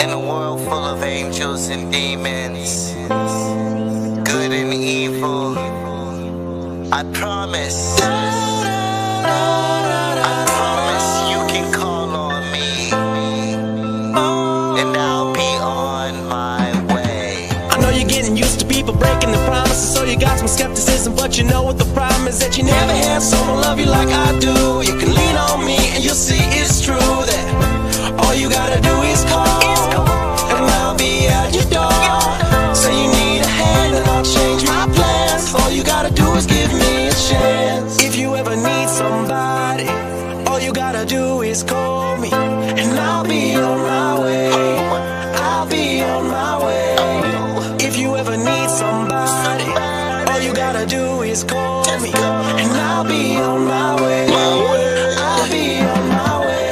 In a world full of angels and demons, good and evil, I promise you can call on me, and I'll be on my way. I know you're getting used to people breaking the promises, so you got some skepticism, but you know what the problem is, that you never had someone love you like I do. You can lean on me and you'll see it's true that all you gotta do is call, and I'll be at your door. Say you need a hand and I'll change my plans. All you gotta do is give me a chance. If you ever need somebody, all you gotta do is call me, and I'll be on my way. I'll be on my way. If you ever need somebody, all you gotta do is call me, and I'll be on my way. I'll be on my way.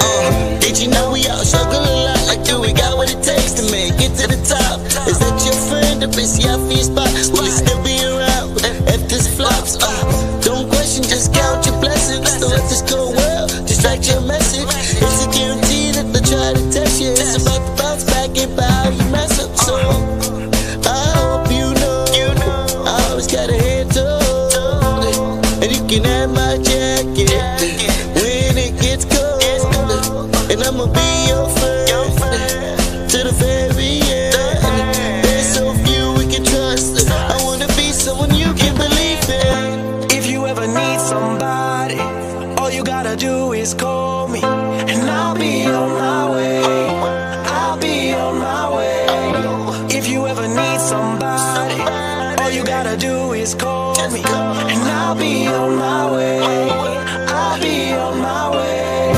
Did you know we all struggle a lot? Like, do we got what it takes to make it to the top? Is that your friend up in your feet spot? Will he still be around if this flops? Don't question, just count your blessings. Don't let this go well, distract your message. It's a guarantee that they'll try to test you. It's about to bounce back and by how you mess up. So I hope you know I always got a hand told, and you can have my jacket when it gets cold, and I'ma be your friend to the very end. There's so few we can trust. I wanna be someone you can believe in. If you ever need somebody, all you gotta do is call me, and I'll be on my way. I'll be on my way. If you ever need somebody, all you gotta do is call me, and I'll be on my way. I'll be on my way.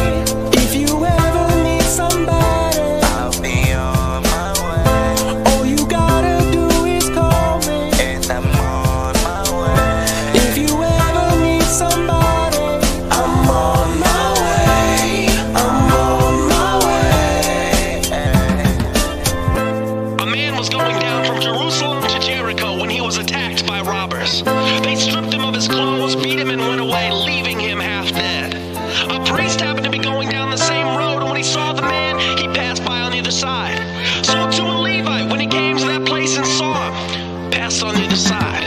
If you ever need somebody, I'll be on my way, all you gotta do is call me, and I'm on my way. if you ever need somebody, I'm on my way. I'm on my way. A man was going down from Jerusalem to Jericho when he was attacked by robbers. They stripped him of his clothes, beat him, and went away, leaving him half dead. A priest happened to be going down the same road, and when he saw the man, he passed by on either side. So too a Levite, when he came to that place and saw him, passed on either side.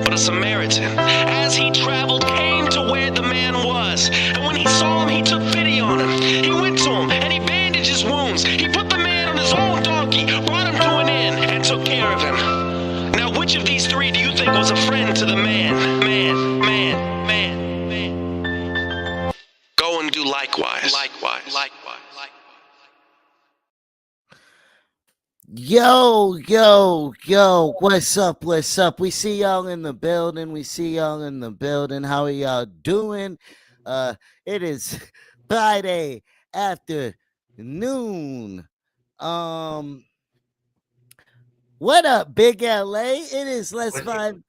But a Samaritan, as he traveled, came to where the man was. And when he saw him, he took pity on him. He went to him, and he bandaged his wounds. He put the man on his own donkey, brought him to an inn, and took care of him. Now, which of these three do you think was a friend to the man? Go and do likewise. Yo, what's up? We see y'all in the building. How are y'all doing? It is Friday afternoon. What up, Big LA? It is Let's Vibe.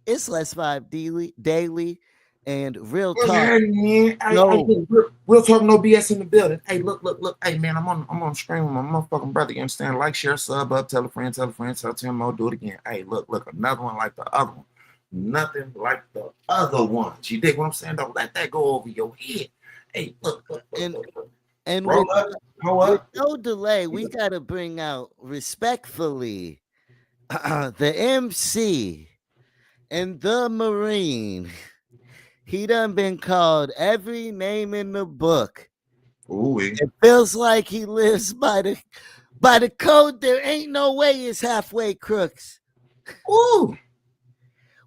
It's Let's Vibe Daily and Real What's Talk. happening, man? Real talk, no BS in the building. Hey, look. Hey, man, I'm on screen with my motherfucking brother. You understand? Like, share, sub up, tell a friend, tell 10 more, do it again. Hey, look, another one like the other one. Nothing like the other ones. You dig what I'm saying? Don't let that go over your head. Hey, look. And Roll with up. no delay, we got to bring out respectfully the MC and the Marine. He done been called every name in the book. Ooh, It feels like he lives by the code. There ain't no way it's halfway crooks. ooh.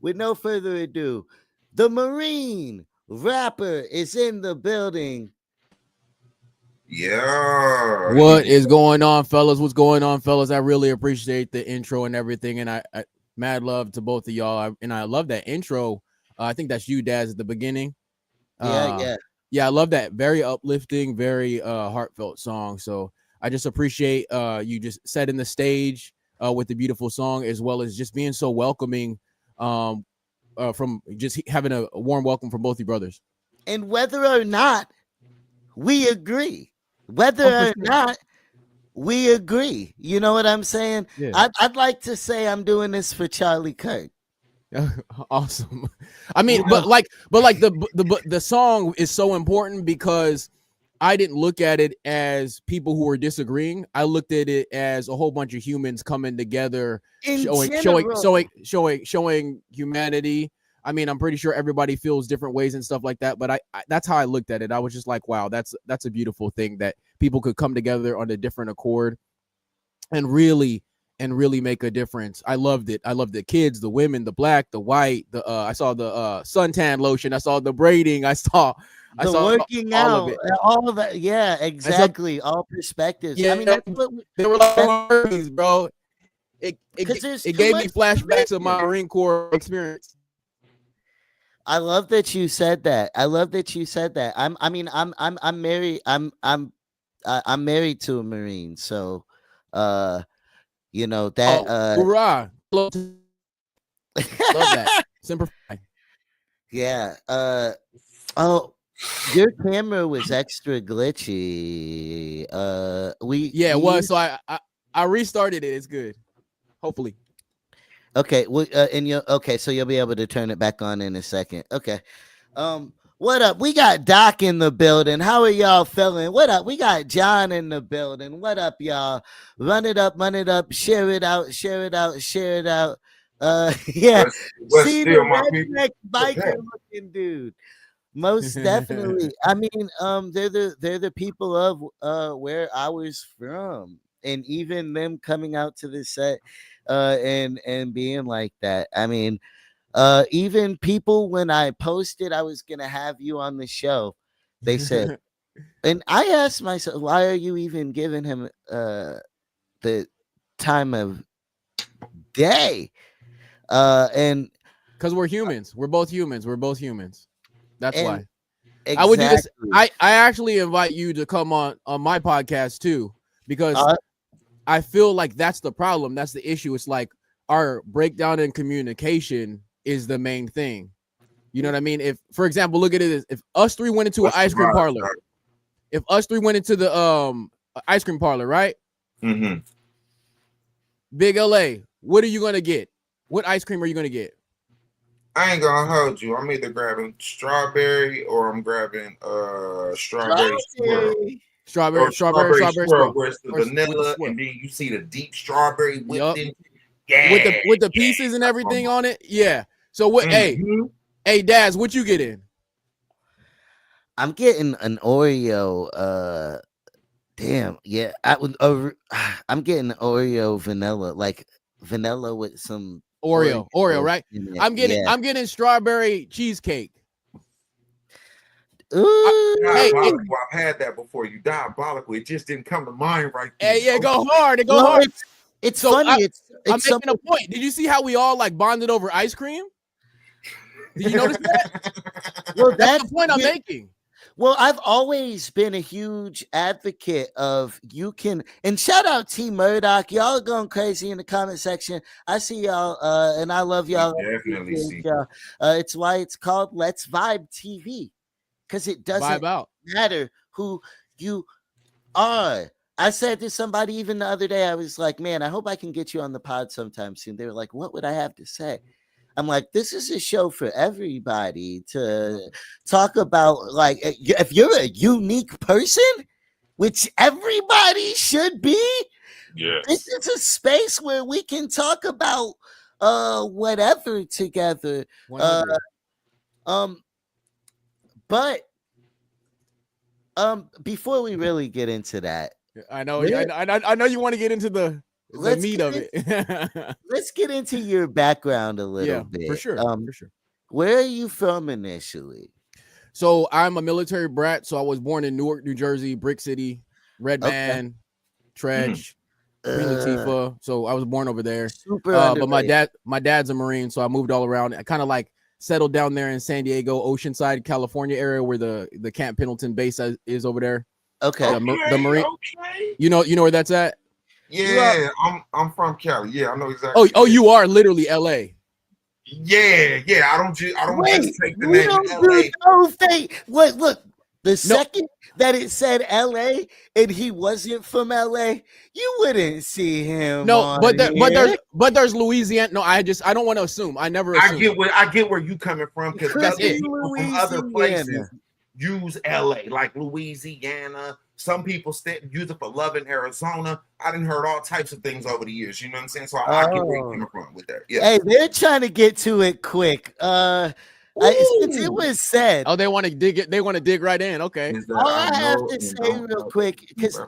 With no further ado, the Marine rapper is in the building. Yeah. What is going on, fellas? What's going on, fellas? I really appreciate the intro and everything, and I mad love to both of y'all. I love that intro. I think that's you, Daz, at the beginning. Yeah. I love that. Very uplifting, very heartfelt song. So I just appreciate you just setting the stage with the beautiful song, as well as just being so welcoming. From just having a warm welcome from both you brothers. And whether or not we agree, you know what I'm saying? Yeah. I'd like to say I'm doing this for Charlie Kirk. Awesome. I mean, but the song is so important because I didn't look at it as people who were disagreeing. I looked at it as a whole bunch of humans coming together, In showing humanity. I mean, I'm pretty sure everybody feels different ways and stuff like that, but I that's how I looked at it. I was just like, wow, that's a beautiful thing that people could come together on a different accord and really make a difference. I loved it. I loved the kids, the women, the black, the white, I saw the suntan lotion, I saw the braiding, I saw working all out, of it. all of that. Yeah, exactly. All perspectives. Yeah, I mean, that's what they were like Marines, bro. It gave me flashbacks of my Marine Corps experience. I love that you said that. I'm married. I'm married to a Marine, so you know that. Hoorah! Love that. Simple. Yeah. Oh, your camera was extra glitchy. It was. So I restarted it. It's good. Hopefully. Okay. Well, so you'll be able to turn it back on in a second. Okay. What up? We got Doc in the building. How are y'all feeling? What up? We got John in the building. What up, y'all? Run it up, share it out. Yeah. See the redneck biker looking dude. Most definitely. I mean, they're the people of where I was from, and even them coming out to the set, and being like that. I mean, even people, when I posted I was gonna have you on the show, they said, and I asked myself, why are you even giving him the time of day? And because we're humans, we're both humans. That's why. Exactly. I would do this. I actually invite you to come on my podcast too, because I feel like that's the problem. That's the issue. It's like our breakdown in communication is the main thing. You know what I mean? If, for example, look at it. If us three went into an ice cream parlor, ice cream parlor, right? Mm-hmm. Big LA, what are you gonna get? What ice cream are you gonna get? I ain't gonna hold you. I'm either grabbing strawberry or I'm grabbing strawberry swirl. Strawberry swirl, where it's the vanilla, and then you see the deep strawberry whipped in. Yeah, with the pieces and everything on it. Yeah. So what? Hey, Daz, what you get in? I'm getting an Oreo. Damn, yeah. I'm getting Oreo vanilla, like vanilla with some Oreo, right? I'm getting strawberry cheesecake. I've had that before. You diabolical. It just didn't come to mind right there. Hey, yeah, go hard. Hard. It's so funny. I'm making a point. Did you see how we all like bonded over ice cream? Did you notice that? Well, that's the point I'm making. Well, I've always been a huge advocate of and shout out T Murdoch. Y'all are going crazy in the comment section. I see y'all, and I love y'all. Definitely see y'all. It's why it's called Let's Vibe TV, because it doesn't matter who you are. I said to somebody even the other day, I was like, man, I hope I can get you on the pod sometime soon. They were like, what would I have to say? I'm like, this is a show for everybody to talk about. Like, if you're a unique person, which everybody should be, this is a space where we can talk about whatever together. But before we really get into that, I know you want to get into the meat of it. Let's get into your background a little bit. For sure. Where are you from initially? So I'm a military brat. So I was born in Newark, New Jersey, Brick City, Red Man, Tredge, Queen Latifah. So I was born over there. But my dad's a Marine, so I moved all around. I kind of like settled down there in San Diego, Oceanside, California area where the Camp Pendleton base is over there. Okay. The Marine. Okay. You know where that's at? Yeah, I'm from Cali. Yeah, I know exactly. Oh, you are literally LA. Yeah. I don't just take the name LA. Look, the second that it said LA and he wasn't from LA, you wouldn't see him. No, but there's Louisiana. No, I don't want to assume. I never assume. I get where you coming from, because from other places use LA, like Louisiana. Some people use it for love in Arizona. I didn't heard all types of things over the years. You know what I'm saying? So I get where you're coming from with that. Yeah. Hey, they're trying to get to it quick. Since it was said, Oh, they want to dig it. They want to dig right in. Okay. all I have to say real quick, because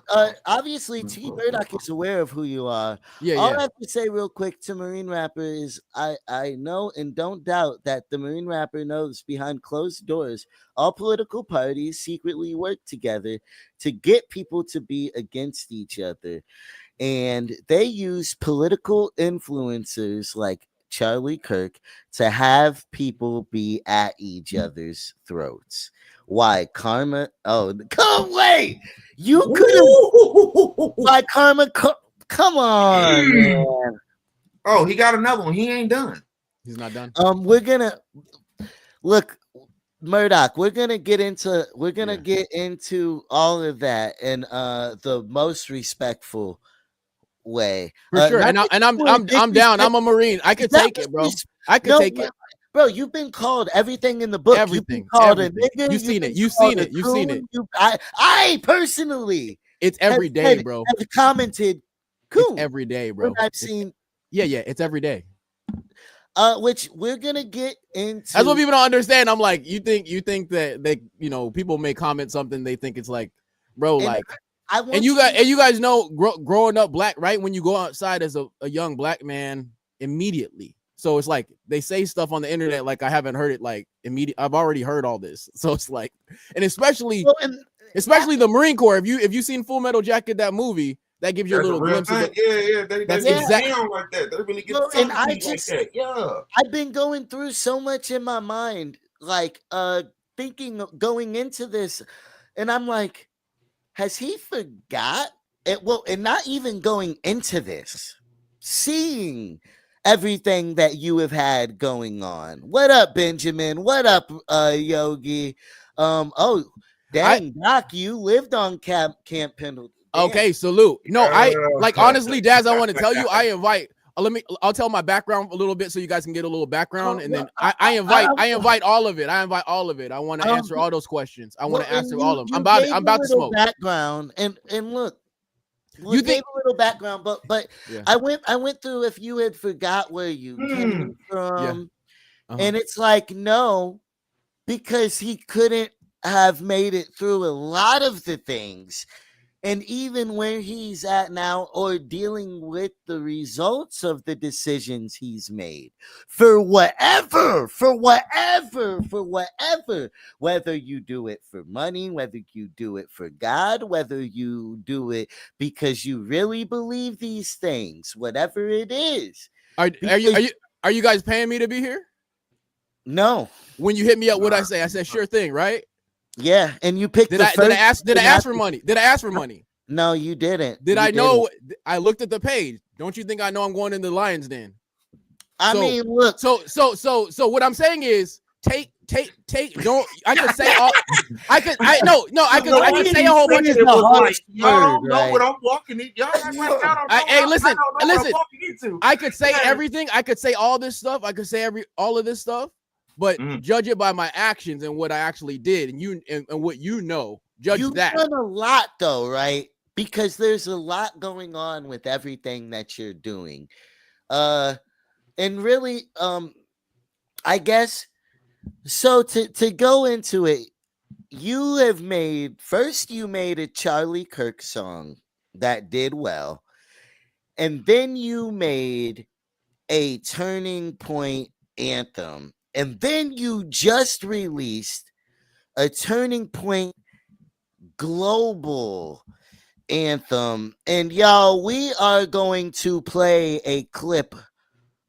obviously T Murdoch is aware of who you are. Yeah, All yeah. I have to say real quick to Marine Rapper is I know and don't doubt that the Marine Rapper knows behind closed doors all political parties secretly work together to get people to be against each other. And they use political influencers like Charlie Kirk to have people be at each other's throats. Why karma? Oh, come wait! You could have. Why karma? Come on, man. Oh, he got another one. He ain't done. He's not done. We're gonna look, Murdoch. We're gonna get into. We're gonna get into all of that in the most respectful way, for sure. And I'm down. I'm a Marine. I could take it, bro. I could take it, bro. You've been called everything in the book. Everything. You've been called a nigga. You've seen it. You've seen it. You've seen it. I personally, it's every day, bro. Have commented, cool, every day, bro. I've seen. Yeah, it's every day. Which we're gonna get into. That's what people don't understand. I'm like, you think that they, people may comment something, they think it's like, bro, like. And you guys know, growing up black, right? When you go outside as a young black man, immediately. So it's like they say stuff on the internet like I haven't heard it like immediate. I've already heard all this. So it's like, and especially the Marine Corps. If you seen Full Metal Jacket, that movie, that gives you a little glimpse of it. That's exactly like that. They really get and I just like that. I've been going through so much in my mind, like thinking going into this, and I'm like, has he forgot it? Well, and not even going into this, seeing everything that you have had going on. What up, Benjamin? What up, Yogi? Oh, dang, Doc, you lived on Camp Pendleton. Okay, salute. No, I like honestly, Daz, I want to tell you, I invite. I'll tell my background a little bit so you guys can get a little background, and then I invite all of it. I invite all of it. I want to answer all those questions. I want to answer all of them. I'm about to smoke. Background and look, you gave a little background, but yeah. I went through if you had forgot where you came from, and it's like no, because he couldn't have made it through a lot of the things. And even where he's at now, or dealing with the results of the decisions he's made, for whatever, whether you do it for money, whether you do it for God, whether you do it because you really believe these things, whatever it is. Are you guys paying me to be here? No. When you hit me up, what I say? I said sure thing, right? Yeah, and you picked. Did I ask for money? Did I ask for money? No, you didn't.Id I know? I looked at the page. Don't you think I know I'm going in the Lions Den? I mean, look. So what I'm saying is take. Don't I could say all. I could say a whole bunch of stuff. Y'all know what I'm walking in. Y'all hey, listen. I could say everything. I could say all this stuff. I could say all of this stuff. But judge it by my actions and what I actually did, and what you know. Judge that. You've done a lot, though, right? Because there's a lot going on with everything that you're doing, and really, I guess. So to go into it, you made a Charlie Kirk song that did well, and then you made a Turning Point anthem. And then you just released a Turning Point global anthem. And y'all, we are going to play a clip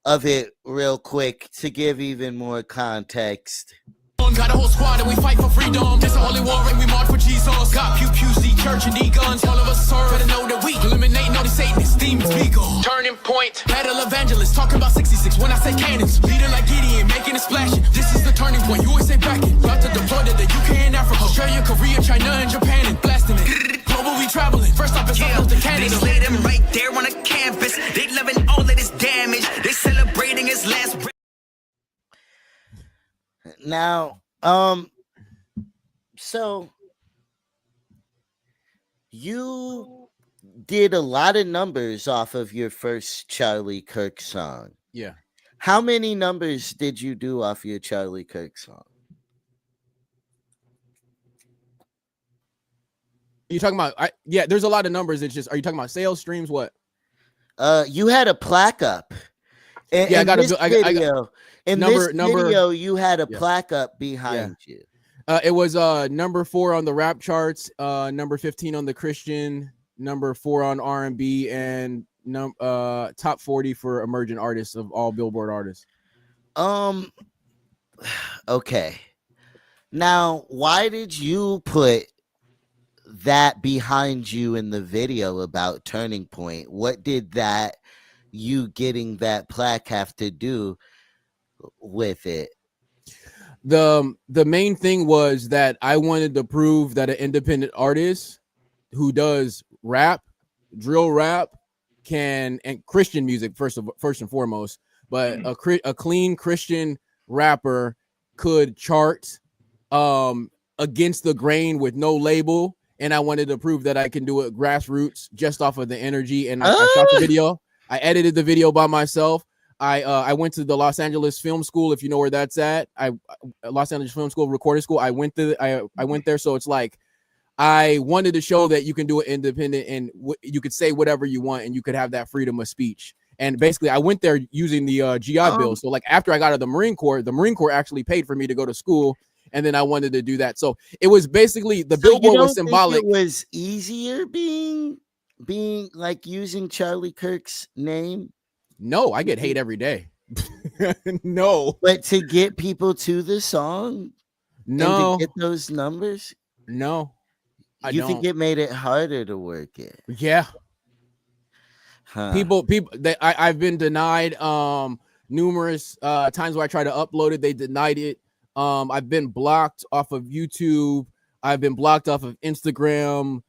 of it real quick to give even more context. Got a whole squad and we fight for freedom. This a holy war and we march for Jesus. Got pew-pews, church and e-guns. All of us serve. Better know that we eliminating all these Satanists, demons, beagle. Turning point. Battle evangelists talking about 66 when I say cannons. Leader like Gideon, making it splashing. This is the turning point. USA backing. About to deploy to the UK and Africa. Australia, Korea, China, and Japan and blasting it. Global we traveling. First off, it's up to Canada. They slay them right there on the campus. They loving all of this damage. They celebrating his last breath. Now, So you did a lot of numbers off of your first Charlie Kirk song. Yeah. How many numbers did you do off your Charlie Kirk song? You talking about? Yeah, there's a lot of numbers. It's just, are you talking about sales, streams, what? You had a plaque up. Yeah, I got a video. In this number, video, you had a yeah. plaque up behind you. It was number 4 on the rap charts, number 15 on the Christian, number 4 on R&B, and top 40 for emerging artists of all Billboard artists. Okay. Now, why did you put that behind you in the video about Turning Point? What did that, you getting that plaque, have to do with it? The main thing was that I wanted to prove that an independent artist who does rap, drill rap, and Christian music first and foremost, but a clean Christian rapper could chart against the grain with no label. And I wanted to prove that I can do it grassroots just off of the energy. And I shot the video. I edited the video by myself. I went to the Los Angeles Film School, if you know where that's at. Los Angeles Film School, recording school. I went there. So it's like, I wanted to show that you can do it independent, and you could say whatever you want, and you could have that freedom of speech. And basically, I went there using the GI Bill. So like after I got out of the Marine Corps actually paid for me to go to school. And then I wanted to do that. So it was basically the billboard was symbolic. It was easier being like using Charlie Kirk's name. No, I get hate every day. No, but to get people to the song, no, and to get those numbers, no. You think it made it harder to work it? Yeah. Huh. People. I've been denied numerous times where I try to upload it. They denied it. I've been blocked off of YouTube. I've been blocked off of Instagram.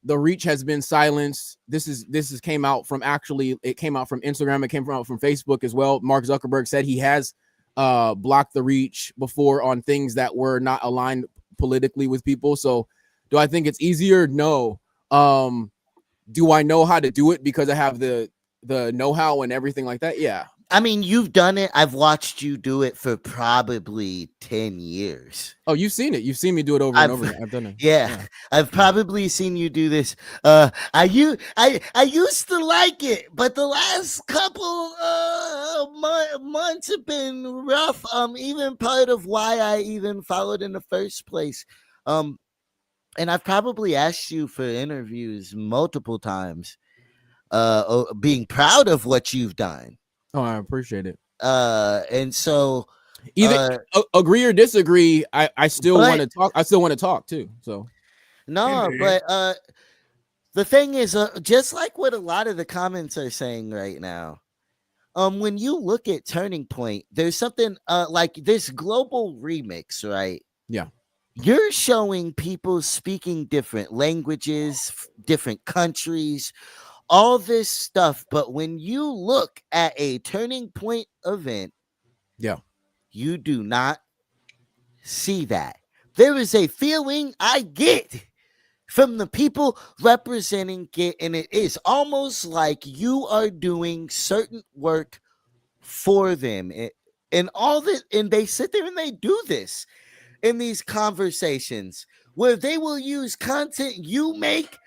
The reach has been silenced. This came out from Instagram. It came out from Facebook as well. Mark Zuckerberg said he has blocked the reach before on things that were not aligned politically with people. So do I think it's easier? No. Do I know how to do it because I have the know-how and everything like that? Yeah. I mean, you've done it. I've watched you do it for probably 10 years. Oh, you've seen it. You've seen me do it over and over. I've done it. Yeah, I've probably seen you do this. I used to like it, but the last couple months have been rough. Even part of why I even followed in the first place. And I've probably asked you for interviews multiple times, being proud of what you've done. Oh, I appreciate it. And so either agree or disagree, I still want to talk. I still want to talk too. So no, but the thing is, just like what a lot of the comments are saying right now, when you look at Turning Point, there's something like this global remix, right? Yeah. You're showing people speaking different languages, different countries, all this stuff. But when you look at a Turning Point event, yeah, you do not see that. There is a feeling I get from the people representing it, and it is almost like you are doing certain work for them. And all this, and they sit there and they do this in these conversations where they will use content you make.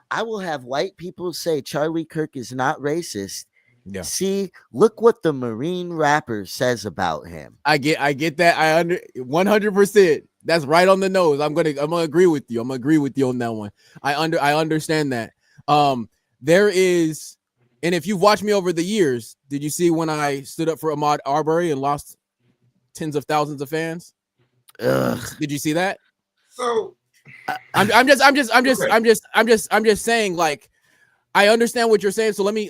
I will have white people say Charlie Kirk is not racist. Yeah. See, look what the Marine rapper says about him. I get that. 100%. That's right on the nose. I'm gonna agree with you. I'm gonna agree with you on that one. I understand that. There is, and if you've watched me over the years, did you see when I stood up for Ahmaud Arbery and lost tens of thousands of fans? Did you see that? So I'm just saying, like, I understand what you're saying. So let me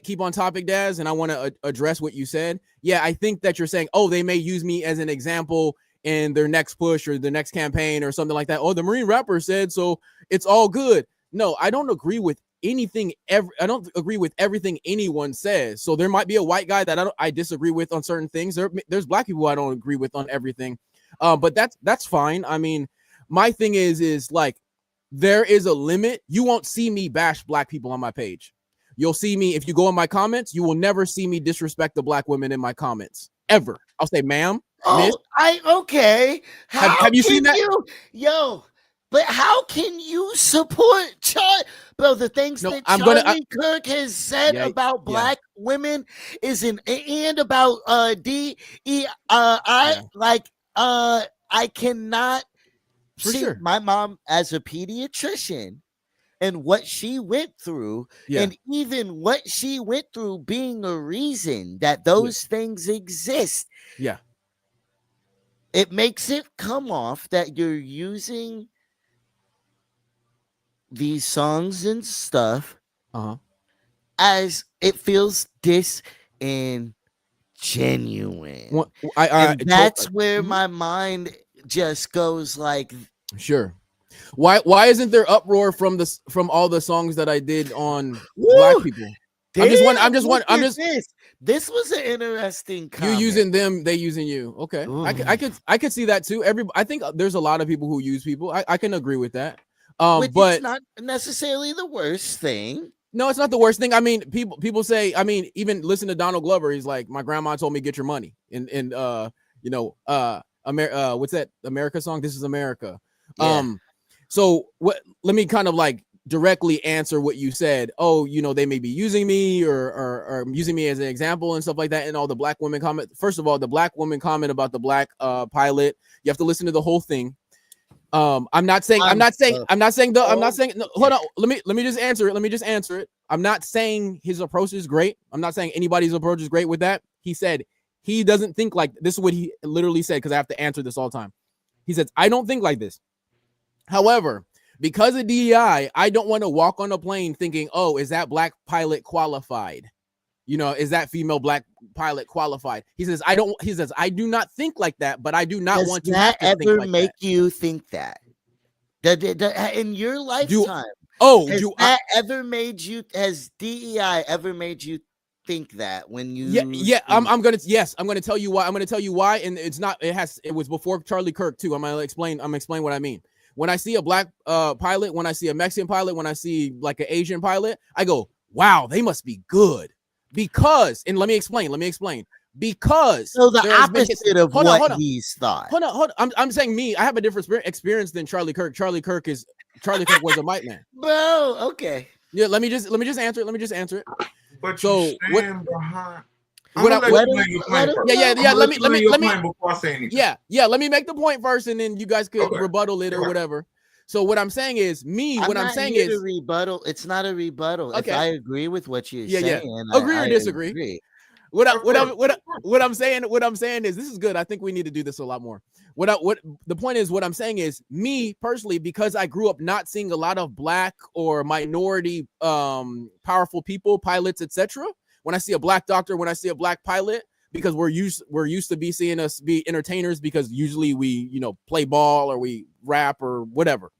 keep on topic, Daz, and I want to address what you said. Yeah, I think that you're saying, oh, they may use me as an example in their next push or the next campaign or something like that. Oh, the Marine rapper said, so it's all good. No, I don't agree with anything. I don't agree with everything anyone says. So there might be a white guy that I disagree with on certain things. There's black people I don't agree with on everything. But that's fine. I mean, my thing is like, there is a limit. You won't see me bash black people on my page. You'll see me, if you go in my comments, you will never see me disrespect the black women in my comments ever. I'll say, ma'am, miss. Okay. Have you seen that? But how can you support Charlie? Bro, the things that Charlie Kirk has said about black women is and about I cannot see my mom as a pediatrician and what she went through, and even what she went through being a reason that those things exist. Yeah. It makes it come off that you're using these songs and stuff as it feels disingenuine. That's where my mind just goes like, sure. Why isn't there uproar from all the songs that I did on black people? This was an interesting comment. You using them, they using you. Okay. I could see that too. I think there's a lot of people who use people. I can agree with that. But it's not necessarily the worst thing. No, it's not the worst thing. I mean, people say, I mean, even listen to Donald Glover. He's like, my grandma told me get your money. And what's that America song? This is America. Yeah. So let me kind of like directly answer what you said. Oh, they may be using me or using me as an example and stuff like that. And all the black women comment. First of all, the black woman comment about the black pilot, you have to listen to the whole thing. I'm not saying hold on. Let me just answer it. I'm not saying his approach is great. I'm not saying anybody's approach is great with that. He said he doesn't think like this is what he literally said, because I have to answer this all the time. He says, I don't think like this. However, because of DEI, I don't want to walk on a plane thinking, oh, is that black pilot qualified? Is that female black pilot qualified? He says, I do not think like that, but I do not want to. Does that ever make you think that? In your lifetime? Has DEI ever made you think that when you? I'm going to tell you why. I'm going to tell you why. And it was before Charlie Kirk too. I'm going to explain what I mean. When I see a black pilot, when I see a Mexican pilot, when I see like an Asian pilot, I go, wow, they must be good. Because, and let me explain. Because the opposite of what he's thought. Hold on. I'm saying me. I have a different experience than Charlie Kirk. Charlie Kirk was a white man. Bro, okay. Yeah, let me just answer it. But so you stand behind. Let me make the point first, and then you guys could rebuttal it or whatever. So what I'm saying is, rebuttal. It's not a rebuttal. Okay. If I agree with what you're saying, agree or disagree. Agree. What I'm saying is, this is good. I think we need to do this a lot more. What the point is, what I'm saying is, me personally, because I grew up not seeing a lot of black or minority powerful people, pilots, etc. When I see a black doctor, when I see a black pilot, because we're used to be seeing us be entertainers, because usually we play ball or we rap or whatever.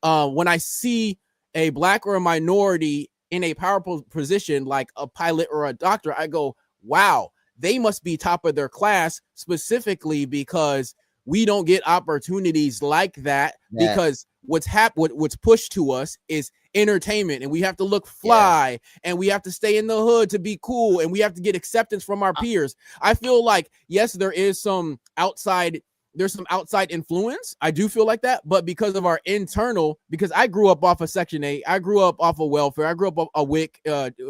When I see a black or a minority in a powerful position like a pilot or a doctor, I go, wow, they must be top of their class, specifically because we don't get opportunities like that. Because what's pushed to us is entertainment, and we have to look fly, and we have to stay in the hood to be cool, and we have to get acceptance from our peers. I feel like, yes, there's some outside influence. I do feel like that, but because of our internal, because I grew up off of Section 8, I grew up off of welfare, I grew up off a WIC,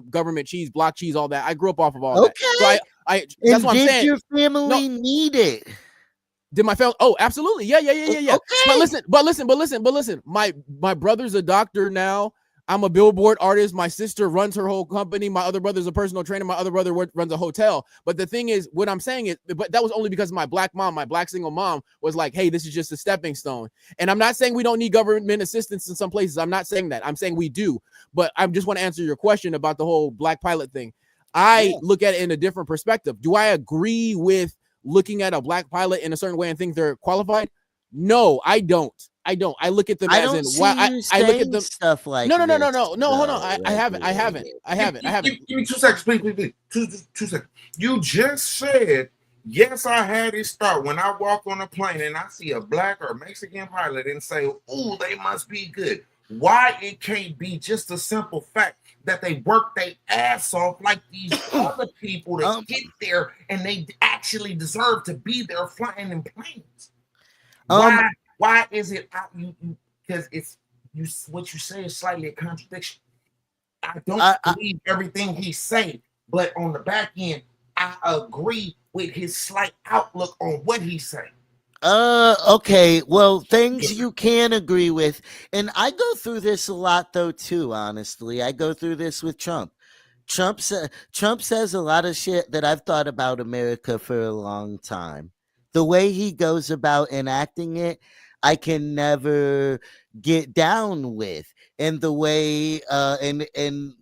government cheese, block cheese, all that. I grew up off of all that. So that's what I'm saying. Did your family need it? Did my family? Oh, absolutely. Yeah. Okay. But listen. My brother's a doctor now. I'm a billboard artist. My sister runs her whole company. My other brother's a personal trainer. My other brother runs a hotel. But the thing is, what I'm saying is, but that was only because my black mom, my black single mom, was like, hey, this is just a stepping stone. And I'm not saying we don't need government assistance in some places. I'm not saying that. I'm saying we do. But I just want to answer your question about the whole black pilot thing. I look at it in a different perspective. Do I agree with looking at a black pilot in a certain way and think they're qualified? No, I don't. I look at them as in why I look at them stuff like no. Hold on. I haven't. Give me 2 seconds, please. 2 seconds. You just said Yes, I had it start when I walk on a plane and I see a black or Mexican pilot and say, "Ooh, they must be good." Why it can't be just a simple fact that they work their ass off like these other people that Um, get there and they actually deserve to be there flying in planes? um, Why is it you? Because it's you. What you say is slightly a contradiction. I don't believe everything he say, but on the back end, I agree with his slight outlook on what he say. Okay. Well, things you can agree with. And I go through this a lot though too, honestly. I go through this with Trump. Trump says a lot of shit that I've thought about America for a long time. The way he goes about enacting it, I can never get down with. And the way and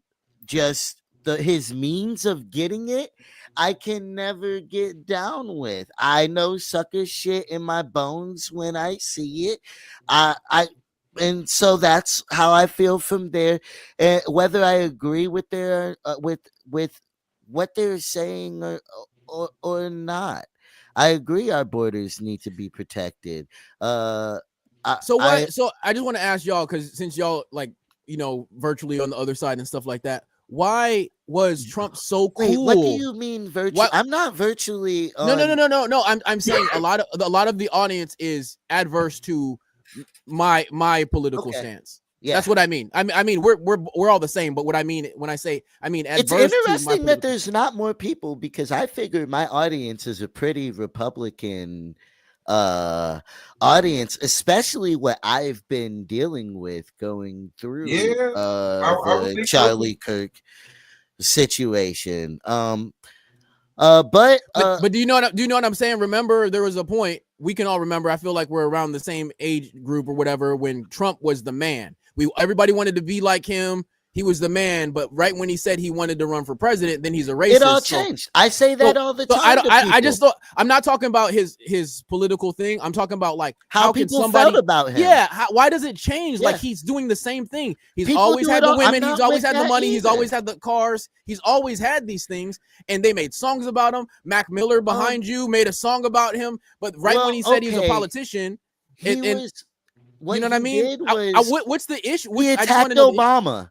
just the his means of getting it, I can never get down with. I know sucker shit in my bones when I see it. I and so that's how I feel from there. And whether I agree with their with what they're saying or not, I agree our borders need to be protected. Uh, So I what? So I just want to ask y'all, because since y'all like, virtually on the other side and stuff like that, why was Trump so cool? wait. What do you mean virtually? What? I'm not virtually. No. I'm saying a lot of the audience is adverse to my political Okay. stance. Yeah. That's what I mean. I mean we're all the same, but what I mean when I say It's adverse interesting to that there's not more people because I figured my audience is a pretty Republican audience, especially what I've been dealing with going through Yeah, I would the think so. Charlie Kirk situation. But do you know what I'm saying? Remember, there was a point we can all remember. I feel like we're around the same age group or whatever when Trump was the man. Everybody wanted to be like him. He was the man, but right when he said he wanted to run for president, then he's a racist. It all changed. I say that all the time. I just thought I'm not talking about his political thing. I'm talking about like how can people somebody felt about him. Yeah, why does it change? Yeah. Like he's doing the same thing. He's People always do had it the all. I'm women. not He's always with had the that money. He's either. always had the cars. He's always had these things, and they made songs about him. Mac Miller behind you made a song about him, but when he said he was a politician, he was. What you know what I mean? Did was, what's the issue? He attacked Obama.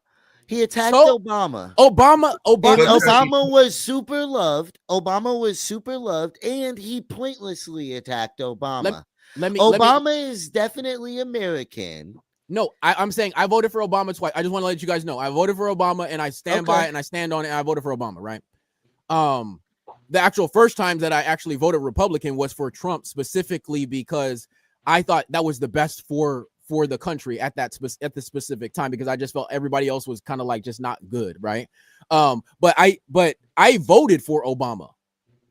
He attacked Obama. Obama was super loved. Obama was super loved, and he pointlessly attacked Obama. Obama is definitely American. No, I'm saying I voted for Obama twice. I just want to let you guys know I voted for Obama, and I stand by it, and I stand on it. And I voted for Obama, right? The actual first time that I actually voted Republican was for Trump, specifically because I thought that was the best for the country at the specific time, because I just felt everybody else was kind of like just not good, right? But I voted for Obama.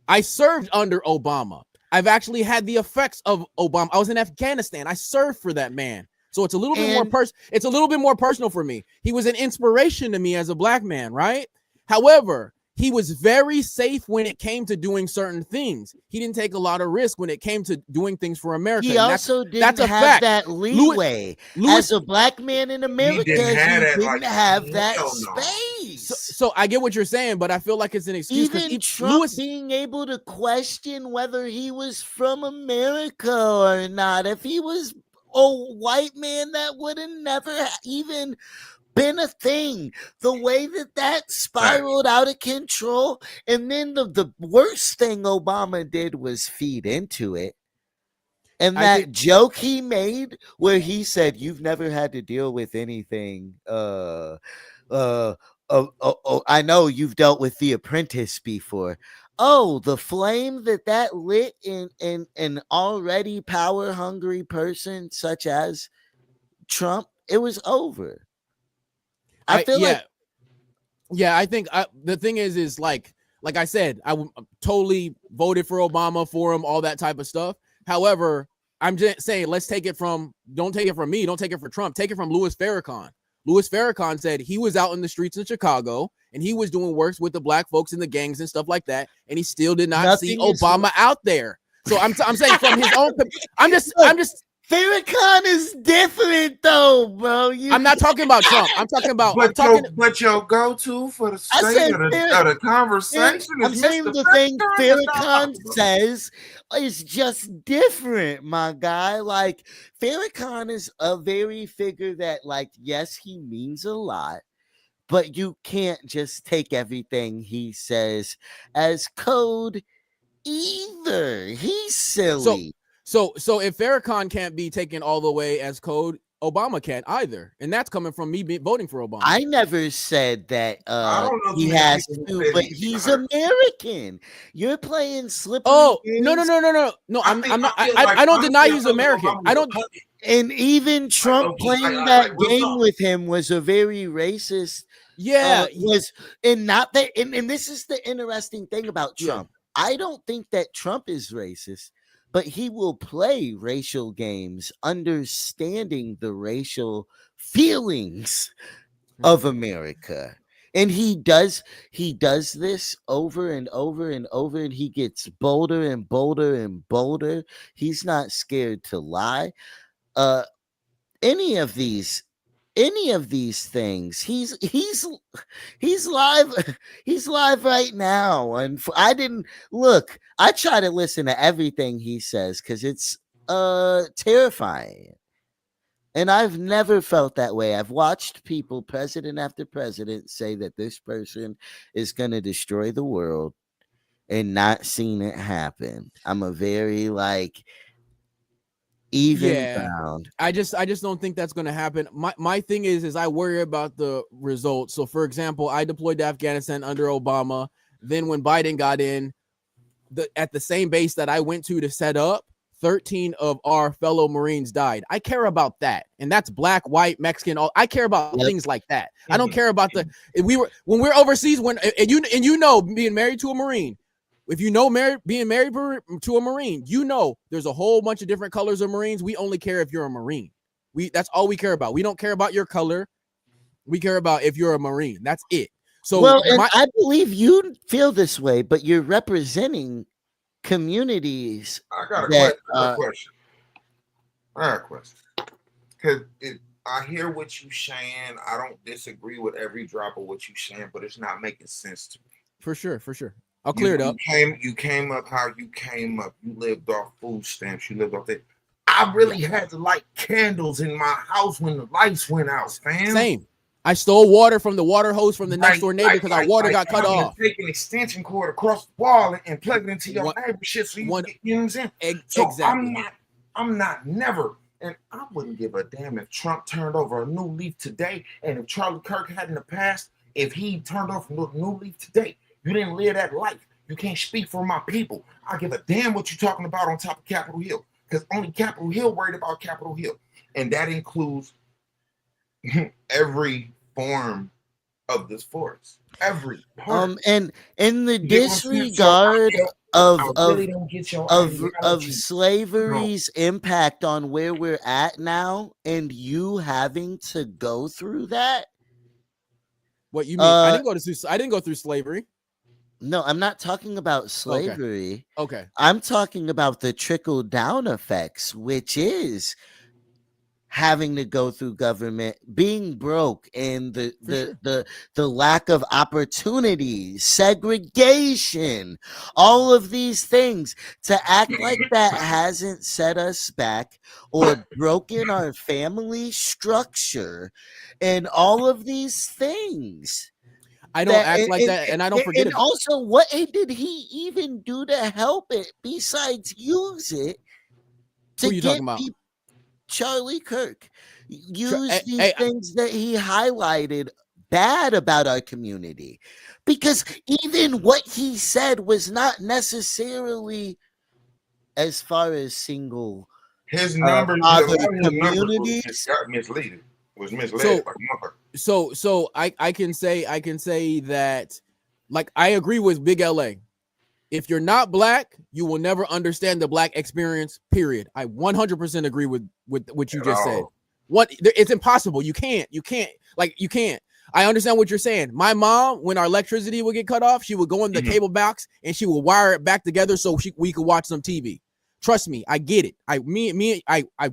I served under Obama. I've actually had the effects of Obama. I was in Afghanistan. I served for that man. So it's a little bit more it's a little bit more personal for me. He was an inspiration to me as a black man, right? However, he was very safe when it came to doing certain things. He didn't take a lot of risk when it came to doing things for America. He also didn't have that leeway. As a black man in America, he didn't have that space. So I get what you're saying, but I feel like it's an excuse. Even Trump being able to question whether he was from America or not. If he was a white man, that would have never even been a thing. The way that spiraled out of control, and then the worst thing Obama did was feed into it. And that joke he made where he said, "You've never had to deal with anything I know you've dealt with The Apprentice before." Oh, the flame that lit in an already power hungry person such as Trump, it was over. I feel I think the thing is like I said, I totally voted for Obama, for him, all that type of stuff. However, I'm just saying, don't take it from me, don't take it from Trump, take it from Louis Farrakhan. Louis Farrakhan said he was out in the streets in Chicago and he was doing works with the black folks in the gangs and stuff like that, and he still did not see Obama out there. So I'm saying from his own, I'm just Farrakhan is different though, bro. I'm not talking about Trump. I'm talking about. But your go-to for the I sake said of the conversation I'm is saying Mr. the thing Farrakhan. Farrakhan says is just different, my guy. Like Farrakhan is a very figure that, like, yes, he means a lot, but you can't just take everything he says as code either. He's silly. So if Farrakhan can't be taken all the way as code, Obama can't either, and that's coming from me voting for Obama. I never said that I don't know he too many has people to, who said but he he's should. American. You're playing slippery. Oh games. no! I'm not. I I don't deny he's American. I don't. And even Trump playing that game with him was a very racist. Yeah, And not that. And this is the interesting thing about Trump. I don't think that Trump is racist, but he will play racial games, understanding the racial feelings of America. And he does this over and over and over, and he gets bolder and bolder and bolder. He's not scared to lie. Any of these things, he's live. He's live right now. And I didn't look. I try to listen to everything he says because it's terrifying. And I've never felt that way. I've watched people, president after president, say that this person is going to destroy the world and not seen it happen. I'm a very even ground. I just don't think that's going to happen. My thing is I worry about the results. So for example, I deployed to Afghanistan under Obama. Then when Biden got in, at the same base that I went to set up, 13 of our fellow Marines died. I care about that. And that's black, white, Mexican. I care about things like that. I don't care about when we're overseas, and you know, being married to a Marine, if you know being married to a Marine, you know there's a whole bunch of different colors of Marines. We only care if you're a Marine. That's all we care about. We don't care about your color. We care about if you're a Marine. That's it. So I believe you feel this way, but you're representing communities. I got a question. Because I hear what you're saying. I don't disagree with every drop of what you're saying, but it's not making sense to me. For sure. I'll clear it up. You came up how you came up. You lived off food stamps. You lived off that. I really had to light candles in my house when the lights went out, fam. Same. I stole water from the water hose from the next door neighbor because our water got cut off. Take an extension cord across the wall and plug it into your neighbor shit so you know what I'm saying? So exactly. I'm not never, and I wouldn't give a damn if Trump turned over a new leaf today, and if Charlie Kirk had in the past, if he turned over a new leaf today. You didn't live that life. You can't speak for my people. I give a damn what you're talking about on top of Capitol Hill, because only Capitol Hill worried about Capitol Hill, and that includes every form of this force, every part. And in the disregard of slavery's impact on where we're at now, and you having to go through that. What you mean? I didn't go through slavery. No, I'm not talking about slavery. Okay. I'm talking about the trickle down effects, which is having to go through government, being broke, and the lack of opportunities, segregation, all of these things. To act like that hasn't set us back or broken our family structure and all of these things. I don't act like that, and I don't forget it. And also, what did he even do to help it besides use it to get people? Charlie Kirk used these things that he highlighted bad about our community, because even what he said was not necessarily as far as single his numbers communities got misleading. Was misled. So I can say that, like, I agree with Big LA. If you're not black, you will never understand the black experience, period. I 100% agree with what you just said. It's impossible. You can't. I understand what you're saying. My mom, when our electricity would get cut off, she would go in the cable box and she would wire it back together so we could watch some TV. Trust me, I get it. I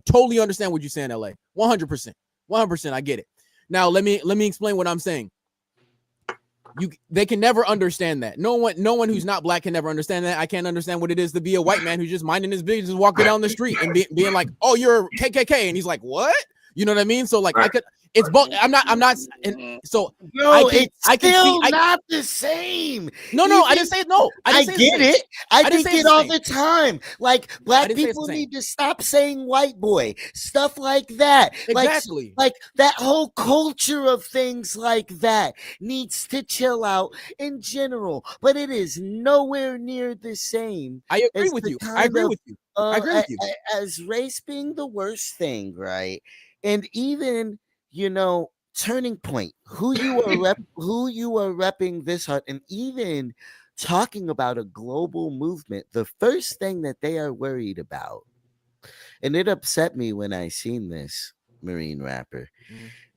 totally understand what you're saying, LA. 100%. 100%. I get it. Now let me explain what I'm saying. They can never understand that. No one who's not black can never understand that. I can't understand what it is to be a white man who's just minding his business, walking down the street and being like, "Oh, you're KKK," and he's like, "What?" You know what I mean? So like, I could. It's both. I'm not. And so Bro, I can see. Not the same. No, I didn't say it. No, I get it. I think it all the time. Like black didn't say it's people the same. need to stop saying white boy, stuff like that. Exactly. Like that whole culture of things like that needs to chill out in general. But it is nowhere near the same. I agree with you. I agree with you. I agree with you. As race being the worst thing, right? And even, Turning Point, who you are repping this hard, and even talking about a global movement, the first thing that they are worried about, and it upset me when I seen this Marine rapper,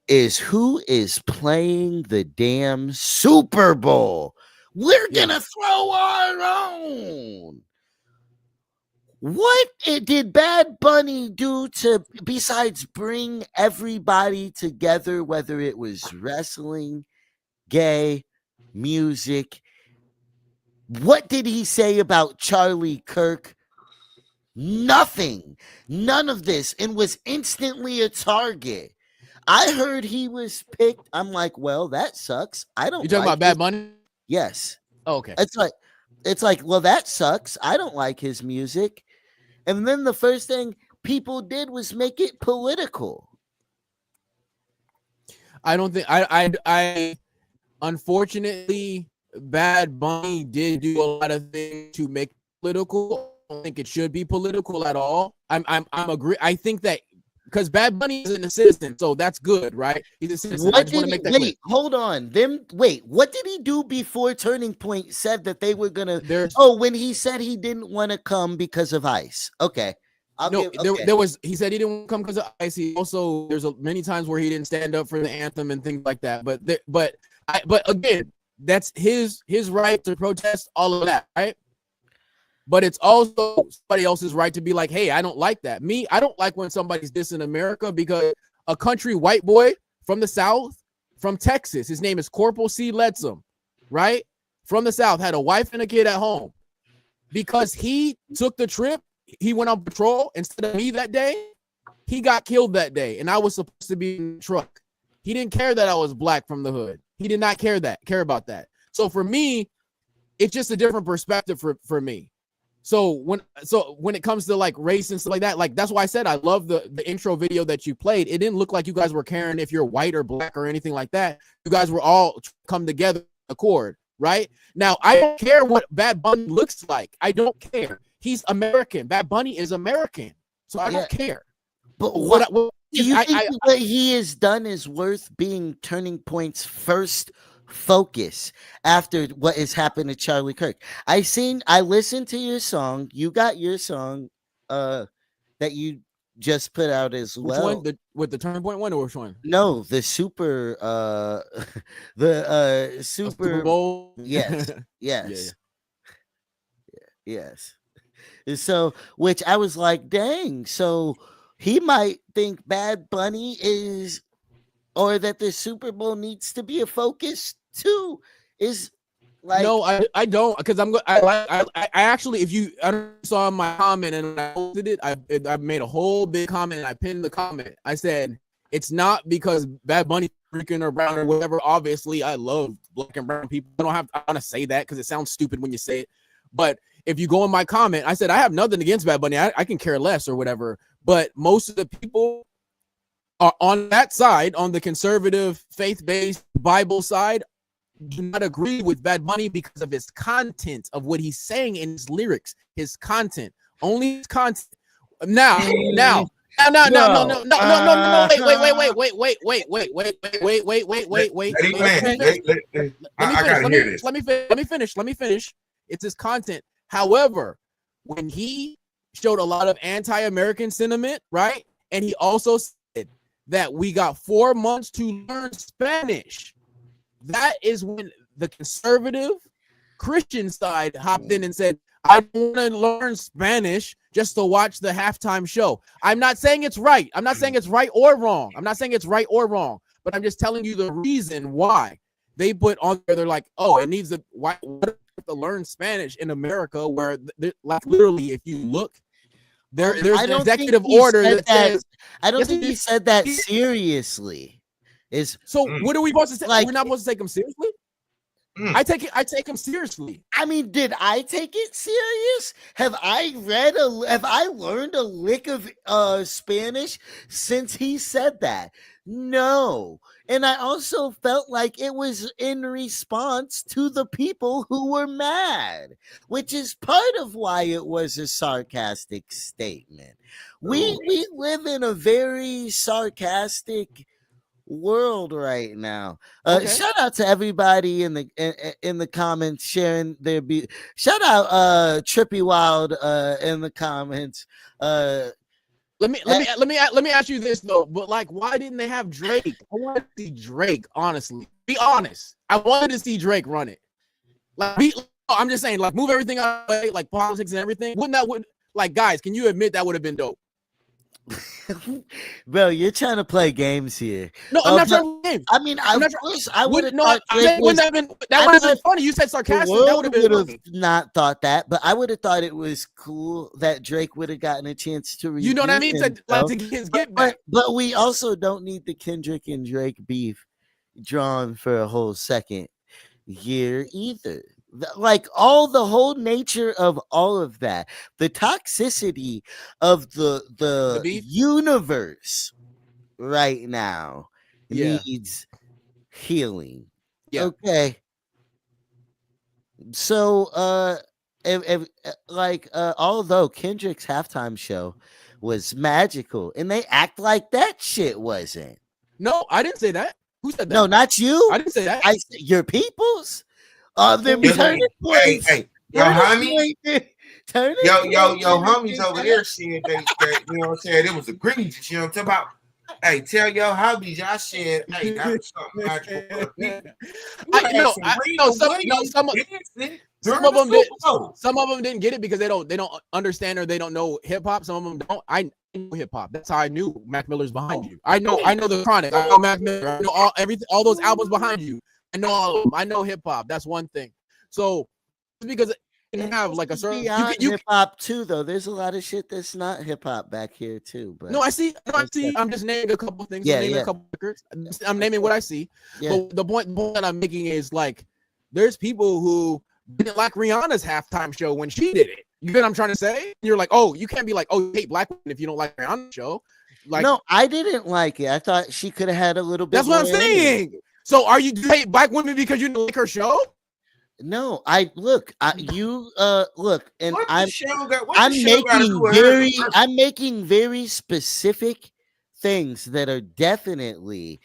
is who is playing the damn Super Bowl. We're gonna throw our own. What did Bad Bunny do besides bring everybody together, whether it was wrestling, gay, music? What did he say about Charlie Kirk? Nothing. None of this, and was instantly a target. I heard he was picked. I'm like, well, that sucks. I don't. You talking about Bad Bunny? Yes. Oh, okay. It's like, well, that sucks. I don't like his music. And then the first thing people did was make it political. I don't think I unfortunately Bad Bunny did do a lot of things to make it political. I don't think it should be political at all. I'm agree. I think that because Bad Bunny isn't a citizen, so that's good, right? He's a citizen. I just want to make that clear. Hold on. What did he do before Turning Point said that they were gonna? When he said he didn't want to come because of ICE. Okay. There was. He said he didn't want to come because of ICE. He also there's many times where he didn't stand up for the anthem and things like that. But again, that's his right to protest all of that, right? But it's also somebody else's right to be like, hey, I don't like that. I don't like when somebody's dissing America, because a country white boy from the South, from Texas, his name is Corporal C. Letz, right? From the South, had a wife and a kid at home. Because he took the trip, he went on patrol instead of me that day, he got killed that day. And I was supposed to be in the truck. He didn't care that I was black from the hood. He did not care about that. So for me, it's just a different perspective for me. So when it comes to like race and stuff like that, like that's why I said I love the intro video that you played. It didn't look like you guys were caring if you're white or black or anything like that. You guys were all come together in accord, right? Now I don't care what Bad Bunny looks like. I don't care. He's American. Bad Bunny is American, so I don't care. But do you think what he has done is worth being Turning Point's first focus after what has happened to Charlie Kirk? I listened to your song. You got your song that you just put out as well. Which one? With the Turning Point one, or which one? No, the Super Super Bowl. Yes. Yes. So, which I was like, dang, so he might think Bad Bunny is, or that the Super Bowl needs to be a focus too. Is like, no, I don't, because I actually, if you saw my comment and I posted it, I made a whole big comment and I pinned the comment. I said it's not because Bad Bunny freaking or brown or whatever. Obviously, I love black and brown people. I want to say that because it sounds stupid when you say it. But if you go in my comment, I said I have nothing against Bad Bunny. I can care less or whatever. But most of the people are on that side, on the conservative, faith-based Bible side, do not agree with Bad Bunny because of his content of what he's saying in his lyrics. His content, only his content. No. Wait. I gotta hear this. Let me finish. It's his content. However, when he showed a lot of anti-American sentiment, right? And he also said that we got 4 months to learn Spanish. That is when the conservative Christian side hopped in and said, I want to learn Spanish just to watch the halftime show. I'm not saying it's right. I'm not saying it's right or wrong. I'm not saying it's right or wrong, but I'm just telling you the reason why they put on there. They're like, oh, it needs why to learn Spanish in America, where like literally, if you look, there's an executive order that says. I don't think he said that seriously. So what are we supposed to say? Like, we're not supposed to take him seriously. I take him seriously. I mean, did I take it serious? Have I learned a lick of Spanish since he said that? No. And I also felt like it was in response to the people who were mad, which is part of why it was a sarcastic statement. We live in a very sarcastic world right now. Okay. Shout out to everybody in the comments sharing their shout out Trippy Wild in the comments. Let me ask you this though, but like, why didn't they have Drake? I wanted to see Drake, honestly. Be honest. I wanted to see Drake run it. I'm just saying, like, move everything out of the way, like politics and everything. Like, guys, can you admit that would have been dope? Bro, you're trying to play games here. No, I'm not trying to play games. I mean, I would have thought that would have been funny. You said sarcastic. That would have not thought that, but I would have thought it was cool that Drake would have gotten a chance to. You know what I mean? To get his get back. But we also don't need the Kendrick and Drake beef drawn for a whole second year either. Like the whole nature of all of that, the toxicity of the universe right now needs healing. Yeah. Okay. So although Kendrick's halftime show was magical and they act like that shit wasn't. No, I didn't say that. Who said that? No, not you. I didn't say that. Your peoples. Them turning points. Hey, yo, homie. Yo, homies over there said they, you know what I'm saying? It was egregious. You know what I'm talking about? Hey, tell your hobbies, I said, hey, that's something magical for the people. Some of them didn't get it because they don't understand or they don't know hip hop. Some of them don't. I know hip hop. That's how I knew Mac Miller's behind you. I know the Chronic. I know Mac Miller. I know all those albums behind you. I know all of them. I know hip hop. That's one thing. So because you can have like a certain hip hop too, though. There's a lot of shit that's not hip hop back here too. But I see. I'm just naming a couple of things. I'm naming a couple of records. I'm naming what I see. Yeah. But the point that I'm making is like, there's people who didn't like Rihanna's halftime show when she did it. You get what I'm trying to say? You're like, oh, you can't be like, oh, you hate black women if you don't like Rihanna's show. Like, no, I didn't like it. I thought she could have had a little bit. That's what I'm saying. So do you hate black women because you didn't like her show? No, look, and I'm making very specific things that are definitely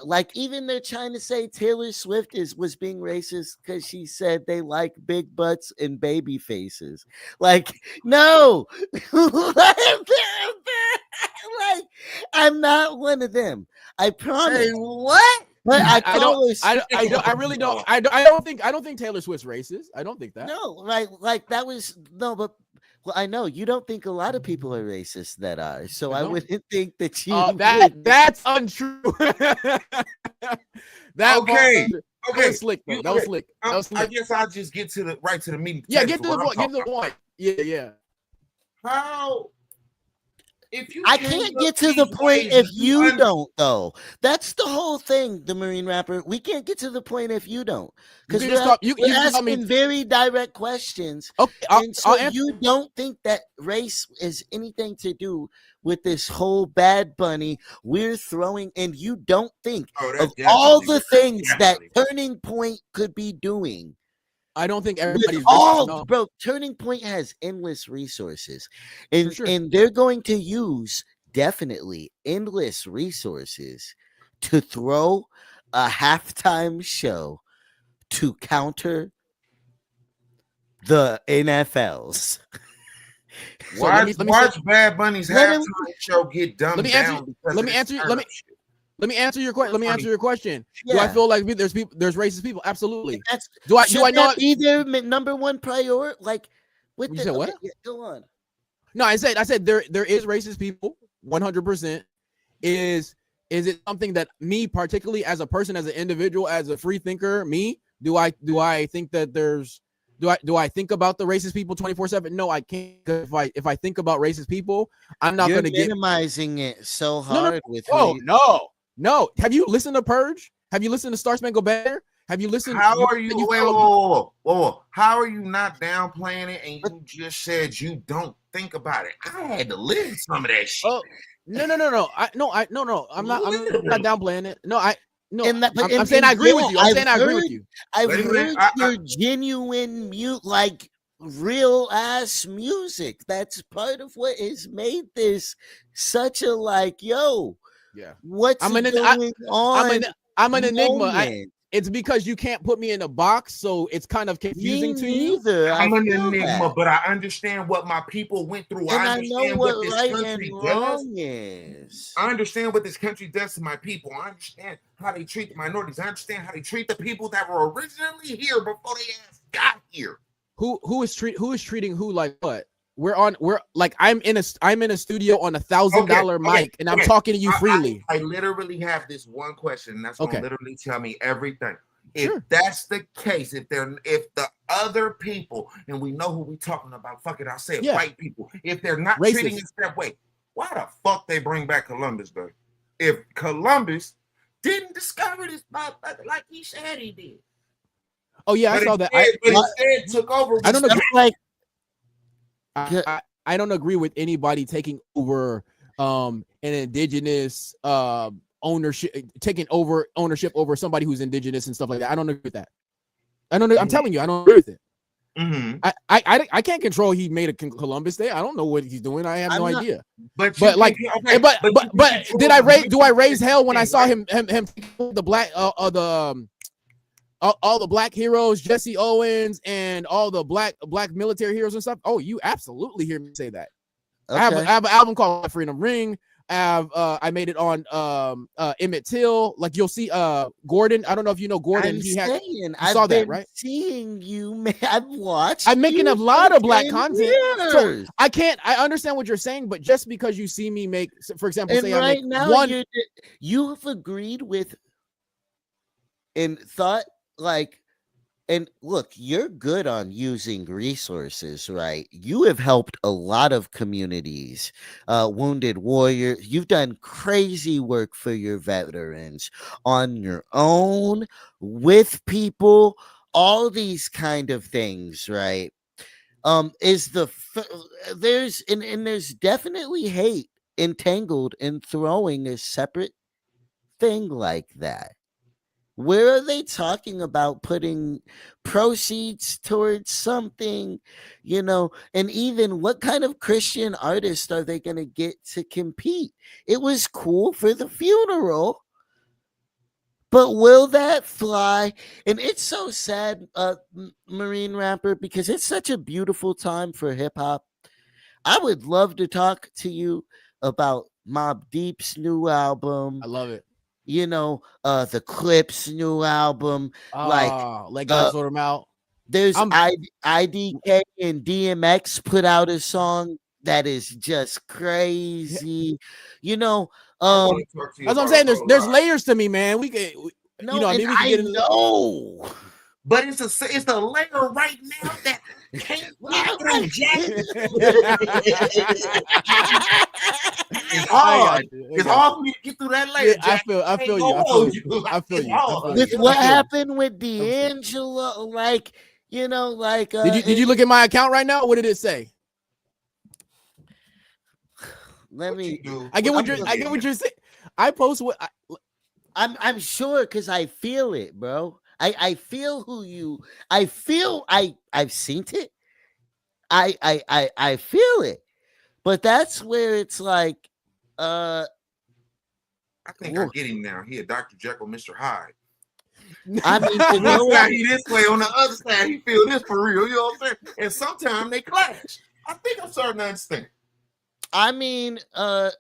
like, even they're trying to say Taylor Swift was being racist because she said they like big butts and baby faces. Like, no, like, I'm not one of them. I promise. Hey, what? But I really don't. I don't think Taylor Swift's racist. I don't think that. No, like that was no, but well, I know you don't think a lot of people are racist that are. So I wouldn't think that you. That's untrue. Okay. That was slick. That was slick. I guess I'll just get to the meeting. Yeah, get to the point. Get to the point. Yeah. How? I can't get to the point if you don't, though. That's the whole thing, the Marine Rapper. We can't get to the point if you don't. Because we're asking very direct questions. Okay, and you don't think that race is anything to do with this whole Bad Bunny we're throwing, and you don't think of all the things that Turning Point could be doing. I don't think everybody's bro. Turning Point has endless resources, and they're going to use definitely endless resources to throw a halftime show to counter the NFLs. Watch Bad Bunny's halftime show get dumbed down. Let me answer your question. Yeah. Do I feel like there's racist people? Absolutely. Do I know either number one priority? Like with You the said what? okay, yeah, go on. No, I said there is racist people, 100%. Is it something that me particularly as a person, as an individual, as a free thinker, do I think that there's do I think about the racist people 24/7? No, I can't. If I think about racist people, I'm not You're going to get minimizing it so no. hard with who Oh you. no. Have you listened to Purge? Have you listened to Star Spangled Banner? Have you listened? How are you? Wait, follow me. whoa. How are you not downplaying it? And you just said you don't think about it. I had to live some of that shit. Oh no. I'm not downplaying it. I'm saying I agree with you. I'm saying I agree with you. I've Wait a minute, heard your genuine mute, like real ass music. That's part of what has made this such a like, yo, Yeah. what's I'm an enigma. It's because you can't put me in a box, so it's kind of confusing to you. I'm an enigma, but I understand what my people went through. And I I know understand what this right country and does. wrong is. I understand what this country does to my people. I understand how they treat the minorities. I understand how they treat the people that were originally here before they got here. Who is treating who like what? I'm in a studio on $1,000 mic and I'm talking to you freely. I literally have this one question, and that's gonna literally tell me everything. If Sure. that's the case, if the other people, and we know who we talking about, fuck it, I said white people, if they're not racist. treating us that way, why the fuck they bring back Columbus though? If Columbus didn't discover this motherfucker like he said he did. Oh yeah, I saw that. Instead took over. I don't know. Like I don't agree with anybody taking over an indigenous ownership, taking over ownership over somebody who's indigenous and stuff like that. I don't agree with that. I don't know. I'm telling you, I don't agree with it. Mm-hmm. I can't control he made a Columbus Day. I don't know what he's doing. I have no idea. But do I raise hell when I saw him the black all the black heroes, Jesse Owens, and all the black military heroes and stuff? Oh, you absolutely hear me say that. Okay. I have an album called Freedom Ring. I made it on Emmett Till. Like you'll see Gordon. I don't know if you know Gordon. I saw that, right? Seeing you, I've watched. I'm making a lot of black content. So I understand what you're saying, but just because you see me make, for example, and say right I make now one, you have agreed with and thought like. And look, you're good on using resources, right? You have helped a lot of communities, wounded warriors. You've done crazy work for your veterans on your own, with people, all these kind of things, right? There's definitely hate entangled in throwing a separate thing like that. Where are they talking about putting proceeds towards something, and even what kind of Christian artist are they going to get to compete? It was cool for the funeral, but will that fly? And it's so sad, Marine Rapper, because it's such a beautiful time for hip hop. I would love to talk to you about Mobb Deep's new album. I love it. The Clips new album, let God sort them out. There's IDK and DMX put out a song that is just crazy. That's what I'm saying. There's layers to me, man. We can, know. But it's a layer right now that can't It's hard. It's hard for me to get through that layer. I feel you. With what happened with D'Angelo, did you look at my account right now? What did it say? I get what you're saying. I post what I'm sure because I feel it, bro. I feel I've seen it. I feel it. But that's where it's like I think I get him now. He a Dr. Jekyll, Mr. Hyde. I mean, he this way, on the other side, he feel this for real. You know what I'm saying? And sometimes they clash. I think I'm starting to understand. I mean, a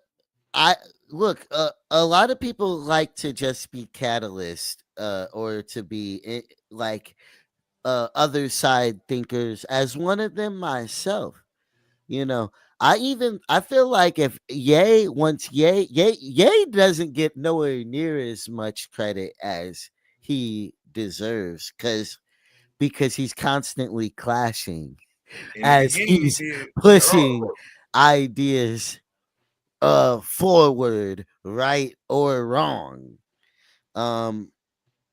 lot of people like to just be catalyst, or to be like other side thinkers, as one of them myself. You know, I feel like if Ye doesn't get nowhere near as much credit as he deserves, because he's constantly clashing In the as beginning, he he's did. pushing Oh, ideas forward, right or wrong. Um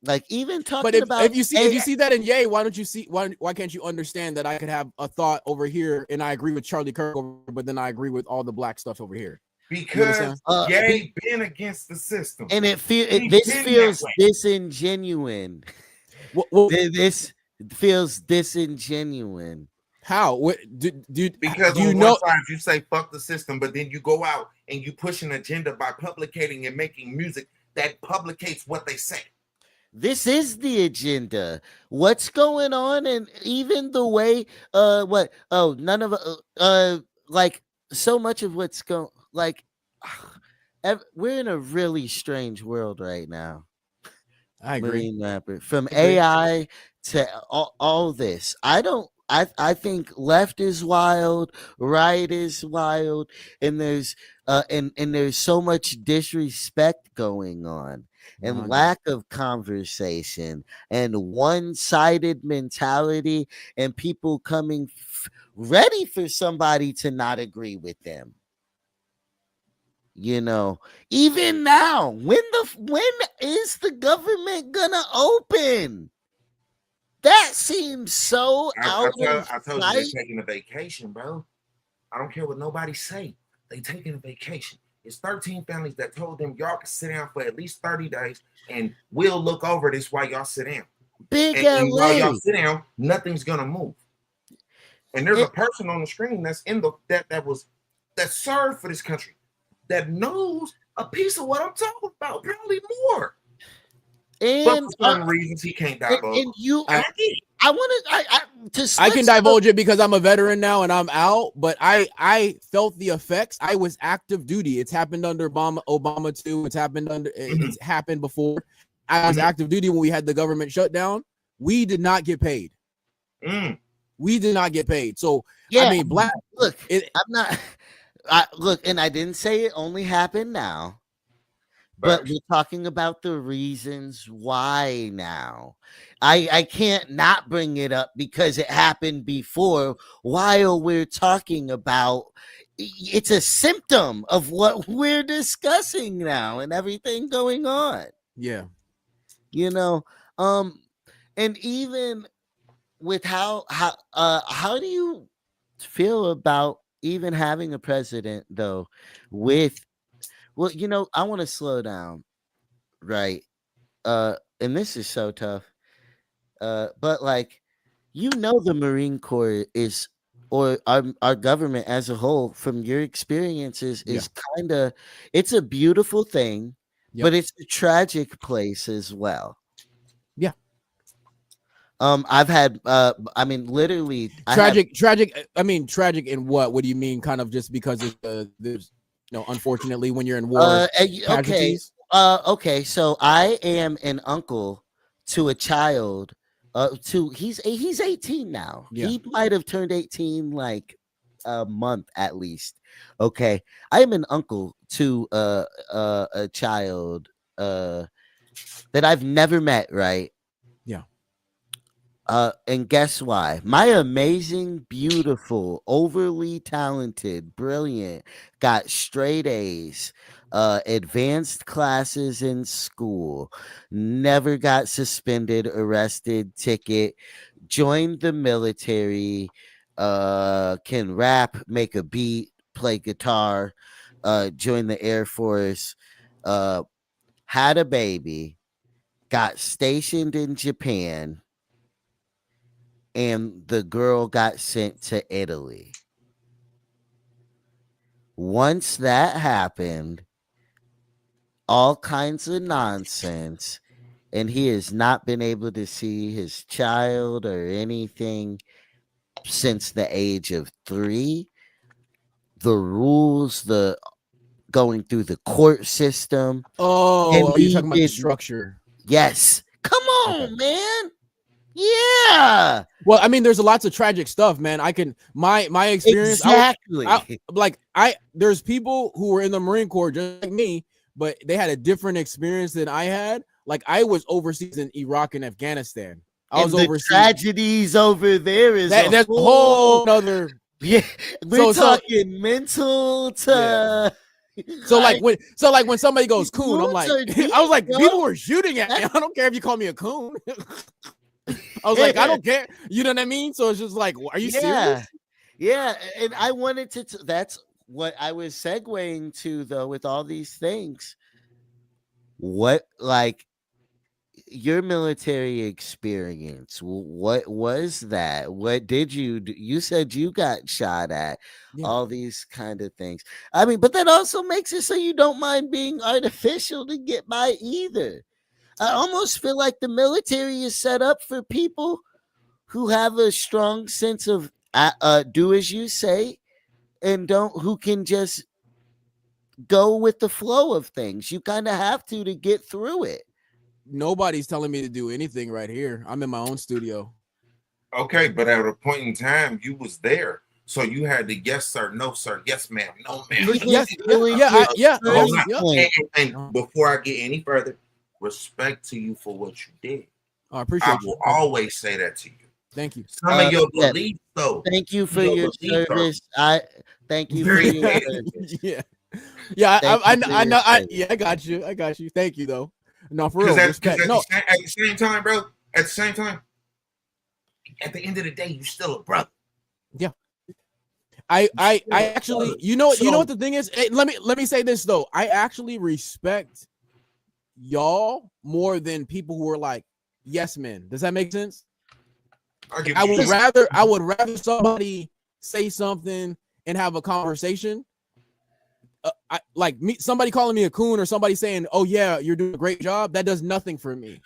like even But talking about if you see that in Ye, why don't you see why can't you understand that I could have a thought over here and I agree with Charlie Kirk over, but then I agree with all the black stuff over here? You because understand? Ye been against the system. and He this been that feels way. disingenuine. Well, This feels disingenuine. how? What Because do you on one know? side you say fuck the system, but then you go out and you push an agenda by publicating and making music that publicates what they say. This is the agenda. What's going on? And even the way what none of like so much of what's going, like we're in a really strange world right now. I agree. Marine rapper, from Agree. AI to all this. I think left is wild, right is wild, and there's so much disrespect going on, and 100. lack of conversation, and one-sided mentality, and people coming ready for somebody to not agree with them. You know, even now, when is the government gonna open? That seems so out of I told you they're sight. taking a vacation, bro. I don't care what nobody say. They taking a vacation. It's 13 families that told them y'all can sit down for at least 30 days and we'll look over this while y'all sit down. Big And while y'all LA. sit down, nothing's gonna move. And there's a It, person on the screen that's in the that served for this country that knows a piece of what I'm talking about, probably more. But and for certain reasons, he can't divulge. and you And I get it. I want to I switch can divulge it because I'm a veteran now and I'm out, but I felt the effects. I was active duty. It's happened under Obama too. It's happened it's happened before. I was active duty when we had the government shutdown. We did not get paid. We did not get paid. So yeah, I mean, black. Look, I'm not. Look, and I didn't say it only happened now. But we're talking about the reasons why now. I can't not bring it up because it happened before while we're talking about it's a symptom of what we're discussing now and everything going on. Yeah. You know, and even with how do you feel about even having a president though with well, I want to slow down, right? And this is so tough. But like, the Marine Corps is, or our government as a whole, from your experiences, is kind of, it's a beautiful thing, but it's a tragic place as well. Yeah. I've had, I mean, literally, tragic. I mean, tragic in what? What do you mean? Kind of just because there's, unfortunately, when you're in war, casualties. Okay, so I am an uncle to a child. He's 18 now. Yeah. He might have turned 18 like a month at least. Okay, I am an uncle to a child that I've never met. Right. Yeah. And guess why? My amazing, beautiful, overly talented, brilliant, got straight A's, advanced classes in school, never got suspended, arrested, ticket, joined the military, can rap, make a beat, play guitar, joined the Air Force, had a baby, got stationed in Japan, and the girl got sent to Italy. Once that happened, all kinds of nonsense, and he has not been able to see his child or anything since the age of 3. The rules, the going through the court system. Oh, and you're talking about the structure. Yes. Come on, man. Yeah, Well, I mean, there's lots of tragic stuff, man. I can my experience. exactly. There's people who were in the Marine Corps just like me, but they had a different experience than I had. Like I was overseas in Iraq and Afghanistan. I was And the overseas. tragedies over there is That's a whole other. Yeah, we're So- talking mental to. So like when somebody goes coon, I'm like, wounds are I was like, deep, people bro. were shooting at me. I don't care if you call me a coon. I was like, I don't care. You know what I mean? So it's just like, are you serious? Yeah, and I wanted to. That's what I was segueing to, though, with all these things. What, like, your military experience? What was that? What did you do? You said you got shot at. Yeah. All these kind of things. I mean, but that also makes it so you don't mind being artificial to get by either. I almost feel like the military is set up for people who have a strong sense of do as you say and who can just go with the flow of things. You kind of have to get through it. Nobody's telling me to do anything right here. I'm in my own studio. Okay, but at a point in time, you was there, so you had to yes sir, no sir, yes ma'am, no ma'am. And before I get any further, respect to you for what you did. I appreciate I will always say that to you. Thank you. Some of your beliefs, though. Thank you for your service. I thank you for your service. I know. I got you. I got you. Thank you, though. No, for real. At the same time, bro. At the same time, at the end of the day, you still a brother. Yeah. I actually, you know what the thing is? Hey, let me say this though. I actually respect y'all more than people who are like yes men. Does that make sense? I would rather somebody say something and have a conversation. Somebody calling me a coon or somebody saying, "Oh yeah, you're doing a great job." That does nothing for me.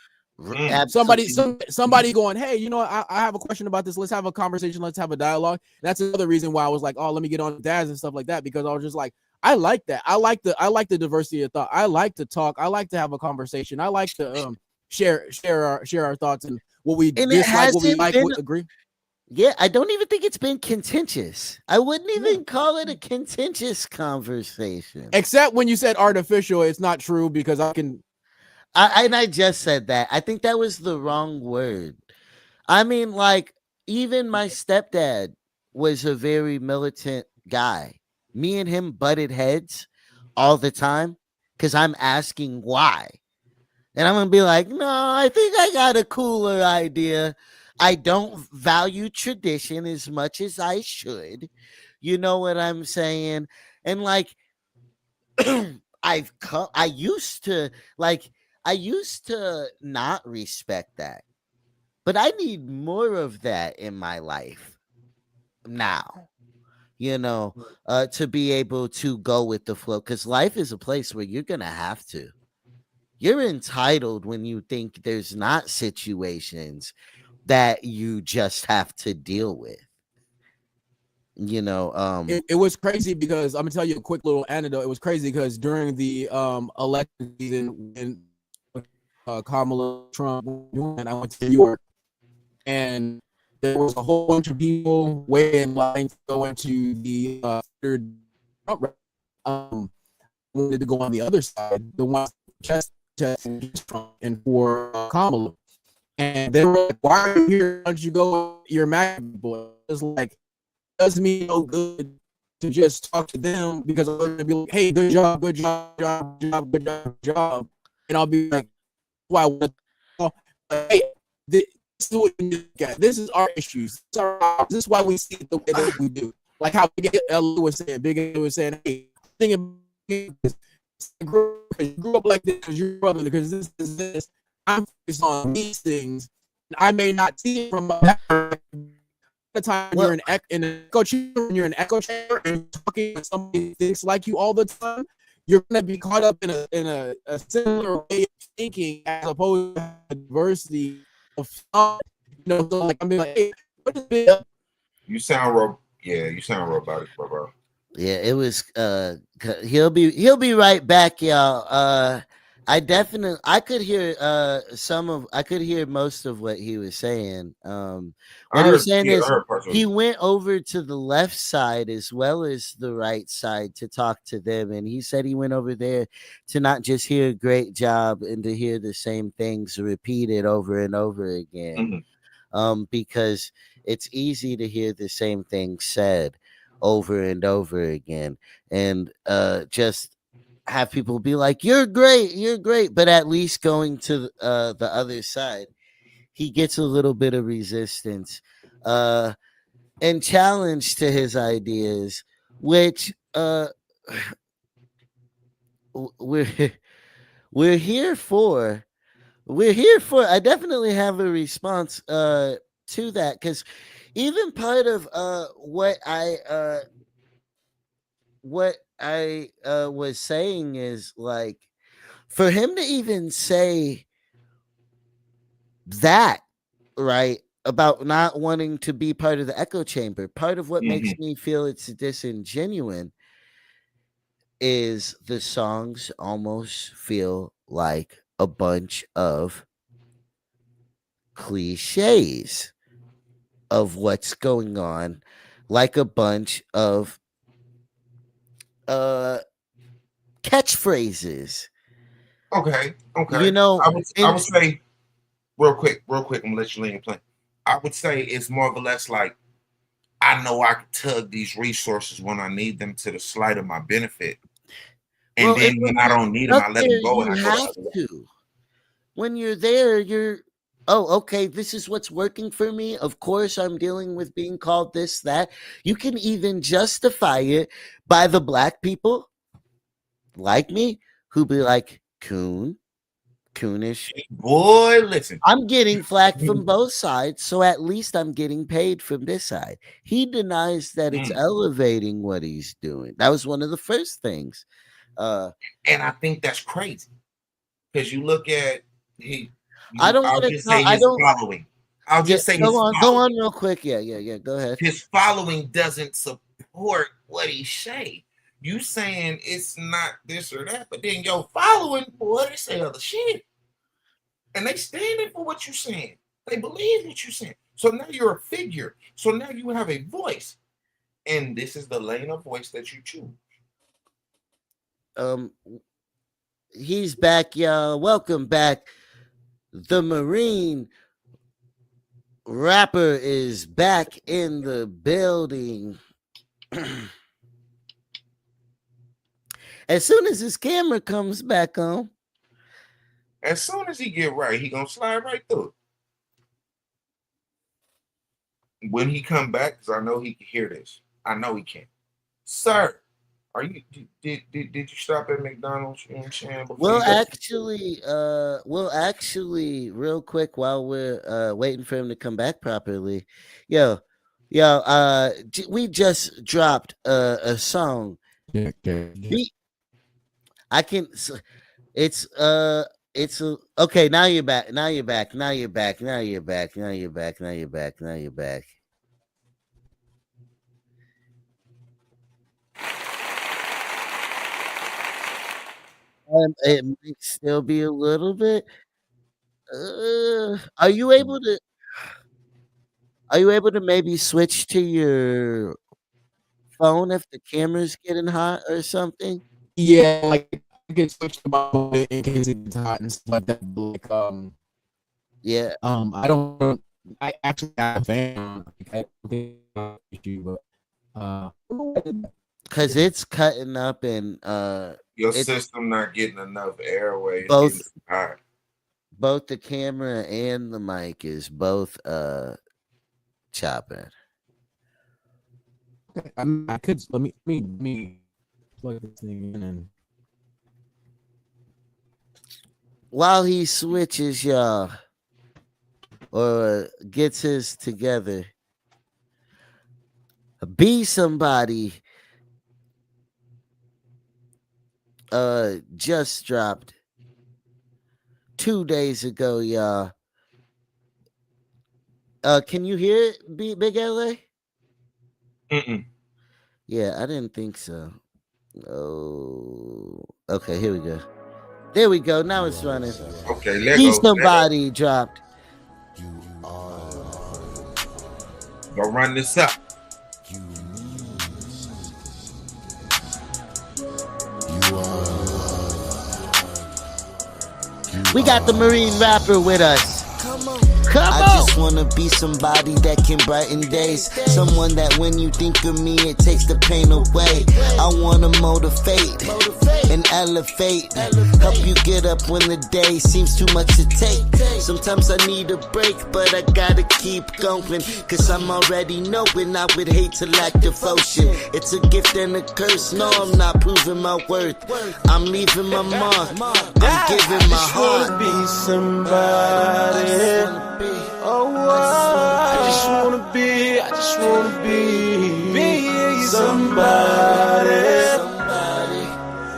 Somebody going, "Hey, you know, I have a question about this. Let's have a conversation. Let's have a dialogue." That's another reason why I was like, "Oh, let me get on dads and stuff like that," because I was just like, I like that. I like the diversity of thought. I like to talk. I like to have a conversation. I like to share our thoughts and what we dislike, what we like, agree. Yeah, I don't even think it's been contentious. I wouldn't even call it a contentious conversation. Except when you said artificial, it's not true because I just said that. I think that was the wrong word. I mean, like, even my stepdad was a very militant guy. Me and him butted heads all the time because I'm asking why. And I'm going to be like, no, I think I got a cooler idea. I don't value tradition as much as I should. You know what I'm saying? And like, I used to not respect that. But I need more of that in my life now. You know, to be able to go with the flow, because life is a place where you're going to have to. You're entitled when you think there's not situations that you just have to deal with. You know, it was crazy because I'm gonna tell you a quick little anecdote. It was crazy because during the election season when Kamala Trump went, I went to New York, and there was a whole bunch of people waiting in line to go into the Trump wanted to go on the other side, the ones testing Trump and for Kamala. And they were like, "Why are you here? Why don't you go? You're mad, boy." It's like, does me no good to just talk to them because I'm going to be like, "Hey, good job, good job, good job," and I'll be like, "Why? Hey, this is what we look at. This is our issues. This is why we see it the way that we do." Like how Big L was saying, "Hey, think about this. You grew up like this because your brother, because this is this." I'm focused on these things. I may not see it from the time you're in an echo chamber, when you're in an echo chamber and talking with somebody who thinks like you all the time, you're gonna be caught up in a similar way of thinking as opposed to diversity of thought. You know, so like I'm like, hey, what is it? You sound robotic, bro. Yeah, it was he'll be right back, y'all. I could hear I could hear most of what he was saying. What he was saying I is heard parts of he it. went over to the left side as well as the right side to talk to them, and he said he went over there to not just hear a great job and to hear the same things repeated over and over again. Mhm. Because it's easy to hear the same thing said over and over again, and just have people be like, you're great," but at least going to the other side, he gets a little bit of resistance uh, and challenge to his ideas, which we're we're here for. We're here for. I definitely have a response to that, because even part of what I was saying is like, for him to even say that, right, about not wanting to be part of the echo chamber, part of what makes Mhm. me feel it's disingenuous is the songs almost feel like a bunch of cliches of what's going on, like a bunch of uh catchphrases, Okay. you Okay. know. I And would say real quick. I'm gonna let you lay your plan. I would say it's more or less like I know I can tug these resources when I need them to the slight of my benefit, and well, and then when when I you're don't need them, stuck I let them there, go and you I go the have other way. to. When you're there, you're, oh, okay, this is what's working for me. Of course, I'm dealing with being called this, that. You can even justify it by the black people like me who be like, coonish. Boy, listen. I'm getting flack from both sides, so at least I'm getting paid from this side. He denies that it's Mm. elevating what he's doing. That was one of the first things. Uh, And I think that's crazy because you look at he. I don't I'll want to just call. say I his don't. following. I'll Yeah, just say his go following. on, real quick. Yeah, yeah, yeah. Go ahead. His following doesn't support what he say. You saying it's not this or that, but then your following, boy, they say other shit. And they standing for what you're saying. They believe what you're saying. So now you're a figure. So now you have a voice. And this is the lane of voice that you choose. Um, he's back, y'all. Welcome back. The Marine rapper is back in the building. As soon as his camera comes back on, As soon as he get right, he gonna slide right through. When he come back, because I know he can hear this. I know he can. Sir, are you did you stop at McDonald's? You know what I'm saying? Before you left? we'll actually, real quick, while we're waiting for him to come back properly, yo, we just dropped a song. Yeah, Be- I can. It's okay. Now you're back. Now you're back. Now you're back. Now you're back. Now you're back. Now you're back. Now you're back. It might still be a little bit. Are you able to? Are you able to maybe switch to your phone if the camera's getting hot or something? yeah, like I can switch to my phone in case it gets hot and stuff like that. But like, Yeah, I don't. I actually have a fan. Like, I don't think it's an issue, but because it's cutting up and Your it's system not getting enough airway. It's getting both too hot. both the camera and the mic is both chopping. I could let me plug this thing in and While he switches, y'all, or gets his together, Be Somebody just dropped 2 days ago, y'all. Can you hear it, Big LA? Mm-mm. Yeah, I didn't think so. Oh, okay, here we go. There we go. Now it's running. Okay, let Be go. somebody dropped. Go run this up. We got the Marine rapper with us. Come on. Come I on. just wanna be somebody that can brighten days. Someone that when you think of me, it takes the pain away. I wanna motivate and elevate. Help you get up when the day seems too much to take. Sometimes I need a break, but I gotta keep going. Cause I'm already knowing I would hate to lack devotion. It's a gift and a curse. No, I'm not proving my worth. I'm leaving my mark. I'm giving my heart. Be somebody. Oh, I just wanna be somebody.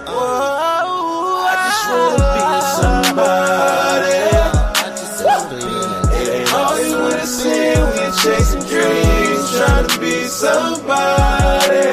Oh, I just wanna be somebody. It ain't all you wanna see when you're chasing dreams, trying to be somebody.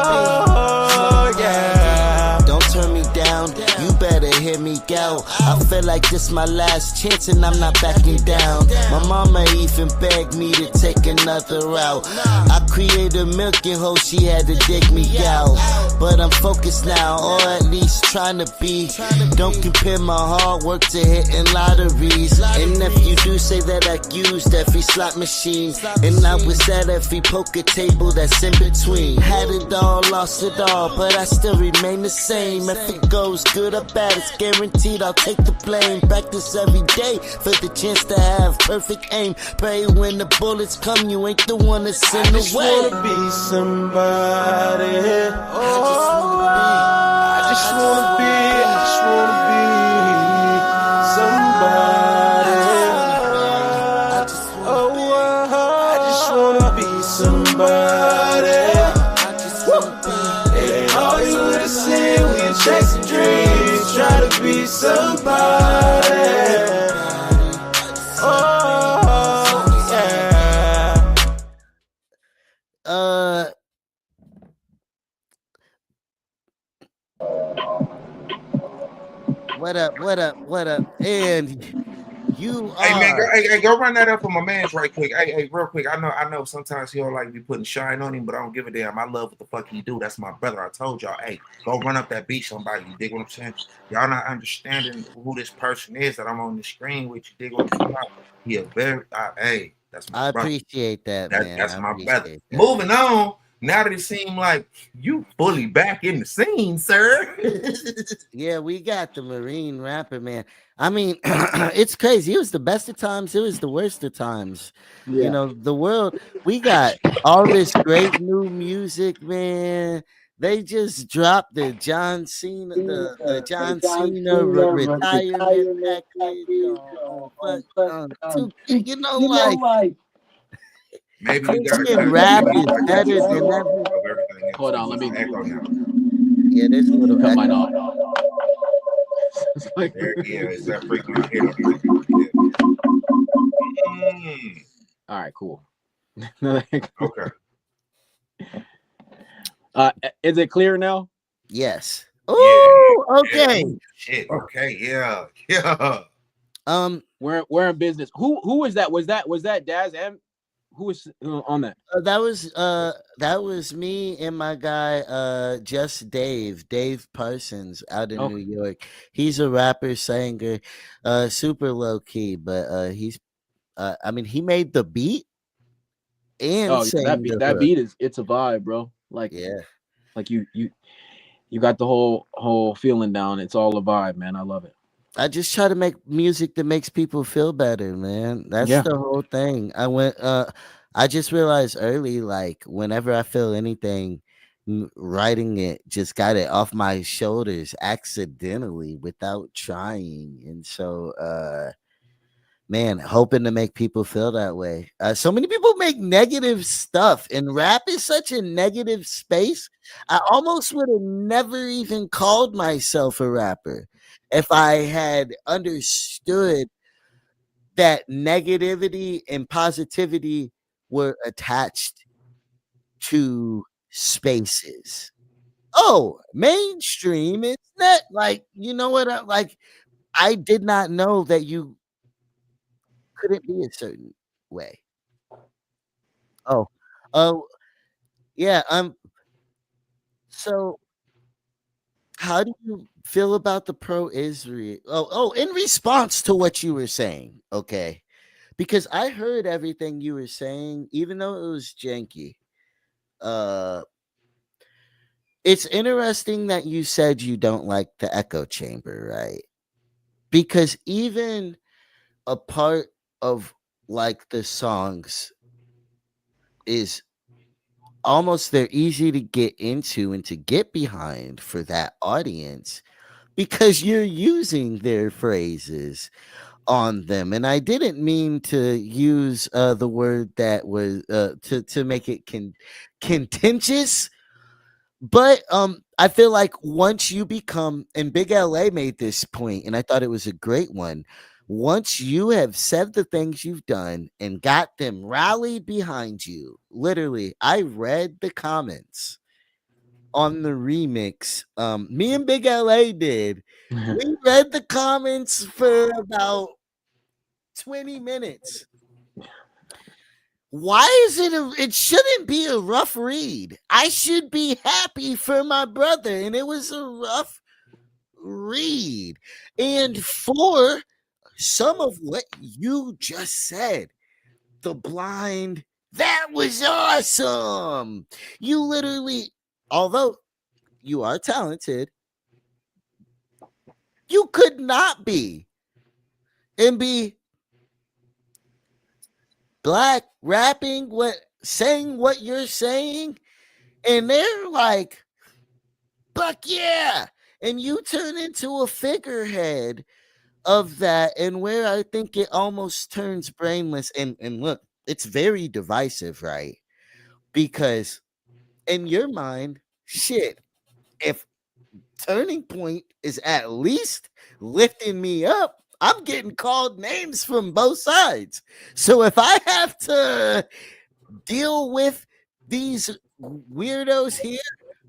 Oh, yeah. Don't turn me down, you better hear me out. I feel like this my last chance and I'm not backing down. My mama even begged me to take another route. I created a milking hole, she had to dig me out. But I'm focused now, or at least trying to be. Don't compare my hard work to hitting lotteries. And if you do say that I used every slot machine, and I was at every poker table that's in between. Had it all, lost it all, but I still remain the same. If it goes good or bad, it's guaranteed I'll take the blame. Practice every day for the chance to have perfect aim. Pray when the bullets come, you ain't the one to send away. I just wanna be somebody. Oh, I just wanna be somebody. Oh, I just wanna be somebody. It ain't all you wanna see when you're chasing dreams, try to be somebody. Oh, yeah. What up? And you Hey man, are. go run that up for my man's right quick. Hey, real quick. I know. Sometimes he don't like me putting shine on him, but I don't give a damn. I love what the fuck he do. That's my brother. I told y'all. Hey, go run up that beat, somebody. You dig what I'm saying? Y'all not understanding who this person is that I'm on the screen with. You dig what I'm talking about? He a very. Hey, that's my I brother. appreciate that, man. That's I my appreciate brother. that. Moving on. Now that it seems like you fully back in the scene, sir. Yeah, we got the Marine rapper, man. I mean, it's crazy. It was the best of times. It was the worst of times. Yeah. You know, the world. We got all this great new music, man. They just dropped the John Cena, the John Cena retirement package on two. You know, like Maybe you got Christian rap is better than ever. Hold on, let me echo now. Yeah, there's a little cut mine echo. off. It's that freaking my head up. All right, cool. Okay. Is it clear now? Yes. Oh, Yeah. okay. Shit. Okay. Yeah. We're in business. Who is that? Was that Daz M? Who was on that? That was me and my guy just Dave Parsons out in New York. He's a rapper, singer, super low key, but he's I mean he made the beat and that beat is it's a vibe, bro. Like yeah. Like you got the whole feeling down. It's all a vibe, man. I love it. I just try to make music that makes people feel better, man. That's the whole thing. I just realized early, like whenever I feel anything, writing it just got it off my shoulders accidentally without trying. And so man, hoping to make people feel that way. So many people make negative stuff, and rap is such a negative space. I almost would have never even called myself a rapper if I had understood that negativity and positivity were attached to spaces. Oh, mainstream. It's not like, you know what? I did not know that you couldn't be a certain way. Oh, oh, yeah. So how do you feel about the pro-Israel? In response to what you were saying, okay? Because I heard everything you were saying, even though it was janky. Uh, it's interesting that you said you don't like the echo chamber, right? Because even a part of like the songs is almost they're easy to get into and to get behind for that audience because you're using their phrases on them. And I didn't mean to use the word that was to make it contentious. But I feel like once you become, and Big LA made this point, and I thought it was a great one. Once you have said the things you've done and got them rallied behind you, literally, I read the comments on the remix. Me and Big LA did. We read the comments for about 20 minutes. Why is it shouldn't be a rough read. I should be happy for my brother, and it was a rough read. And for some of what you just said, the blind, that was awesome. You literally, although you are talented, you could not be and be black rapping what saying what you're saying, and they're like, "Fuck yeah!" And you turn into a figurehead of that, and where I think it almost turns brainless. And look, it's very divisive, right? Because in your mind, shit, if Turning Point is at least lifting me up, I'm getting called names from both sides. So if I have to deal with these weirdos here,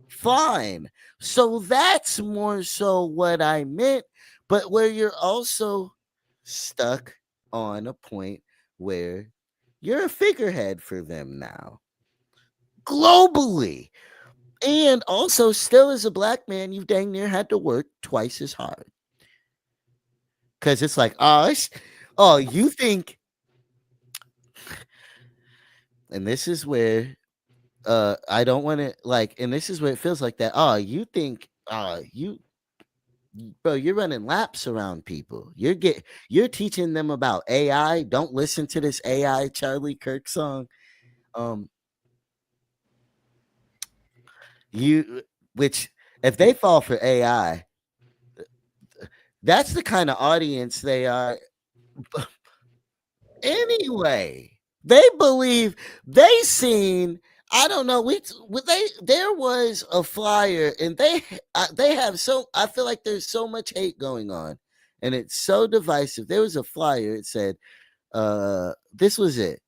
fine. So that's more so what I meant, but where you're also stuck on a point where you're a figurehead for them now globally. And also, still as a black man, you dang near had to work twice as hard. Because it's like, oh, you think, and this is where I don't want to like, and this is where it feels like that. Oh, you think, bro, you're running laps around people. You're teaching them about AI. Don't listen to this AI Charlie Kirk song. Um, you, which if they fall for AI, that's the kind of audience they are. Anyway, they believe they seen. I don't know. They there was a flyer, and they have so. I feel like there's so much hate going on, and it's so divisive. There was a flyer. It said, "This was it."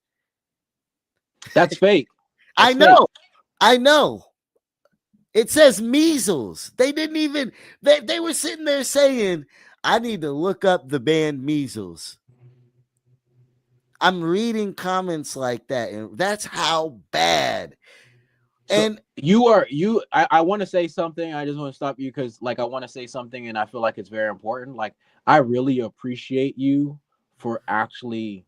That's fake. I That's fake. know. I know. It says measles. They didn't even. They were sitting there saying, "I need to look up the band Measles." I'm reading comments like that, and that's how bad. And I want to say something. I just want to stop you because like I want to say something and I feel like it's very important. Like I really appreciate you for actually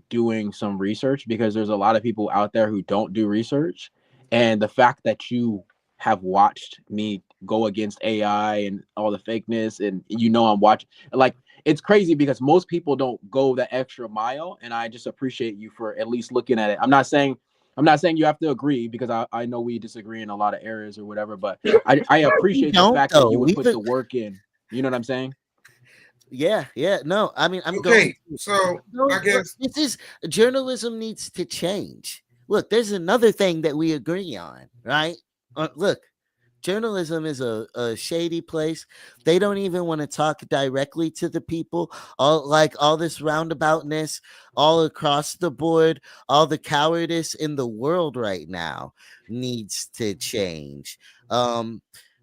doing some research because there's a lot of people out there who don't do research. And the fact that you have watched me go against AI and all the fakeness, and I'm watching, like, it's crazy because most people don't go the extra mile. And I just appreciate you for at least looking at it. I'm not saying you have to agree because I know we disagree in a lot of areas or whatever, but I appreciate the fact that you would put the work in. You know what I'm saying? Yeah. No, I mean, I'm Okay, going. so I guess This is journalism needs to change. Look, there's another thing that we agree on, right? Look, journalism is a shady place. They don't even want to talk directly to the people. All this roundaboutness all across the board, all the cowardice in the world right now needs to change.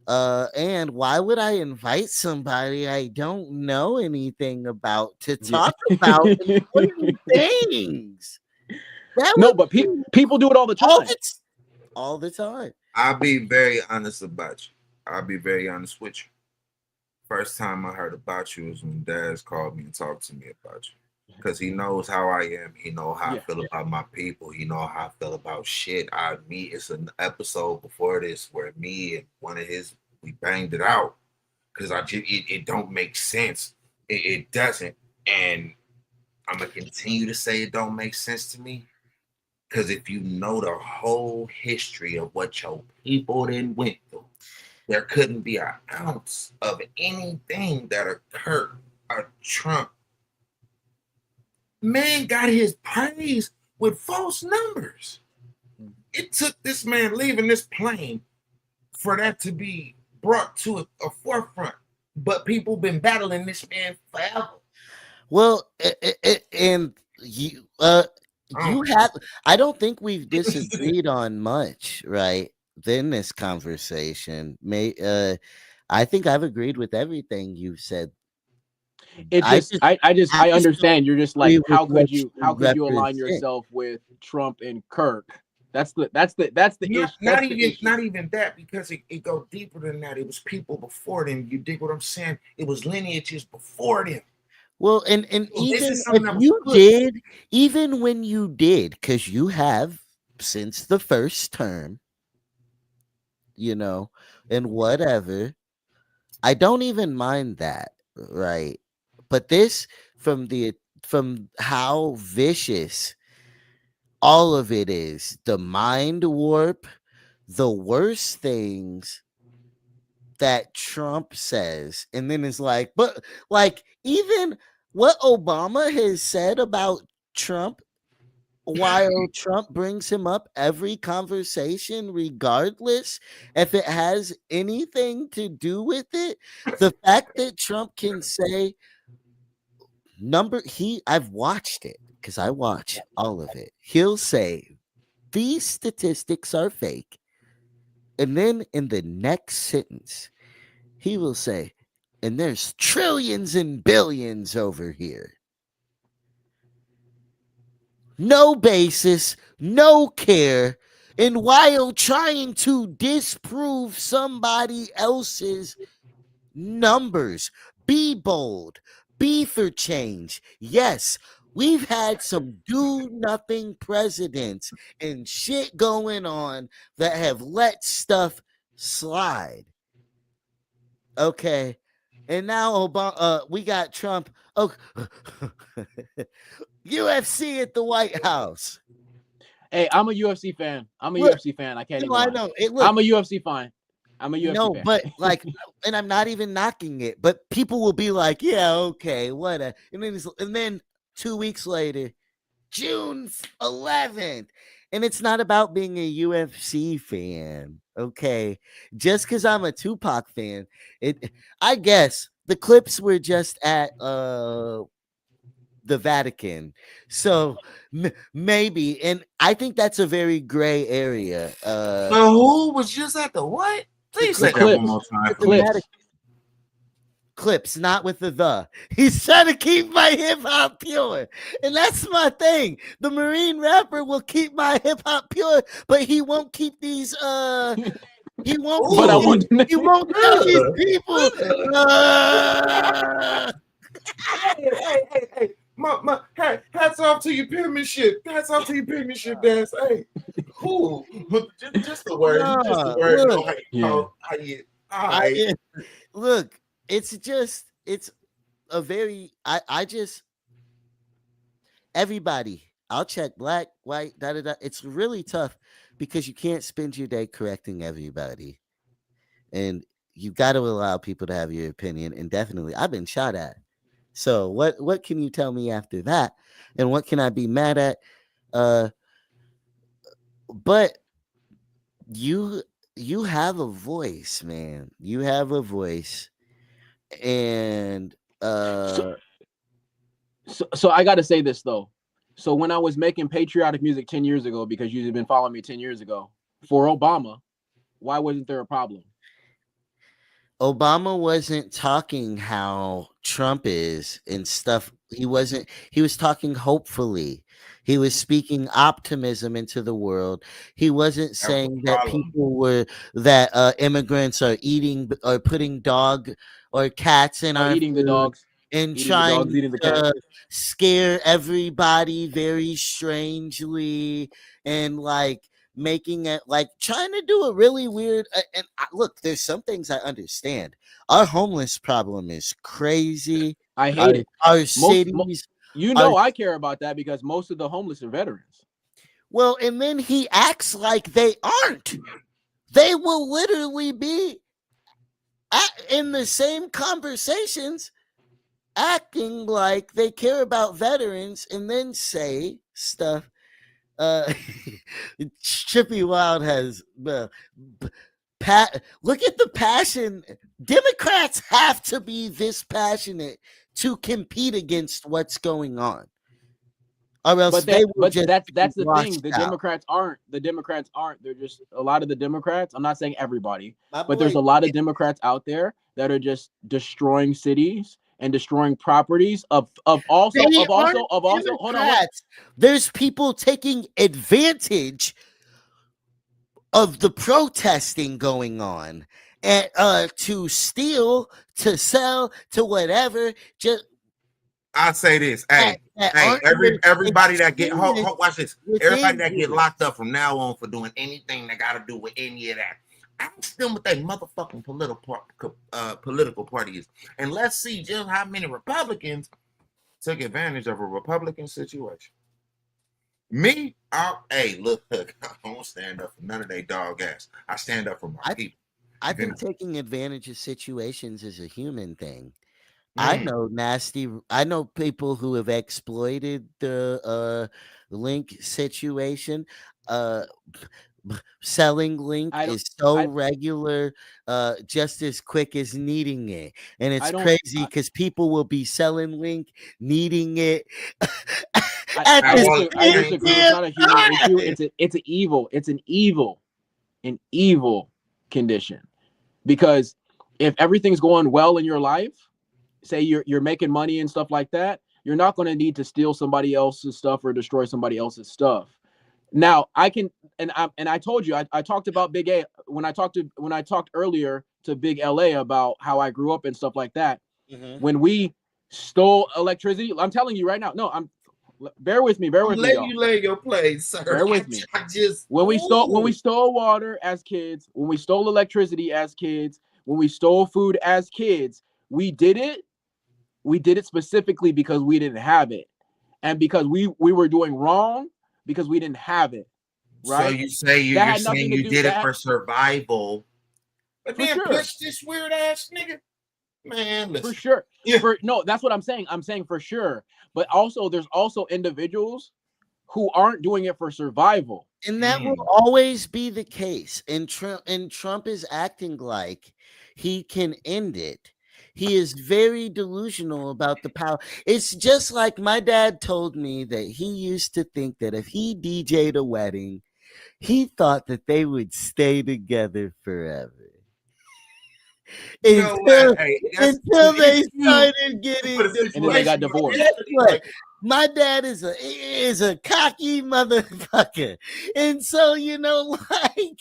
And why would I invite somebody I don't know anything about to talk about important things? That No, would but be people do it all the all time. all the time. I'll be very honest about you. I'll be very honest with you. First time I heard about you was when Daz called me and talked to me about you. Because he knows how I am. He knows how I feel about my people. He knows how I feel about shit. It's an episode before this where me and one of his, we banged it out. Because it don't make sense. It doesn't. And I'm going to continue to say it don't make sense to me. Because if you know the whole history of what your people then went through, there couldn't be an ounce of anything that occurred or Trump. Man got his praise with false numbers. It took this man leaving this plane for that to be brought to a forefront. But people been battling this man forever. Well, and you have. I don't think we've disagreed on much, right? In this conversation, I think I've agreed with everything you've said. I understand. You're just like, how could you align represent. yourself with Trump and Kirk? That's the issue. Not even that, because it go deeper than that. It was people before them. You dig what I'm saying? It was lineages before them. Well, and even if you did, even when you did, because you have since the first term, and whatever, I don't even mind that, right? But this, from how vicious all of it is, the mind warp, the worst things that Trump says, and then it's like, but like even what Obama has said about Trump, while Trump brings him up every conversation, regardless if it has anything to do with it, the fact that Trump can say I've watched it because I watch all of it. He'll say these statistics are fake. And then in the next sentence, he will say, and there's trillions and billions over here. No basis, no care. And while trying to disprove somebody else's numbers, be bold, be for change. Yes, we've had some do-nothing presidents and shit going on that have let stuff slide. Okay, and now Obama, we got Trump. Oh, UFC at the White House. Hey, I'm a UFC fan. I can't even lie. I know. I'm a UFC fan. I'm a UFC fan. No, but like, and I'm not even knocking it, but people will be like, yeah, okay, whatever. And then 2 weeks later, June 11th. And it's not about being a UFC fan, okay? Just because I'm a Tupac fan, I guess the clips were just at the Vatican, so maybe, and I think that's a very gray area. Who was just at the what? Please say that one more time. Clips, not with the. He's trying to keep my hip hop pure, and that's my thing. The Marine rapper will keep my hip hop pure, but he won't keep these. He won't. He won't tell these people. Hey. Hey, hats off to your penmanship. Hats off to your penmanship, Daz. Hey, cool. Just the word. Look, it's a very, everybody, I'll check black, white, It's really tough because you can't spend your day correcting everybody. And you got to allow people to have your opinion. And definitely, I've been shot at. So what can you tell me after that? And what can I be mad at? But you have a voice, man. You have a voice. And so I got to say this though. So when I was making patriotic music 10 years ago, because you've been following me 10 years ago, for Obama, why wasn't there a problem? Obama wasn't talking how Trump is and stuff. He was talking hopefully. He was speaking optimism into the world. He wasn't That was the saying that problem. people were that immigrants are eating or putting dog or cats in Or our eating the food dogs, and eating the dogs, trying eating the cats. to scare everybody very strangely and like making it like trying to do a really weird and look, there's some things I understand. Our homeless problem is crazy. I our, hate it. our Most, cities you are know, I care about that because most of the homeless are veterans. well, and then he acts like they aren't. They will literally be in the same conversations acting like they care about veterans and then say stuff. uh Trippy Wild has look at the passion. Democrats have to be this passionate to compete against what's going on, or else they will But just be that's the thing. washed The out. Democrats aren't. The Democrats aren't. They're just a lot of the Democrats. I'm not saying everybody, My but there's boy, a lot of Democrats out there that are just destroying cities and destroying properties they aren't of also hold on. Democrats. There's people taking advantage of the protesting going on and to steal, to sell, to whatever. Just I say this, that hey, aren't the everybody that get extremists watch this. Everybody within that get you. locked up from now on for doing anything that got to do with any of that. Ask them what their motherfucking political party is, and let's see just how many Republicans took advantage of a Republican situation. Me, hey, look, I don't stand up for none of they dog ass. I stand up for my people. I think taking advantage of situations is a human thing. Mm. I know people who have exploited the link situation. Uh Selling link I don't. is so I regular, just as quick as needing it. And I it's don't. crazy because people will be selling link, needing it I at I the want I same same disagree. It's damn not a human issue. time. It's an evil. It's an evil condition. Because if everything's going well in your life, say you're making money and stuff like that, you're not going to need to steal somebody else's stuff or destroy somebody else's stuff. Now I can, and I told you I talked about Big A when I talked earlier to Big LA about how I grew up and stuff like that. Mhm. When we stole electricity, I'm telling you right now. No, I'm bear with me, I'm letting y'all. you lay your play, sir. Bear with me. I just When we ooh. stole water as kids, when we stole electricity as kids, when we stole food as kids, we did it. We did it specifically because we didn't have it, and because we were doing wrong because we didn't have it. So Right? you say That you're had saying nothing to you do did it that for survival, but for then sure, push this weird ass nigga. Man, for listen. sure. Yeah. For no, that's what I'm saying. I'm saying for sure, but also there's also individuals who aren't doing it for survival. And that will Mm. always be the case. And Trump is acting like he can end it. He is very delusional about the power. It's just like my dad told me that he used to think that if he DJ'd a wedding, he thought that they would stay together forever. You know Until what? Hey, that's until they it's you started for the getting And then they divorced. got situation. But And divorced. guess reality, what? like, My dad is a cocky motherfucker. And so, like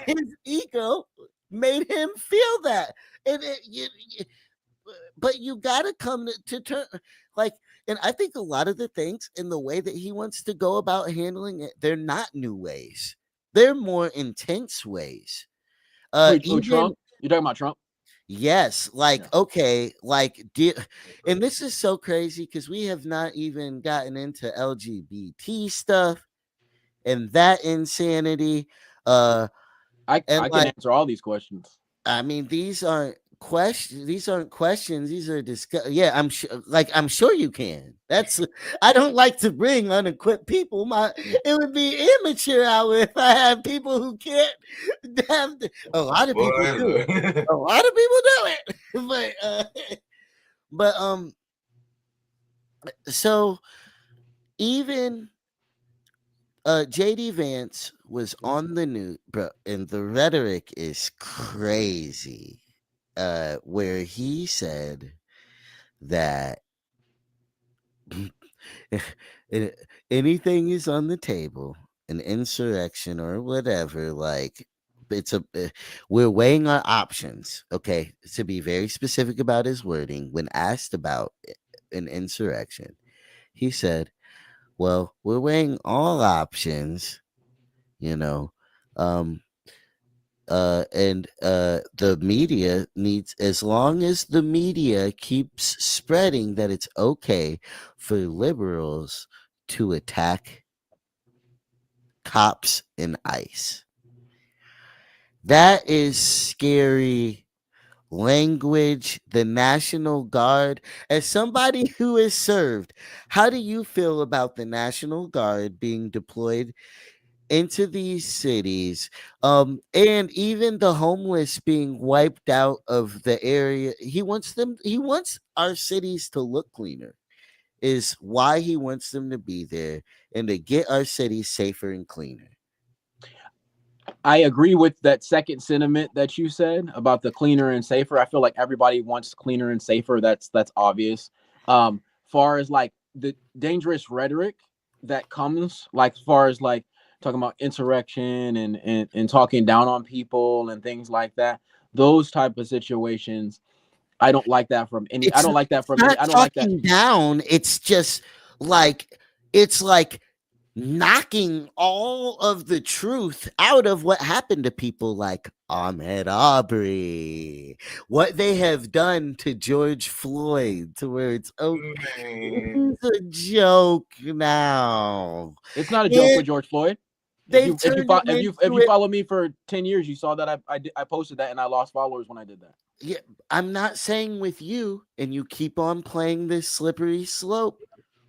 his ego made him feel that. And but you gotta come to terms, like, and I think a lot of the things in the way that he wants to go about handling it, they're not new ways. They're more intense ways. Who Even Trump? You talking about Trump? yes, Yeah. like okay, and this is so crazy because we have not even gotten into LGBT stuff and that insanity. And I can like answer all these questions. I mean, these aren't questions. These aren't questions. These are discuss. Yeah, I'm sure. Like I'm sure you can. That's. I don't like to bring unequipped people. It would be immature out if I had people who can't have. A lot of people boy, do it. look. A lot of people do it. But so even JD Vance was on the news, bro, and the rhetoric is crazy. where he said that anything is on the table, an insurrection or whatever, like we're weighing our options. Okay, to be very specific about his wording, when asked about an insurrection, he said, well, we're weighing all options, you know. um and the media needs, as long as the media keeps spreading that it's okay for liberals to attack cops and ICE. That is scary language. The National Guard, as somebody who has served, how do you feel about the National Guard being deployed into these cities, and even the homeless being wiped out of the area? He wants our cities to look cleaner, is why he wants them to be there, and to get our cities safer and cleaner. I agree with that second sentiment that you said about the cleaner and safer. I feel like everybody wants cleaner and safer. That's obvious. Far as like the dangerous rhetoric that comes, like far as like talking about insurrection and talking down on people and things like that, those type of situations, I don't like that from any. I don't like that from any. Not I don't like that. talking down. It's just like, it's like knocking all of the truth out of what happened to people like Ahmaud Arbery, what they have done to George Floyd, to where it's it's a joke now. It's not a joke with George Floyd. If you follow me for 10 years, you saw that I posted that and I lost followers when I did that. Yeah, I'm not saying with you, and you keep on playing this slippery slope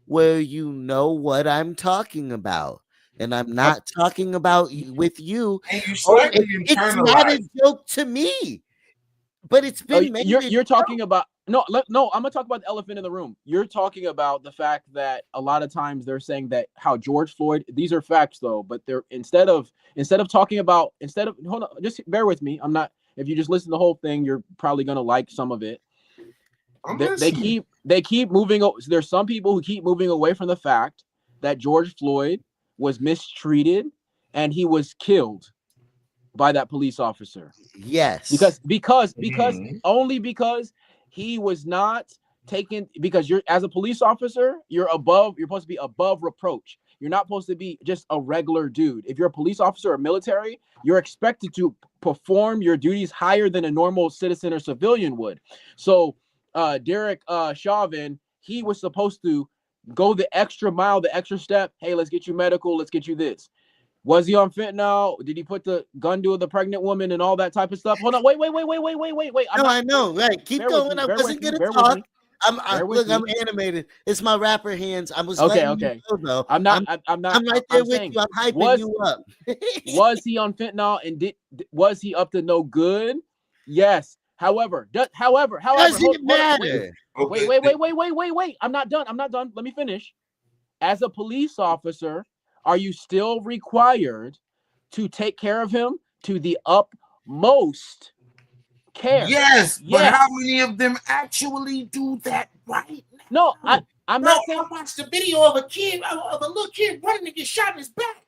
where you know what I'm talking about, and I'm not talking about with you. It's not a joke to me, but it's been made. You're talking about no. I'm gonna talk about the elephant in the room. You're talking about the fact that a lot of times they're saying that how George Floyd. These are facts though, but they're instead of talking about hold on, just bear with me. I'm not. If you just listen to the whole thing, you're probably gonna like some of it. They keep moving. There's some people who keep moving away from the fact that George Floyd was mistreated and he was killed by that police officer. Yes, because only because he was not taken. Because you're, as a police officer, you're supposed to be above reproach. You're not supposed to be just a regular dude. If you're a police officer or military, you're expected to perform your duties higher than a normal citizen or civilian would. So Derek Chauvin, he was supposed to go the extra mile, the extra step. Hey, let's get you medical. Let's get you this. Was he on fentanyl? Did he put the gun to the pregnant woman and all that type of stuff? Hold on. Wait. I know. Right. Keep going. I wasn't going to talk. I'm animated. It's my rapper hands. I was okay. You know, though. I'm right there with you. I'm hyping you up. Was he on fentanyl and was he up to no good? Yes. However, doesn't matter. Wait. I'm not done. Let me finish. As a police officer, are you still required to take care of him to the utmost care? Yes. But how many of them actually do that right now? No, I'm not saying. I watched a video of a little kid running to get shot in his back.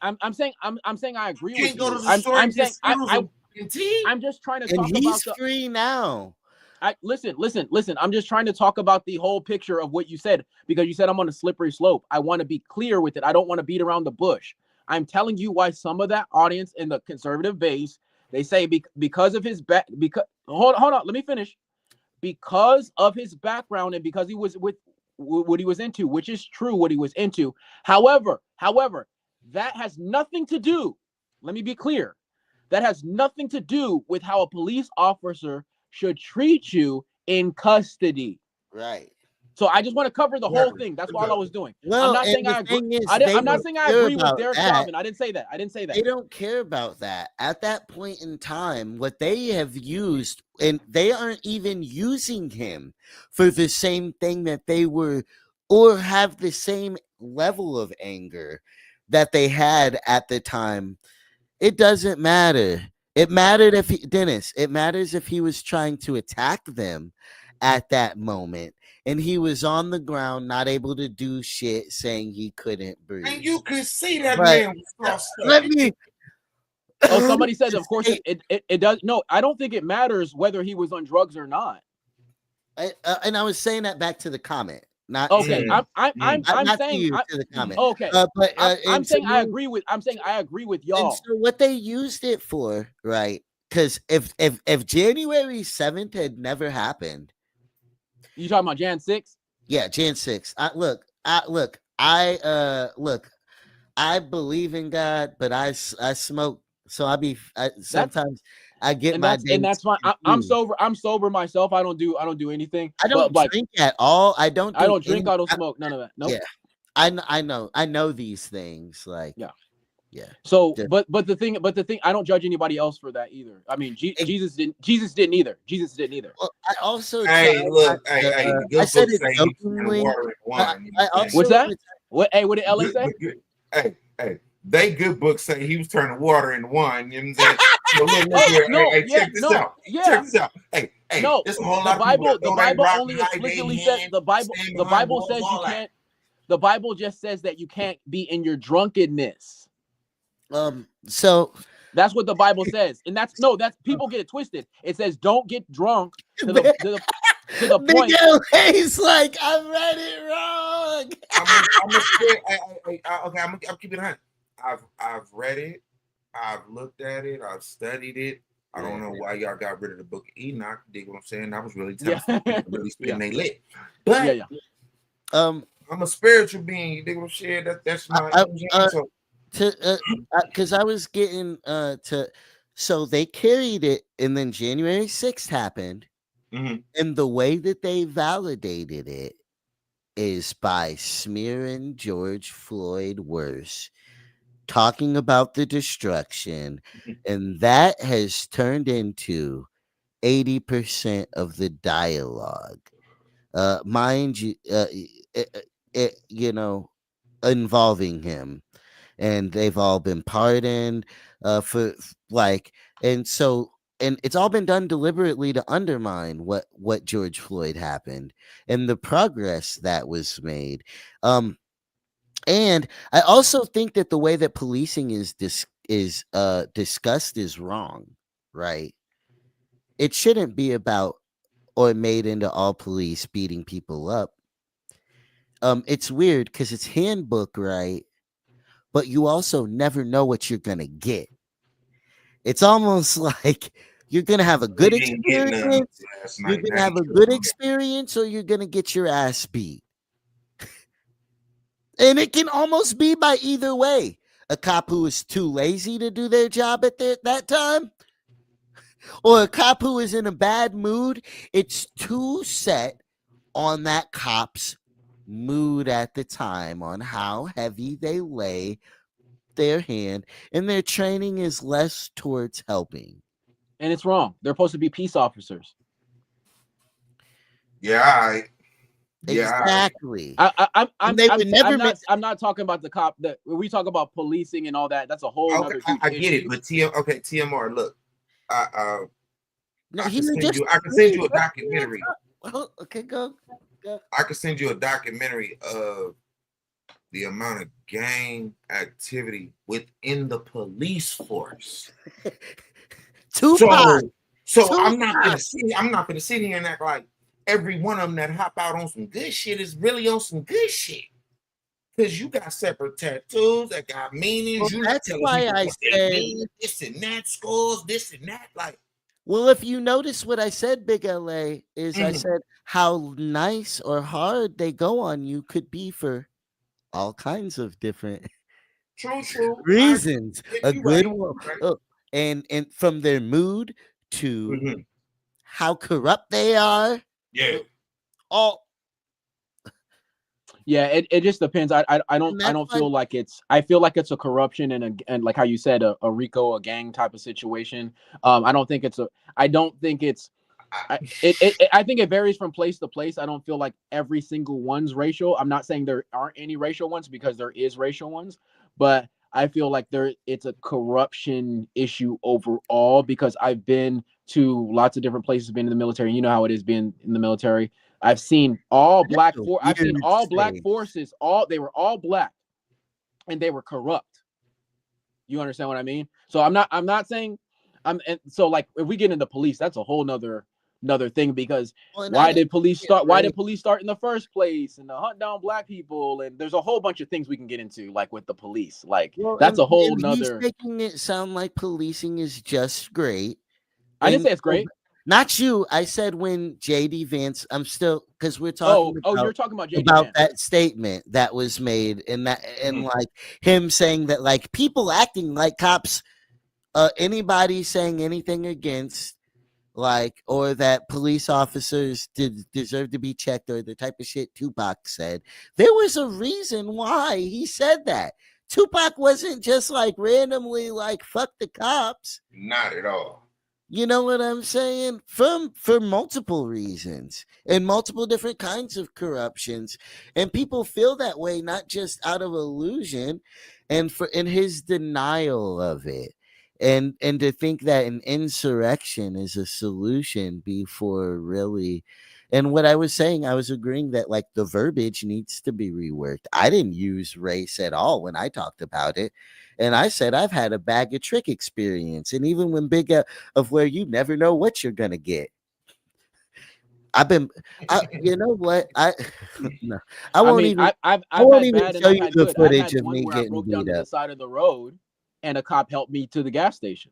I'm saying I agree with you. Can't go to the store and get I'm just trying to talk about. He's free now. Listen. I'm just trying to talk about the whole picture of what you said, because you said I'm on a slippery slope. I want to be clear with it. I don't want to beat around the bush. I'm telling you why some of that audience in the conservative base, they say because of his back. Because hold on, let me finish. Because of his background and because he was with what he was into, which is true, what he was into. However, that has nothing to do. Let me be clear. That has nothing to do with how a police officer should treat you in custody. Right. So I just want to cover the whole thing. That's all I was doing. Well, I'm not saying I agree. I'm not saying I agree with Derek Chauvin. I didn't say that. They don't care about that. At that point in time, what they have used, and they aren't even using him for the same thing that they were, or have the same level of anger that they had at the time. It doesn't matter. It mattered if Dennis. It matters if he was trying to attack them at that moment, and he was on the ground, not able to do shit, saying he couldn't breathe. And you could see that But man was cross. let me. Oh, somebody says, to of course, say- it does. No, I don't think it matters whether he was on drugs or not. and I was saying that back to the comment, not Okay, to, I'm not to saying you, to the comment. okay. But I'm and saying so I you- agree with. I'm saying I agree with And y'all. so what they used it for, right? Because if January 7th had never happened, You talking about Jan 6? yeah, Jan 6. I believe in God, but I smoke, so sometimes I get And my that's fine. I'm confused. sober. I'm sober myself. I don't do anything. I don't but, like, drink at all. I don't. I Do don't drink. any- I don't smoke. None of that. Nope. Yeah, I know these things. Like, Yeah. yeah. So, Yeah. but the thing, I don't judge anybody else for that either. I mean, Jesus didn't either. Jesus didn't either. Well, I also Hey, tried look, not to, the good I said book it say he turned jokingly. water into wine. I also What's that? What? Hey, what did LA say? Hey, they good books say he was turning water into wine. You know what I'm saying? So look here. No, Hey, yeah, check this no, out. yeah. Check this out. Hey, No, there's a whole the lot of people Bible, that the throw that Bible rock only behind their explicitly hand, says the Bible. stand The behind Bible walls, says you all that. can't. The Bible just says that you can't be in your drunkenness. So That's what the Bible says, and that's people get it twisted. It says don't get drunk to the point. Big LA's like, I read it wrong. I'm keeping it. I've read it. I've looked at it. I've studied it. I don't know why y'all got rid of the book of Enoch. Dig what I'm saying? That was really tough. Yeah. Really spitting Yeah. they lit. But Yeah. I'm a spiritual being. You dig what I'm saying? That's my so Because I was getting so they carried it, and then January 6th happened, and the way that they validated it is by smearing George Floyd worse, talking about the destruction, and that has turned into 80% of the dialogue. Mind you, you know, involving him, and they've all been pardoned for like, and so, and it's all been done deliberately to undermine what George Floyd happened and the progress that was made. And I also think that the way that policing is discussed is wrong, right? It shouldn't be about or made into all police beating people up. It's weird because it's handbook, right? But you also never know what you're gonna get. It's almost like you're gonna have a good experience. You're gonna have a good experience, or you're gonna get your ass beat. And it can almost be by either way. A cop who is too lazy to do their job at that time, or a cop who is in a bad mood. It's too set on that cop's mood at the time, on how heavy they lay their hand, and their training is less towards helping. And it's wrong. They're supposed to be peace officers. Yeah, exactly. I'm not talking about the cop. That we talk about policing and all that. That's a whole other. I get it, but TMR, look, I can send you a documentary. Okay, go. I can send you a documentary of the amount of gang activity within the police force. So I'm not gonna sit here and act like every one of them that hop out on some good shit is really on some good shit. Because you got separate tattoos that got meanings. Well, that's why I said this and that, scores, this and that. Like, well, if you notice what I said, Big LA, is I said how nice or hard they go on you could be for all kinds of different true reasons. A good right, one, right. And from their mood to how corrupt they are. Yeah. All. Yeah, it just depends. I don't feel like it's. I feel like it's a corruption and like how you said a RICO, a gang type of situation. I don't think it's a. I don't think it's. I think it varies from place to place. I don't feel like every single one's racial. I'm not saying there aren't any racial ones, because there is racial ones, but I feel like it's a corruption issue overall, because I've been to lots of different places, been in the military. You know how it is being in the military. I've seen I've seen all black forces, they were all black, and they were corrupt. You understand what I mean? So I'm not saying and so like if we get into police, that's a whole nother thing, because why did police start in the first place, and the hunt down black people, and there's a whole bunch of things we can get into, like with the police, like that's a whole nother. He's making it sound like policing is just great. I didn't say it's great. Not you. I said when JD Vance. I'm still, because we're talking. You're talking about JD about Vance. That statement that was made, and like him saying that like people acting like cops. Anybody saying anything against, like, or that police officers deserve to be checked, or the type of shit Tupac said. There was a reason why he said that. Tupac wasn't just like randomly like fuck the cops. Not at all. You know what I'm saying? For multiple reasons and multiple different kinds of corruptions, and people feel that way not just out of illusion, and in his denial of it. And to think that an insurrection is a solution before really, and what I was saying, I was agreeing that like the verbiage needs to be reworked. I didn't use race at all when I talked about it, and I said I've had a bag of trick experience, and even when big of where you never know what you're gonna get. You know what? No, I won't even. I won't even show you the footage of me getting broke down beat to up. the side of the road, and a cop helped me to the gas station.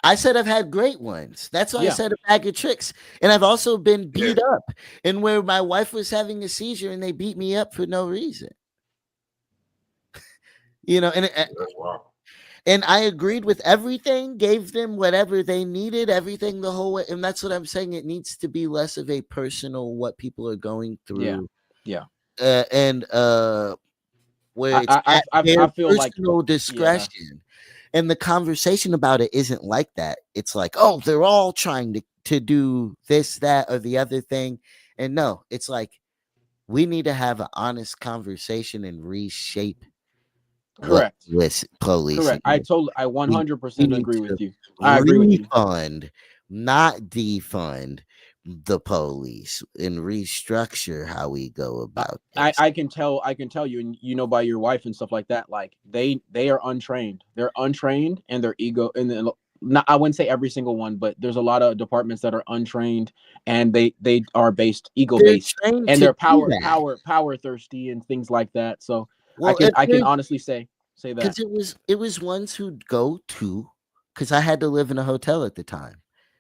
I said I've had great ones. That's why I said a bag of tricks. And I've also been beat up, and where my wife was having a seizure and they beat me up for no reason. You know, and I agreed with everything, gave them whatever they needed, everything the whole way. And that's what I'm saying. It needs to be less of a personal what people are going through. Yeah. Where it's I feel personal like discretion. And the conversation about it isn't like that. It's like, oh, they're all trying to do this, that, or the other thing. And no, it's like we need to have an honest conversation and reshape. Correct. With police. Correct. I 100% agree with you. I agree with you. Refund, not defund the police, and restructure how we go about this. I can tell you, and you know, by your wife and stuff like that, like they are untrained. They're untrained, and their ego, and not, I wouldn't say every single one, but there's a lot of departments that are untrained, and they are ego based, and they're power thirsty and things like that. So I can honestly say that, because it was ones who'd go to, because I had to live in a hotel at the time.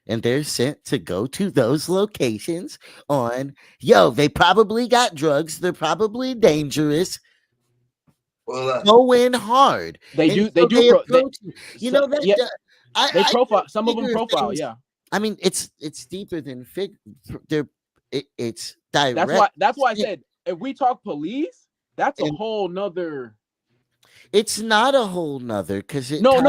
And they're sent to go to those locations they probably got drugs. They're probably dangerous. Go in hard. They do. Profile. Some of them profile. Yeah. I mean, it's deeper than it's direct. That's why I said, if we talk police, that's a whole nother. It's not a whole nother, because no. I'm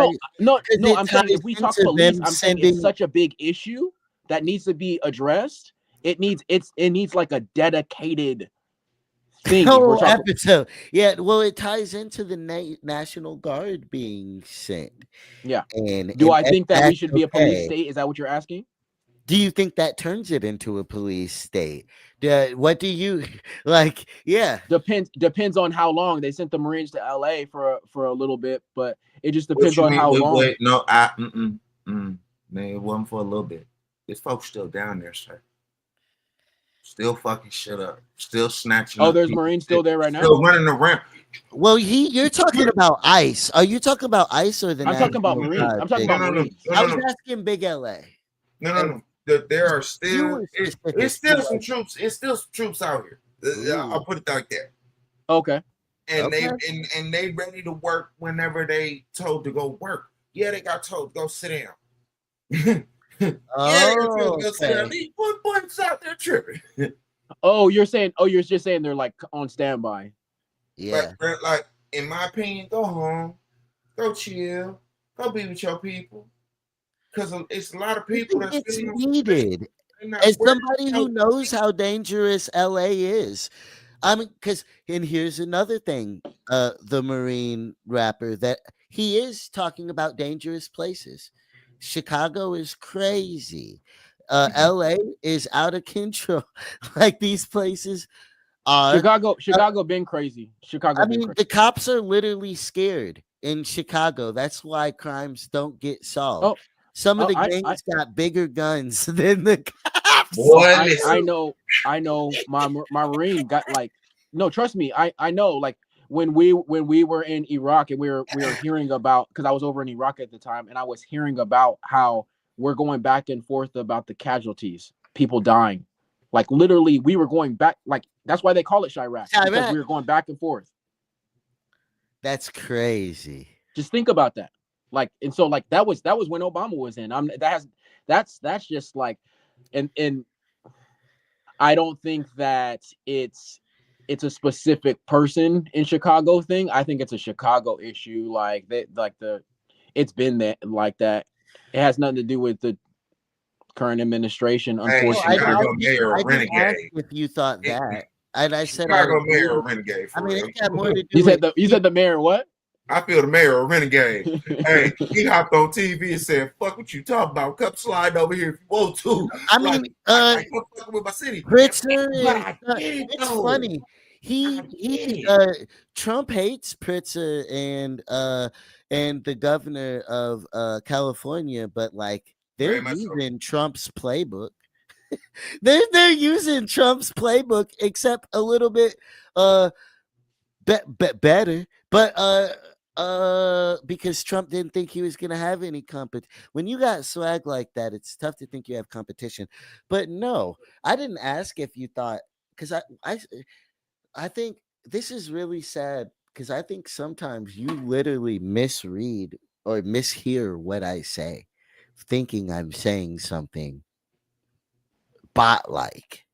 saying if we talk police, I'm saying it's such a big issue that needs to be addressed. It needs like a dedicated thing. Episode. Yeah, well, it ties into the National Guard being sent. Yeah. And I think that we should be a police state? Is that what you're asking? Do you think that turns it into a police state? What do you like? Yeah, depends on how long. They sent the Marines to LA for a little bit, but it just depends on how long. No, man, it wasn't for a little bit. There's folks still down there, sir. Still fucking shit up. Still snatching. Oh, there's Marines still there right now. Still running around. Well, you're talking about ICE. Are you talking about ICE or the? I'm talking about Marines. I'm talking about Marines. I was asking Big LA. No. There are still it's still some troops. It's still some troops out here. I'll put it like that. Okay. And they ready to work whenever they told to go work. Yeah, they got told to go sit down. They got told to go sit down. These boys out there tripping. You're just saying they're like on standby. Yeah. Like in my opinion, go home, go chill, go be with your people. Because it's a lot of people that's needed. As somebody who knows how dangerous LA is, I mean, and here's another thing: the Marine rapper, that he is talking about dangerous places. Chicago is crazy. LA is out of control. Like these places are. Chicago been crazy. Chicago I been mean, crazy. the cops are literally scared in Chicago. That's why crimes don't get solved. Oh, Some of oh, the I gangs got bigger guns than the cops. oh, Boy, listen. I know my Marine got like, no, trust me, I know, like when we were in Iraq and we were hearing about, because I was over in Iraq at the time, and I was hearing about how we're going back and forth about the casualties, people dying. Like literally we were going back, like that's why they call it Chirac, because Chirac. we were going back and forth. That's crazy. Just think about that. Like, and so like that was when Obama was in. That's just like, and I don't think that it's a specific person in Chicago thing. I think it's a Chicago issue. Like it's been that like that. It has nothing to do with the current administration, Hey, unfortunately. Chicago mayor I a didn't ask renegade. if you thought that, and I said I Chicago agree mayor a with- renegade. I For mean, real. it got more to do You with said the mayor what? I feel the mayor a renegade. Hey, he hopped on TV and said, "Fuck what you talking about? Come slide over here if you want to." I mean, I come fucking with my city. Pritzker But is, I did it's though. funny. He I did. Trump hates Pritzker and the governor of California, but like they're Very much so. using Trump's playbook. They're using Trump's playbook, except a little bit better. But because Trump didn't think he was gonna have any competition. When you got swag like that, it's tough to think you have competition. But no, I didn't ask if you thought, because I think this is really sad, because I think sometimes you literally misread or mishear what I say, thinking I'm saying something bot like.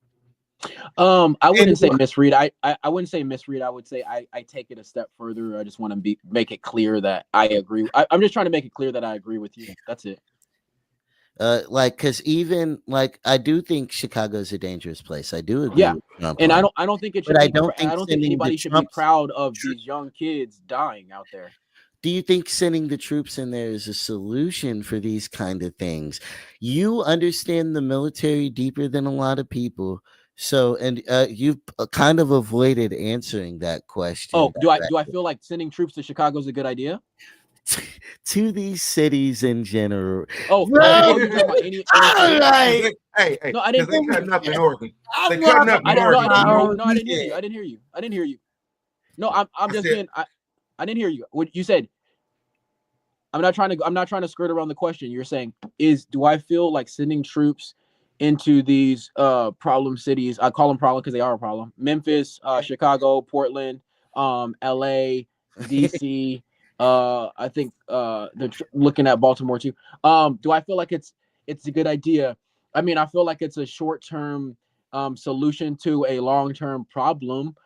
I wouldn't say misread. I wouldn't say misread. I would say I take it a step further. I just want to make it clear that I agree. I'm just trying to make it clear that I agree with you. That's it. Like, because even like I do think Chicago's a dangerous place. I do agree. Yeah, with Trump and on I don't think it should. But I be, don't think I don't think sending the anybody should be troops- proud of these young kids dying out there. Do you think sending the troops in there is a solution for these kind of things? You understand the military deeper than a lot of people. So, and you've kind of avoided answering that question. Oh, do I feel like sending troops to Chicago is a good idea? To these cities in general. Oh, No! you're talking about any All right. Hey, No, I didn't. They cutting up in Oregon. I'm They cutting up not- in Oregon. No, I didn't hear you. I didn't hear you. I didn't hear you. No, I'm just saying. I didn't hear you. What you said. I'm not trying to skirt around the question. You're saying do I feel like sending troops into these problem cities? I call them problem because they are a problem. Memphis, Chicago, Portland, LA, DC. I think they're looking at Baltimore too. Do I feel like it's a good idea? I mean, I feel like it's a short-term solution to a long-term problem.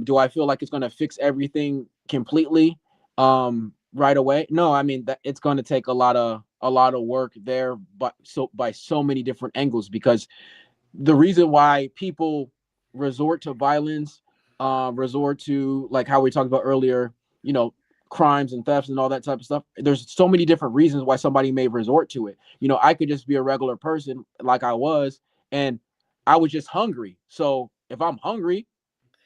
Do I feel like it's going to fix everything completely right away? No, I mean that it's going to take a lot of work there, but by so many different angles, because the reason why people resort to violence, resort to, like how we talked about earlier, crimes and thefts and all that type of stuff. There's so many different reasons why somebody may resort to it. I could just be a regular person like I was, and I was just hungry. So if I'm hungry,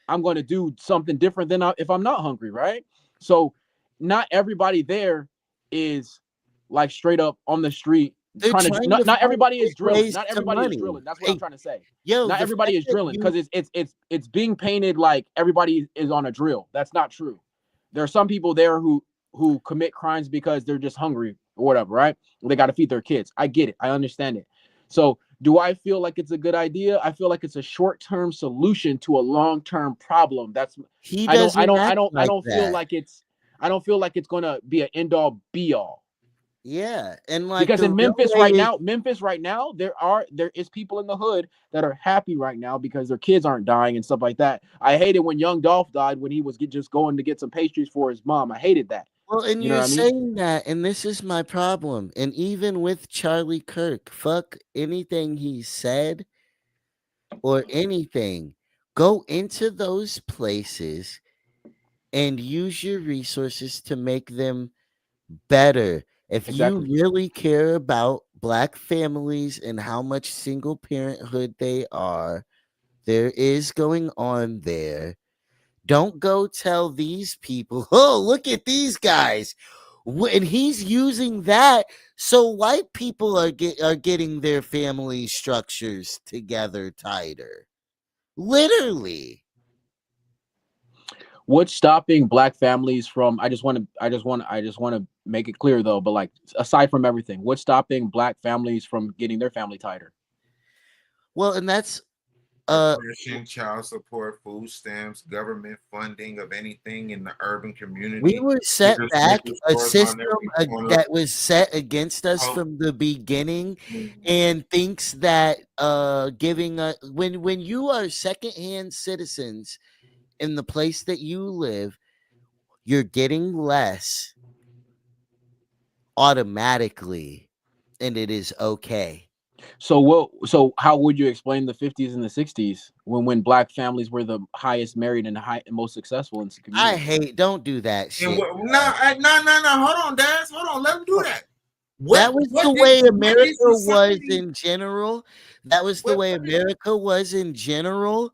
I'm going to do something different than if I'm not hungry, right? So not everybody there is like straight up on the street trying to not everybody is drilling. Not everybody is drilling. That's what I'm trying to say. Not everybody is drilling, because it's being painted like everybody is on a drill. That's not true. There are some people there who commit crimes because they're just hungry or whatever, right? They got to feed their kids. I get it. I understand it. So do I feel like it's a good idea? I feel like it's a short-term solution to a long-term problem. That's I don't feel like it's gonna be an end-all be-all. Yeah, and like because in Memphis right now, there is people in the hood that are happy right now because their kids aren't dying and stuff like that. I hated when young Dolph died when he was just going to get some pastries for his mom. I hated that. Well, and you're saying that, and this is my problem. And even with Charlie Kirk, fuck anything he said or anything. Go into those places and use your resources to make them better. If you Exactly. really care about Black families and how much single parenthood they are, there is going on there. Don't go tell these people, oh, look at these guys. And he's using that so white people are getting their family structures together tighter. Literally. What's stopping Black families from? I just want to make it clear though. But like, aside from everything, what's stopping Black families from getting their family tighter? Well, and that's Oppression, child support, food stamps, government funding of anything in the urban we community. were set There's back liquor a stores on system every corner. that was set against us Oh. from the beginning, Mhm. and thinks that giving a when you are secondhand citizens in the place that you live, you're getting less automatically, and it is okay. So what? So how would you explain the 50s and the 60s when Black families were the highest married and most successful in the I community? don't do that And shit. no, hold on, Daz. Hold on, let him do that. That was the way America was in general. That was the way America was in general.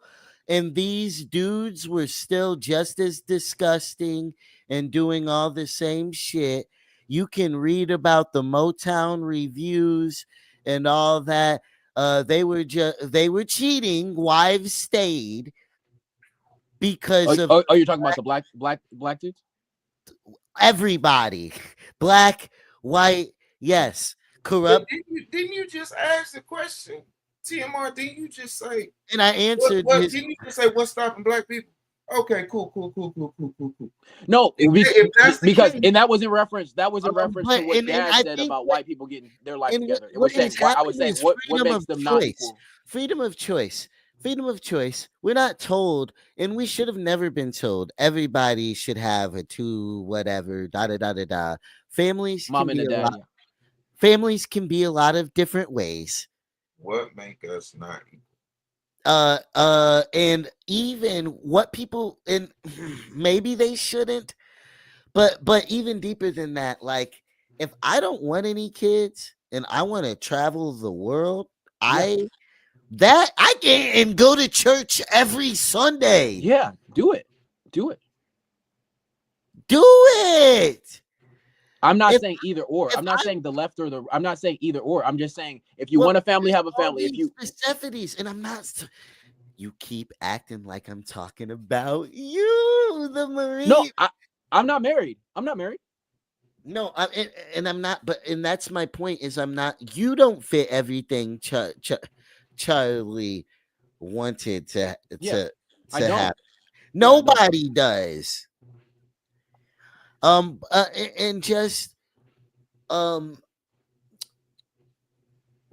And these dudes were still just as disgusting and doing all the same shit. You can read about the Motown reviews and all that. They were cheating. Wives stayed because of You're talking about the black dudes? everybody, black, white, yes, corrupt. Didn't you just ask the question, TMR? Didn't you just say? And I answered Didn't you just say what's stopping Black people? Okay, cool. No, If that's the because case, and that was in reference. That was in reference but to what and Dad I said think about white people getting their life and together. It what was saying has I was happened saying is what makes them not equal. freedom of choice, freedom of choice. We're not told, and we should have never been told. Everybody should have a two whatever da da da da da. Families Mom can and be a a lot. dad. Yeah. Families can be a lot of different ways. what make us not equal? And even what people, and maybe they shouldn't, but even deeper than that, like if I don't want any kids and I want to travel the world, I can and go to church every Sunday. Yeah, do it. Do it. I'm not If saying either or. if I'm not I saying the left or the. I'm not saying either or. I'm just saying if you well, want a family, have a all family. If these you specificities, and I'm not. You keep acting like I'm talking about you, the no, Marine. I'm not married. I'm not married. No, and I'm not. But and that's my point. Is I'm not. You don't fit everything. Charlie wanted Yeah, I to don't. have. Yeah, I don't. Nobody does. And just um,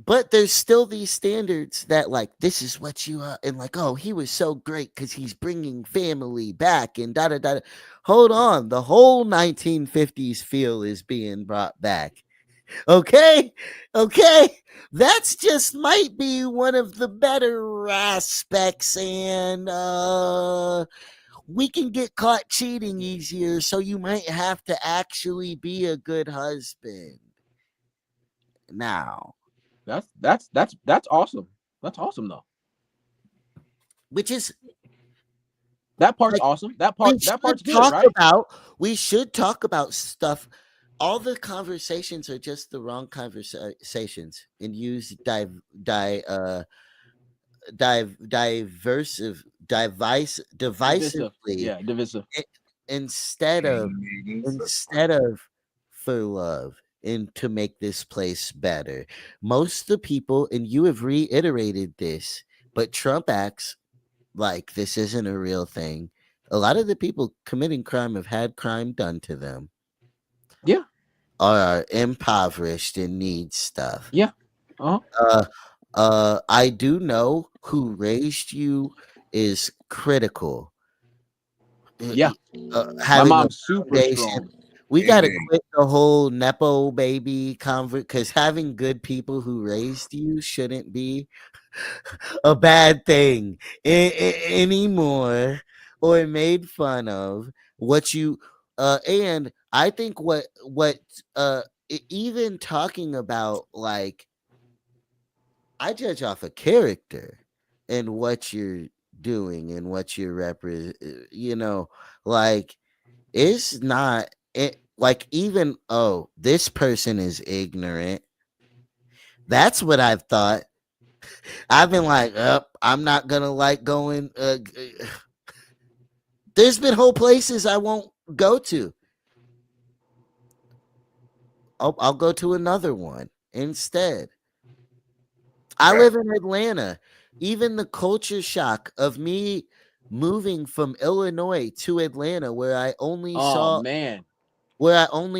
but there's still these standards that like this is what you are, and like oh he was so great because he's bringing family back and da da da. Hold on, the whole 1950s feel is being brought back. Okay, that's just might be one of the better aspects, and we can get caught cheating easier, so you might have to actually be a good husband now, That's awesome. That's awesome though. which is That part's like awesome. That we part's should good, right? we should talk about stuff. All the conversations are just the wrong conversations and use Divisive. divisively Yeah, divisive. i- instead of for love and to make this place better. Most of the people, and you have reiterated this, but Trump acts like this isn't a real thing. A lot of the people committing crime have had crime done to them, Yeah. are impoverished and need stuff. Yeah. Uh-huh. I do know who raised you is critical. Yeah. My Having a mom's super foundation. strong. We got to Amen. quit the whole nepo baby convert because having good people who raised you shouldn't be a bad thing anymore or made fun of. what you and I think even talking about, like, I judge off of character and what you're doing and what you're like, it's not it, like, even, oh, this person is ignorant. That's what I've thought. I've been like, I'm not gonna like going. There's been whole places I won't go to. I'll go to another one instead. I live in Atlanta. Even the culture shock of me moving from Illinois to Atlanta, where I only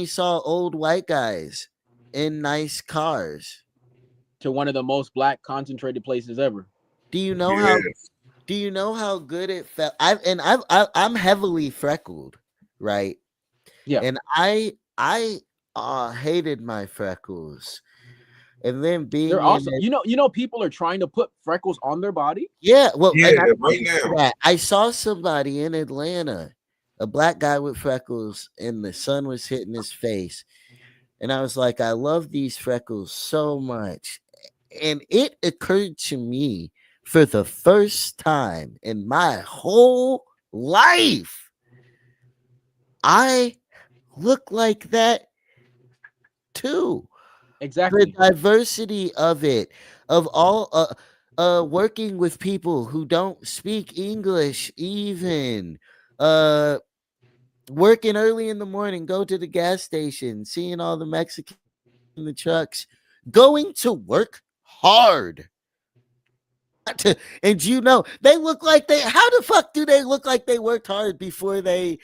saw old white guys in nice cars, to one of the most black concentrated places ever. Do you know how good it felt? I'm heavily freckled, right? Yeah. And I hated my freckles. And then being they're also, people are trying to put freckles on their body. Yeah, well, right now. I saw somebody in Atlanta, a black guy with freckles, and the sun was hitting his face. And I was like, I love these freckles so much. And it occurred to me for the first time in my whole life, I look like that too. Exactly. The diversity of it, of all working with people who don't speak English, even working early in the morning, go to the gas station, seeing all the Mexicans in the trucks, going to work hard. And they look like how the fuck do they look like they worked hard before they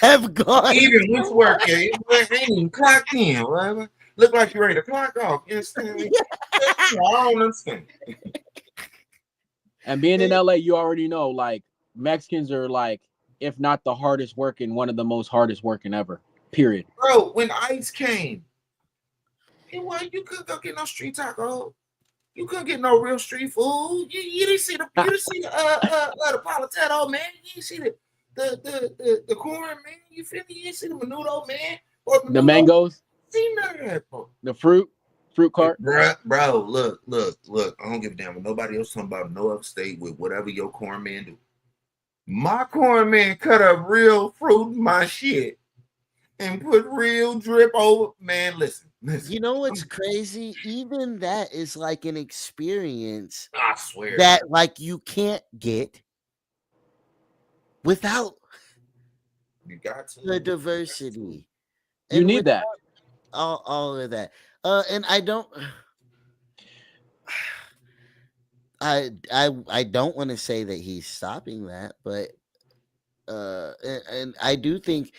have gone? Even with work, they ain't even clocked in, whatever. Look like you're ready to clock off instantly. I don't understand. And being in LA, you already know, like, Mexicans are, like, if not the hardest working, one of the most hardest working ever. Period. Bro, when ICE came, you couldn't go get no street taco. You couldn't get no real street food. You didn't see the potato, man. You didn't see the corn, man. You feel me? You didn't see the menudo, man. Or the mangoes. See none of that, bro. The fruit cart. Bro, look. I don't give a damn what nobody else talking about no other state with whatever your corn man do. My corn man cut up real fruit in my shit and put real drip over. Man, listen. You know what's crazy? Even that is like an experience, I swear, that like you can't get without the diversity. You need that. All of that. And I don't I don't want to say that he's stopping that, but and I do think,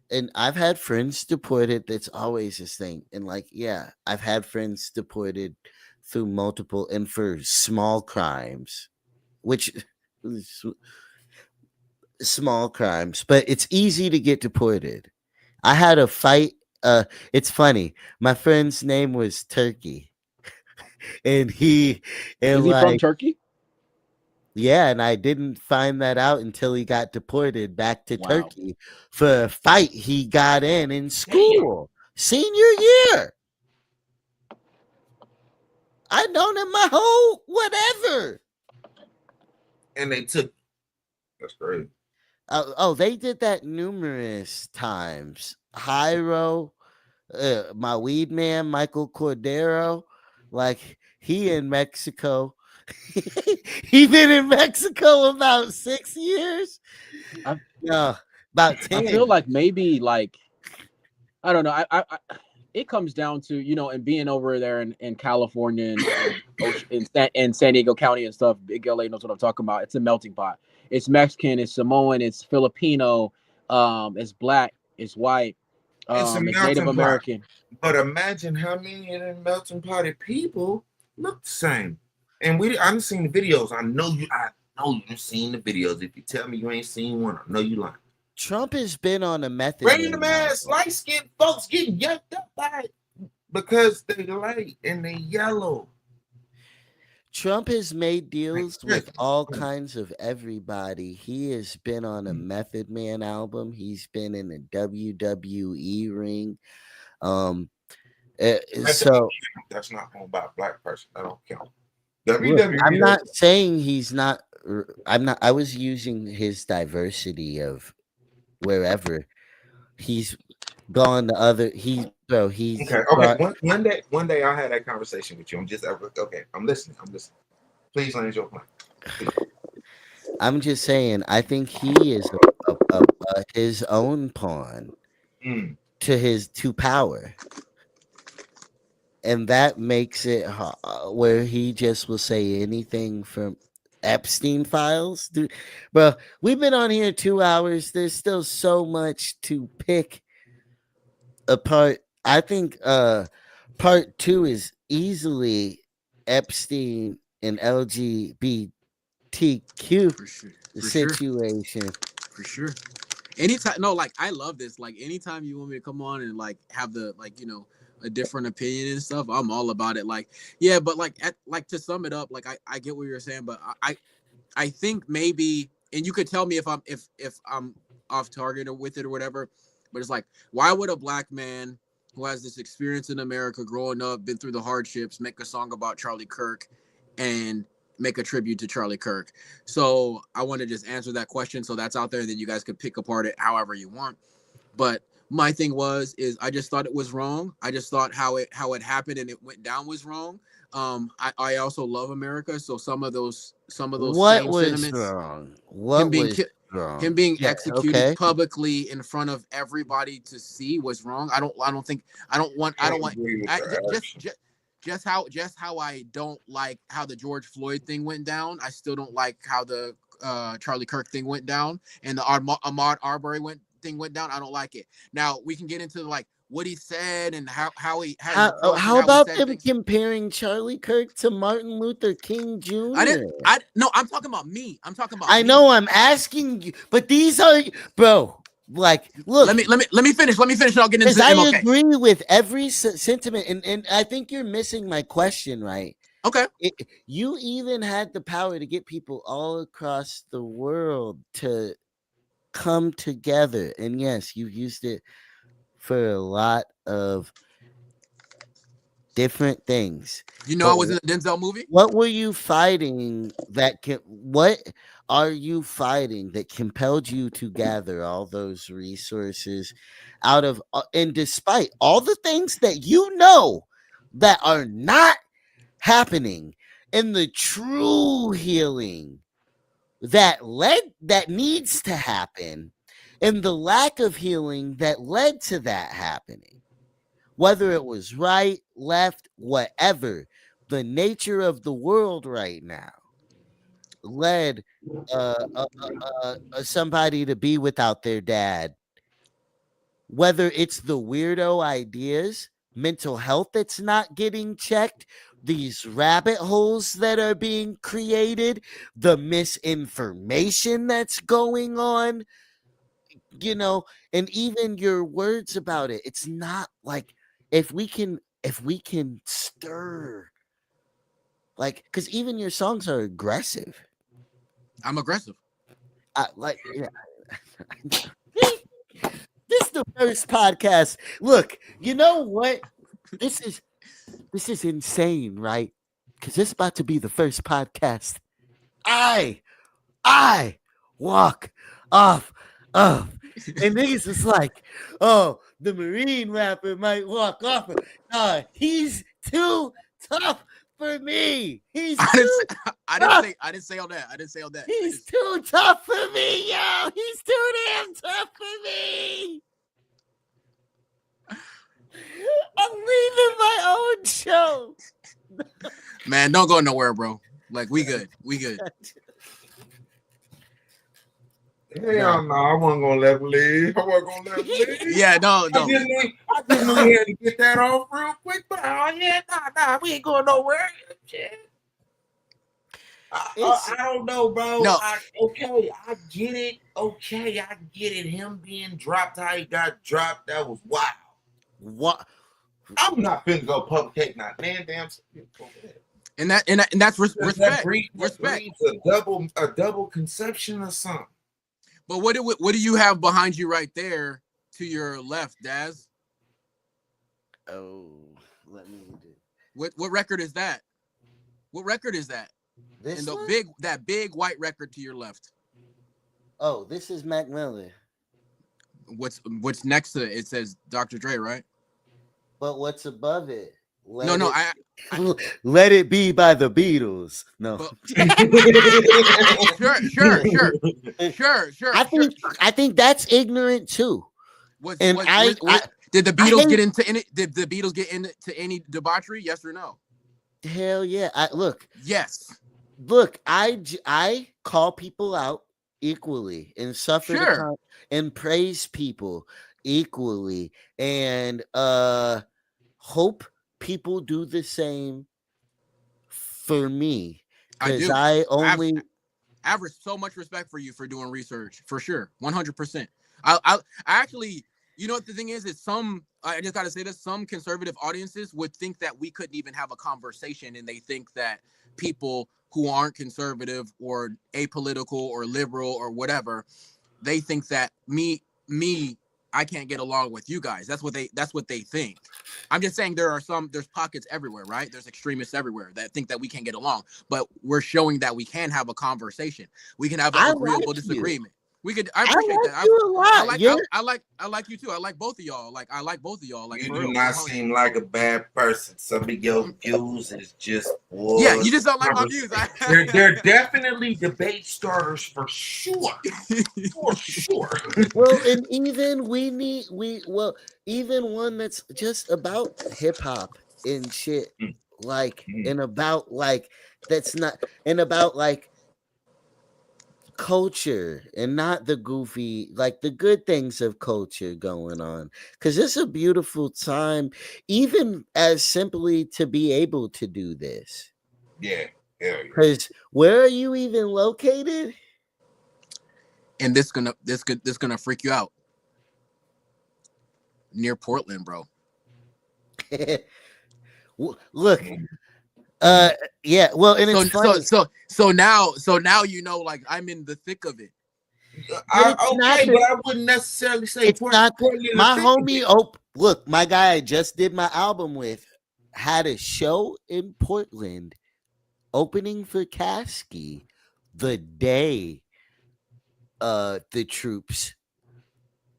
and I've had friends deported. That's always this thing. And like, yeah, I've had friends deported through multiple and for small crimes, which small crimes, but it's easy to get deported. I had a fight. It's funny. My friend's name was Turkey, and is he from Turkey? Yeah, and I didn't find that out until he got deported back to Turkey for a fight he got in school, senior year. I'd known him my whole whatever. And they took. That's great. They did that numerous times. Jairo, my weed man, Michael Cordero, like, he in Mexico. He been in Mexico about 6 years. No, about 10. I feel like maybe, like, I don't know. I it comes down to, and being over there in California and in San Diego County and stuff. Big LA knows what I'm talking about. It's a melting pot. It's Mexican, it's Samoan, it's Filipino, it's black, it's white, it's Native American. But imagine how many of them melting pot of people look the same. And I've seen the videos. I know you've seen the videos. If you tell me you ain't seen one, I know you lying. Trump has been on a method. Random ass light-skinned folks getting yucked up by it because they light and they yellow. Trump has made deals with all kinds of everybody. He has been on a Method Man album. He's been in a WWE ring. So that's not owned by a black person. That don't count. look, WWE. I'm not saying he's not. I'm not. I was using his diversity of wherever he's gone. The other he's bro. He's Okay. One day I had that conversation with you. I'm just okay. I'm listening. Please land your plane. Please. I'm just saying. I think he is his own pawn to power, and that makes it where he just will say anything from Epstein files. Dude, bro, we've been on here 2 hours. There's still so much to pick apart. I think part 2 is easily Epstein and LGBTQ situation. For sure. Anytime, no, like I love this. Like anytime you want me to come on and like have the a different opinion and stuff, I'm all about it. Like, yeah, but like to sum it up, like I get what you're saying, but I think maybe, and you could tell me if I'm off target or with it or whatever, but it's like, why would a black man who has this experience in America, growing up, been through the hardships, make a song about Charlie Kirk and make a tribute to Charlie Kirk? So I want to just answer that question, so that's out there, and then you guys could pick apart it however you want. But my thing is I just thought it was wrong. I just thought how it happened and it went down was wrong. I also love America, so some of those What same was sentiments, wrong? What was wrong? him being Yeah, executed okay. publicly in front of everybody to see was wrong. I don't want just how I don't like how the George Floyd thing went down. I still don't like how the Charlie Kirk thing went down and the Ahmaud Arbery thing went down. I don't like it. Now we can get into like what he said and how about them comparing Charlie Kirk to Martin Luther King Jr.? No, I'm talking about me. I know I'm asking you, but these are, bro, like, look. Let me finish. And I'll get into I MLK. agree with every sentiment, and I think you're missing my question, right? Okay. You even had the power to get people all across the world to come together, and yes, you used it for a lot of different things. I was in a Denzel movie. What were you fighting what are you fighting that compelled you to gather all those resources out of and despite all the things that that are not happening, and the true healing that needs to happen, and the lack of healing that led to that happening, whether it was right, left, whatever, the nature of the world right now led somebody to be without their dad. Whether it's the weirdo ideas, mental health that's not getting checked, these rabbit holes that are being created, the misinformation that's going on, and even your words about it. It's not like if we can stir, like, because even your songs are aggressive. I'm aggressive. Yeah. This is the first podcast. Look, you know what? This is insane, right? Because this is about to be the first podcast I walk off of. And niggas is like, oh, the Marine rapper might walk off. He's too tough for me. I didn't say all that. He's too tough for me, yo. He's too damn tough for me. I'm leaving my own show. Man, don't go nowhere, bro. Like, we good. Hell no, I wasn't gonna let him leave. Yeah, no. I just knew he had to get that off real quick, but we ain't going nowhere. Shit. I don't know, bro. No. I get it. Okay, I get it. Him being dropped, how he got dropped, that was wild. What? I'm not finna go publicate not damn. And that's respect. That breeds Respect. a double conception or something. But what do you have behind you right there to your left, Daz? Oh, let me do What record is that? What record is that? this. And the One? big white record to your left. Oh, this is Mac Miller. What's next to it? It says Dr. Dre, right? But what's above it? No, Let It Be by the Beatles. No. But, sure. I think that's ignorant too. Did the Beatles get into any? Did the Beatles get into any debauchery? Yes or no? Hell yeah! Yes. Look, I call people out equally and suffer and praise people equally, and hope people do the same for me. Because I have so much respect for you for doing research, for sure, 100%. I actually, you know what the thing is I just gotta say this, some conservative audiences would think that we couldn't even have a conversation, and they think that people who aren't conservative or apolitical or liberal or whatever, they think that me I can't get along with you guys. That's what they think. I'm just saying there's pockets everywhere, right? There's extremists everywhere that think that we can't get along, but we're showing that we can have a conversation. We can have an agreeable disagreement. I appreciate that. I like you too. I like both of y'all. Like you do not seem like a bad person. Some of your views is just yeah. You just don't like my views. They're definitely debate starters for sure. For sure. Well, and even even one that's just about hip hop and shit, and about that's not and about culture and not the goofy, the good things of culture going on, because it's a beautiful time, even as simply to be able to do this. Yeah. Because where are you even located? And this gonna freak you out. Near Portland, bro. Look. Yeah, well, and it's funny. So now you know, I'm in the thick of it. But I wouldn't necessarily say it's not Portland. My homie, look, my guy I just did my album with had a show in Portland opening for Kasky the day the troops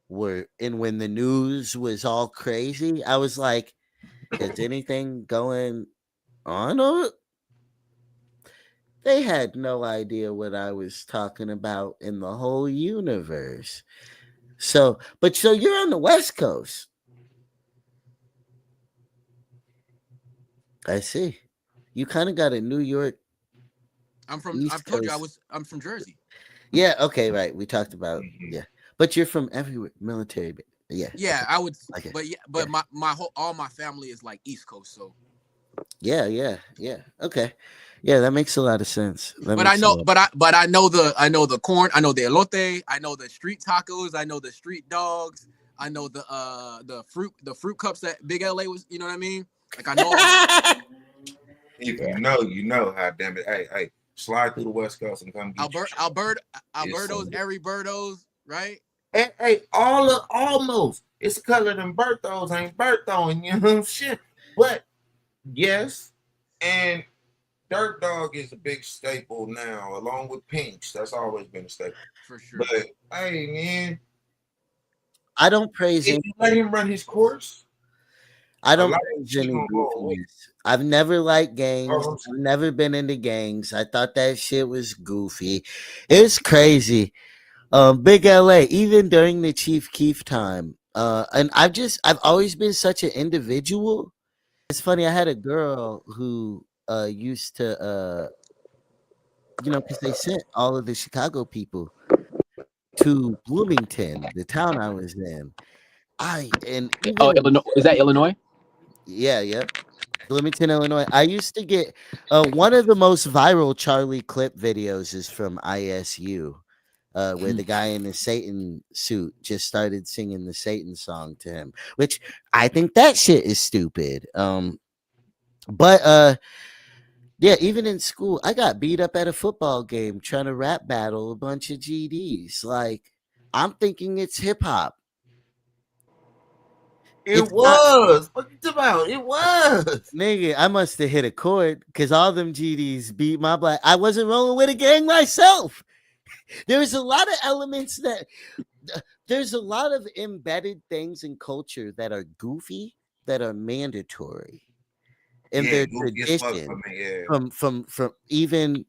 were, and when the news was all crazy, I was like, is anything going on? They had no idea what I was talking about in the whole universe. So you're on the West Coast. I see. You kind of got a New York. I've told you I'm from Jersey. Yeah, okay, right. We talked about but you're from everywhere, military. Yeah. Yeah, I would but all my family is East Coast, so yeah. Okay. Yeah, that makes a lot of sense. I know the corn, I know the elote, I know the street tacos, I know the street dogs, I know the fruit cups that Big LA was, you know what I mean? I know. If you know how damn it. Hey, slide through the West Coast and come get Alberto's, Berto's, right? Hey, almost. It's color than Berto's ain't Berto, and you know shit. But yes, and Dirt Dog is a big staple now, along with Pinks. That's always been a staple. For sure. But hey, man, I don't praise him. You let him run his course. I don't praise any goofiness. I've never liked gangs. I've never been into gangs. I thought that shit was goofy. It's crazy. Big LA, even during the Chief Keef time. And I've always been such an individual. It's funny, I had a girl who used to because they sent all of the Chicago people to Bloomington, the town I was in. Illinois, is that Illinois? Yeah. Bloomington, Illinois. I used to get one of the most viral Charlie clip videos is from ISU, where the guy in the Satan suit just started singing the Satan song to him, which I think that shit is stupid. But Yeah, even in school, I got beat up at a football game trying to rap battle a bunch of GDs. Like, I'm thinking it's hip hop. It It's not, was. What you talking about? It was. nigga. I must have hit a chord because all them GDs beat my black. I wasn't rolling with a gang myself. There's a lot of elements that there's a lot of embedded things in culture that are goofy, that are mandatory in Yeah, their goofy as fuck for tradition. me. Yeah. From even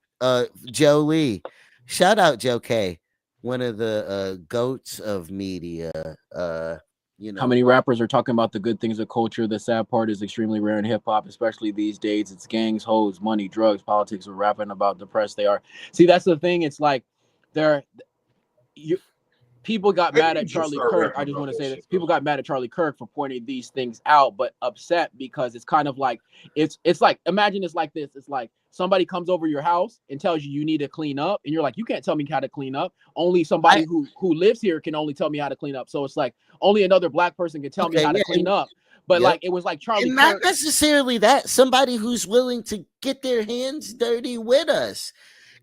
Joe Lee. Shout out Joe K, one of the goats of media. You How know, many rappers are talking about the good things of culture? The sad part is extremely rare in hip hop, especially these days. It's gangs, hoes, money, drugs, politics. We're rapping about depressed they are. See, that's the thing. It's like they're you. People got Maybe mad you at just Charlie start Kirk. I rapping just about want to that say shit, this. bro. People got mad at Charlie Kirk for pointing these things out, but upset because it's kind of like it's like imagine it's like this. It's like somebody comes over your house and tells you need to clean up, and you're like, you can't tell me how to clean up. Only somebody I who lives here can only tell me how to clean up. So it's like only another black person can tell me okay, how to yeah, clean up. But yep, like it was like Charlie and not Kirk. necessarily that. Somebody who's willing to get their hands dirty with us,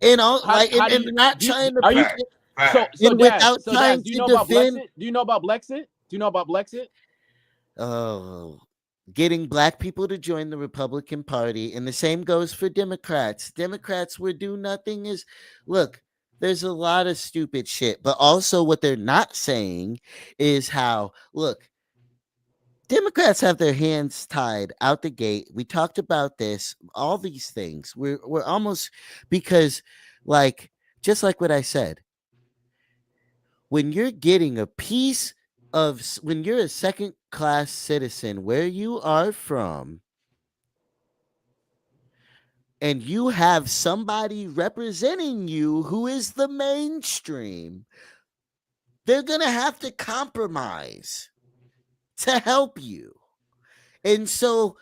and all like, How do and you not do? trying to Are you put Fact. it, Fact. and without So Daz, trying do you to know about defend. Blexit? Do you know about Blexit? Do you know about Blexit? Oh, getting black people to join the Republican Party, and the same goes for Democrats. Democrats would do nothing is look, there's a lot of stupid shit, but also what they're not saying is how look, Democrats have their hands tied out the gate. We talked about this, all these things. We're almost because like just like what I said, when you're getting a piece of when you're a second class citizen where you are from and you have somebody representing you who is the mainstream, they're going to have to compromise to help you. And so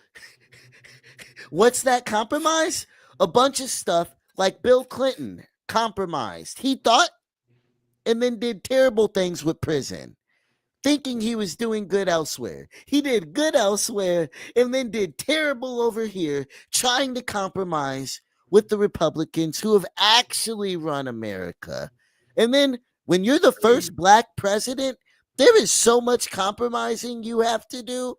what's that compromise? A bunch of stuff like Bill Clinton compromised. He thought and then did terrible things with prison, thinking he was doing good elsewhere. He did good elsewhere and then did terrible over here, trying to compromise with the Republicans who have actually run America. And then when you're the first black president, there is so much compromising you have to do,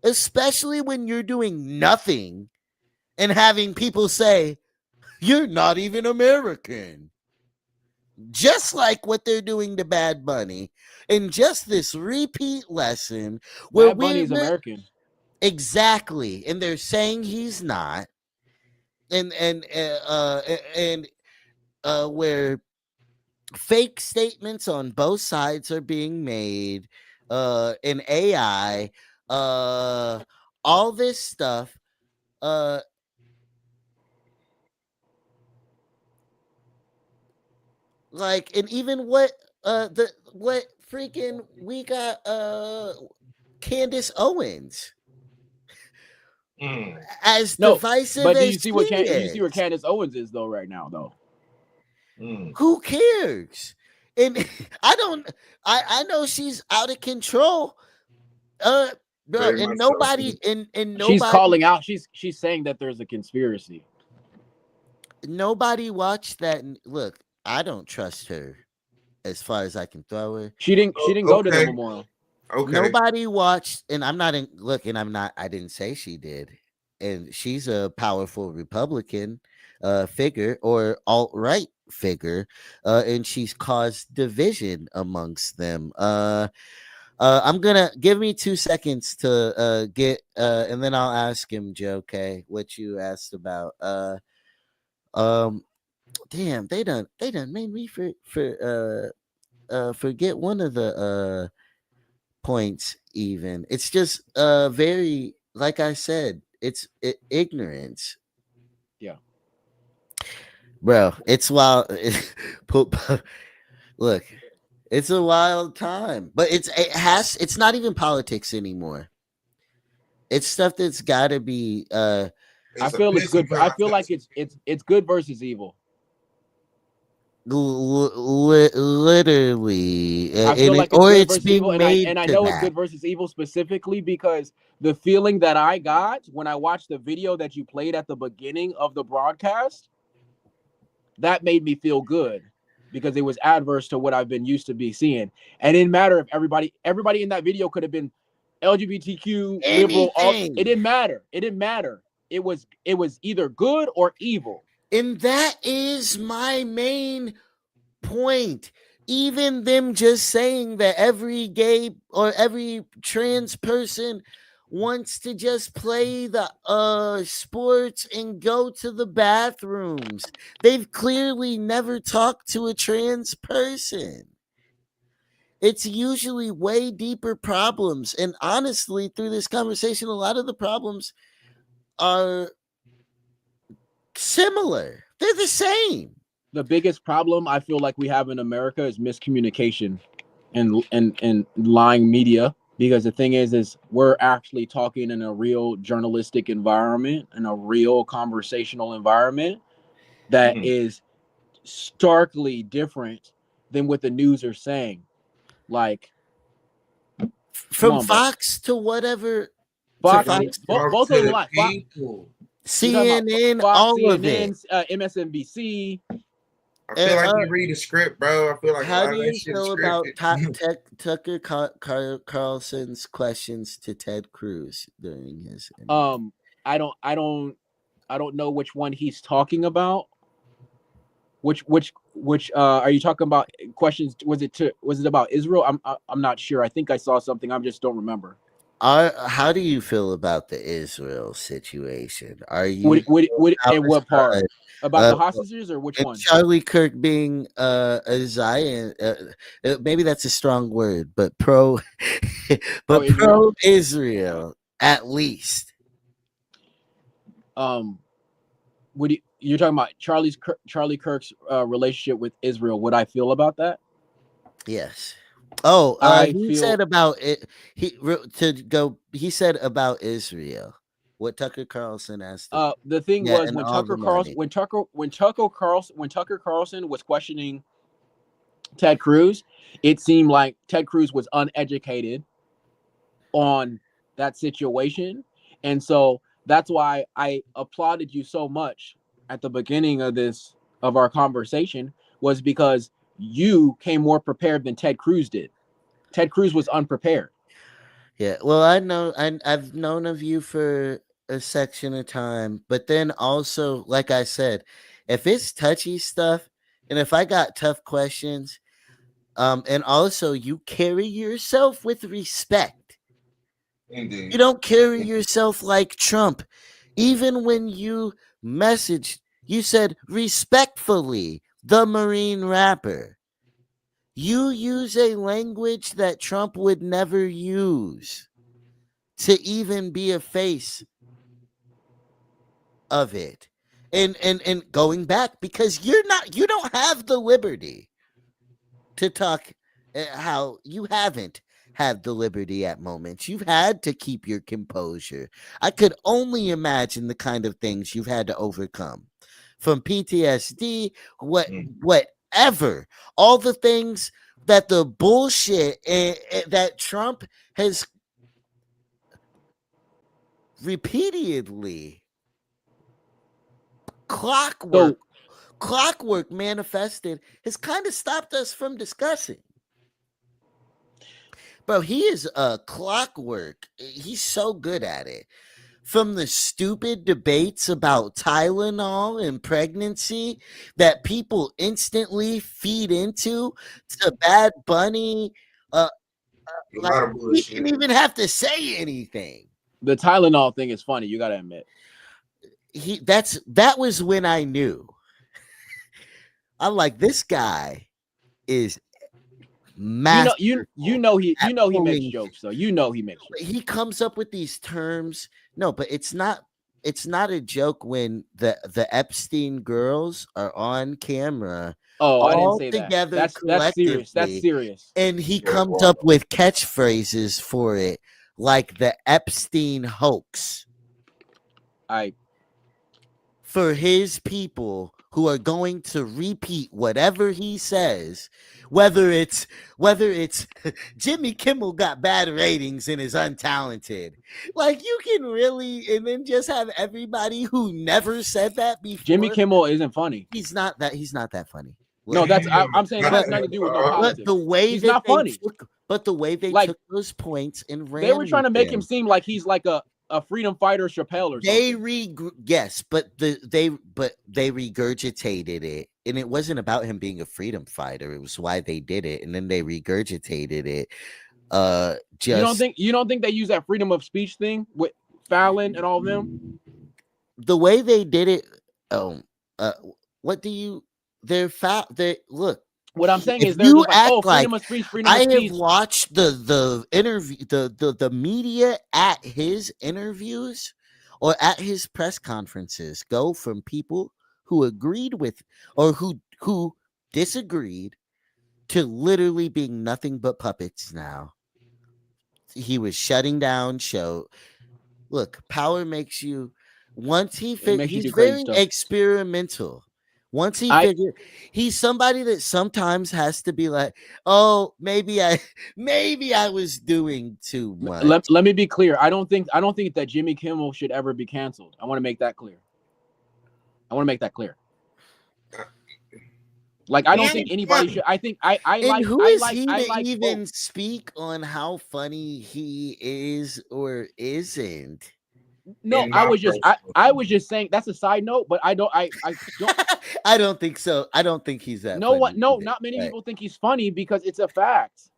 especially when you're doing nothing and having people say, you're not even American. Just like what they're doing to Bad Bunny, and just this repeat lesson where Bad Bunny is we're American. exactly, and they're saying he's not, and where fake statements on both sides are being made, in AI, all this stuff, uh, like, and even what freaking we got, Candace Owens, Mm. as No, divisive but do as you see she what do you see where is. Candace Owens is though right now though? Mm. Who cares? And I know she's out of control. Bro, Very and much so. She's nobody calling out. She's saying that there's a conspiracy. nobody watched that. Look, I don't trust her as far as I can throw her. She didn't go to the Okay. memorial. Okay. Nobody watched, and I'm not in look, and I'm not, I didn't say she did. And she's a powerful Republican figure or alt-right figure, and she's caused division amongst them. I'm gonna give me 2 seconds to get and then I'll ask him, Joe K, what you asked about. Um damn, they done made me forget one of the points even. It's just very, like I said, it's ignorance. Yeah. Bro, it's wild. Look, it's a wild time, but it's not even politics anymore. It's stuff that's got to be I It's a feel it's pissing good. I feel like contest. it's good versus evil. Literally, I feel like it's or good it's versus evil, being and I made to know it's that. good versus evil specifically because the feeling that I got when I watched the video that you played at the beginning of the broadcast, that made me feel good because it was adverse to what I've been used to be seeing. And it didn't matter if everybody in that video could have been LGBTQ, liberal, all it Anything. didn't matter. It didn't matter. It was either good or evil. And that is my main point. Even them just saying that every gay or every trans person wants to just play the sports and go to the bathrooms. They've clearly never talked to a trans person. It's usually way deeper problems. And honestly, through this conversation, a lot of the problems are similar. They're the same. The biggest problem I feel like we have in America is miscommunication and lying media. Because the thing is we're actually talking in a real journalistic environment, in a real conversational environment that is starkly different than what the news are saying. Like, From on, bro. Fox to whatever, Fox, to Fox, both of them lie. CNN, Fox, all of it. CNN, MSNBC. I feel like you read the script, bro. I feel like how a lot do of you that shit feel is about scripted. Tucker Carlson's questions to Ted Cruz during his I don't know which one he's talking about. Which are you talking about? Questions? Was it about Israel? I'm not sure. I think I saw something. I just don't remember. How do you feel about the Israel situation? Are you in what part? About the hostages or which one? Charlie Kirk being a Zion, maybe that's a strong word, but pro Israel at least. You're talking about Charlie Kirk's relationship with Israel? What I feel about that? Yes. Oh, he said about it. He said about Israel. What Tucker Carlson asked. The thing was when Tucker Carlson was questioning Ted Cruz, it seemed like Ted Cruz was uneducated on that situation, and so that's why I applauded you so much at the beginning of our conversation, was because you came more prepared than Ted Cruz did. Ted Cruz was unprepared. Yeah, well, I've known of you for a section of time, but then also, like I said, if it's touchy stuff, and if I got tough questions, and also you carry yourself with respect. Indeed. You don't carry yourself like Trump. Even when you messaged, you said respectfully, the Marine rapper. You use a language that Trump would never use to even be a face of it. And going back, because you don't have the liberty to talk how you haven't had the liberty at moments. You've had to keep your composure. I could only imagine the kind of things you've had to overcome, from PTSD, whatever, all the things that the bullshit that Trump has repeatedly clockwork manifested has kind of stopped us from discussing. Bro, he is a clockwork. He's so good at it. From the stupid debates about Tylenol and pregnancy that people instantly feed into, to Bad Bunny, like he didn't even have to say anything. The Tylenol thing is funny. You gotta admit. That was when I knew. I'm like, this guy is master. You know he makes jokes though. You know he makes jokes. He comes up with these terms. No, but it's not a joke when the Epstein girls are on camera. Oh, I didn't say together that. That's serious. That's serious. And he comes up with catchphrases for it, like the Epstein hoax. For his people who are going to repeat whatever he says, whether it's Jimmy Kimmel got bad ratings and is untalented. Like, you can really, and then just have everybody who never said that before. Jimmy Kimmel isn't funny. He's not that funny. No, I'm saying that has nothing to do with no politics. But the way he's that not funny. But the way they Like, took those points and ran, they were trying to make him seem like he's like a freedom fighter Chappelle or something. Yes, but they regurgitated it, and it wasn't about him being a freedom fighter. It was why they did it, and then they regurgitated it. You don't think they use that freedom of speech thing with Fallon and all of them? The way they did it. Look. What I'm saying is, you like, act freedom like of speech, freedom of speech. have watched the interview, the media at his interviews or at his press conferences go from people who agreed with or who disagreed to literally being nothing but puppets. Now he was shutting down show. Look, power makes you. Once he's very experimental. Once he figured, he's somebody that sometimes has to be like, oh, maybe I was doing too much. Let me be clear. I don't think that Jimmy Kimmel should ever be canceled. I want to make that clear. Like, I don't think anybody should. I think speak on how funny he is or isn't. No, I was just saying that's a side note, but I don't I don't think so. I don't think he's that. Not many people think he's funny because it's a fact.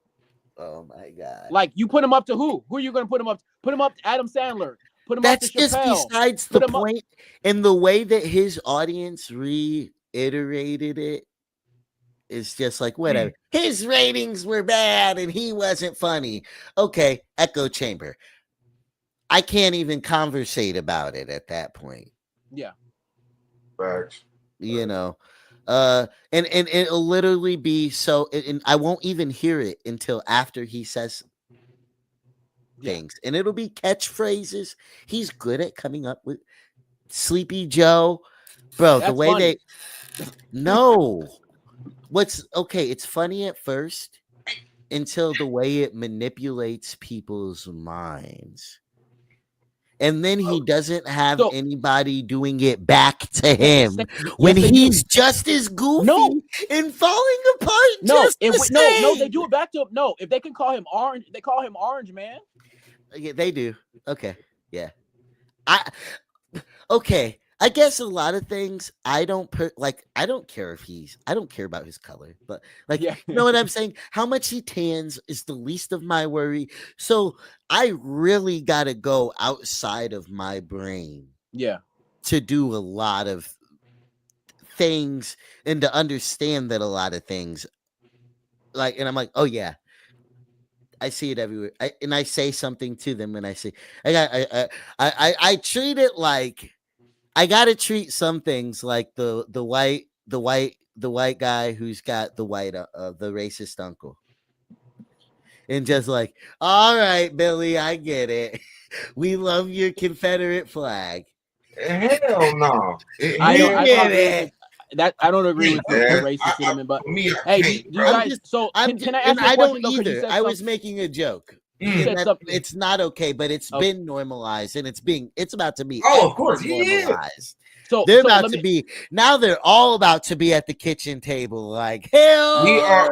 Oh my god! Like, you put him up to who? Who are you going to put him up? Put him up to Adam Sandler. Put him That's up to Chappelle. Just besides the point. And the way that his audience reiterated it is just like, whatever. His ratings were bad and he wasn't funny. Okay, echo chamber. I can't even conversate about it at that point. Yeah. Facts. You know, and it'll literally be so, and I won't even hear it until after he says things, and it'll be catchphrases. He's good at coming up with Sleepy Joe, bro. That's the way funny. It's funny at first until the way it manipulates people's minds. And then he doesn't have anybody doing it back to him when he's just as goofy and falling apart. No, they do it back to him. No, if they can call him Orange, they call him Orange Man. Yeah, they do. Okay, yeah. I guess a lot of things I don't care I don't care about his color, but you know what I'm saying? How much he tans is the least of my worry. So I really got to go outside of my brain. Yeah. To do a lot of things and to understand that a lot of things and I'm like, oh yeah, I see it everywhere. I say something to them and I say, I treat it like, I gotta treat some things like the white guy who's got the racist uncle, and just like, all right, Billy, I get it. We love your Confederate flag. Hell no. I don't agree with the racist sentiment, but hey, you guys. Can I ask you a question? Either. I was making a joke. It's not okay, but it's been normalized, and it's about to be. Oh, of course, normalized. They're about to be now. They're all about to be at the kitchen table, like hell.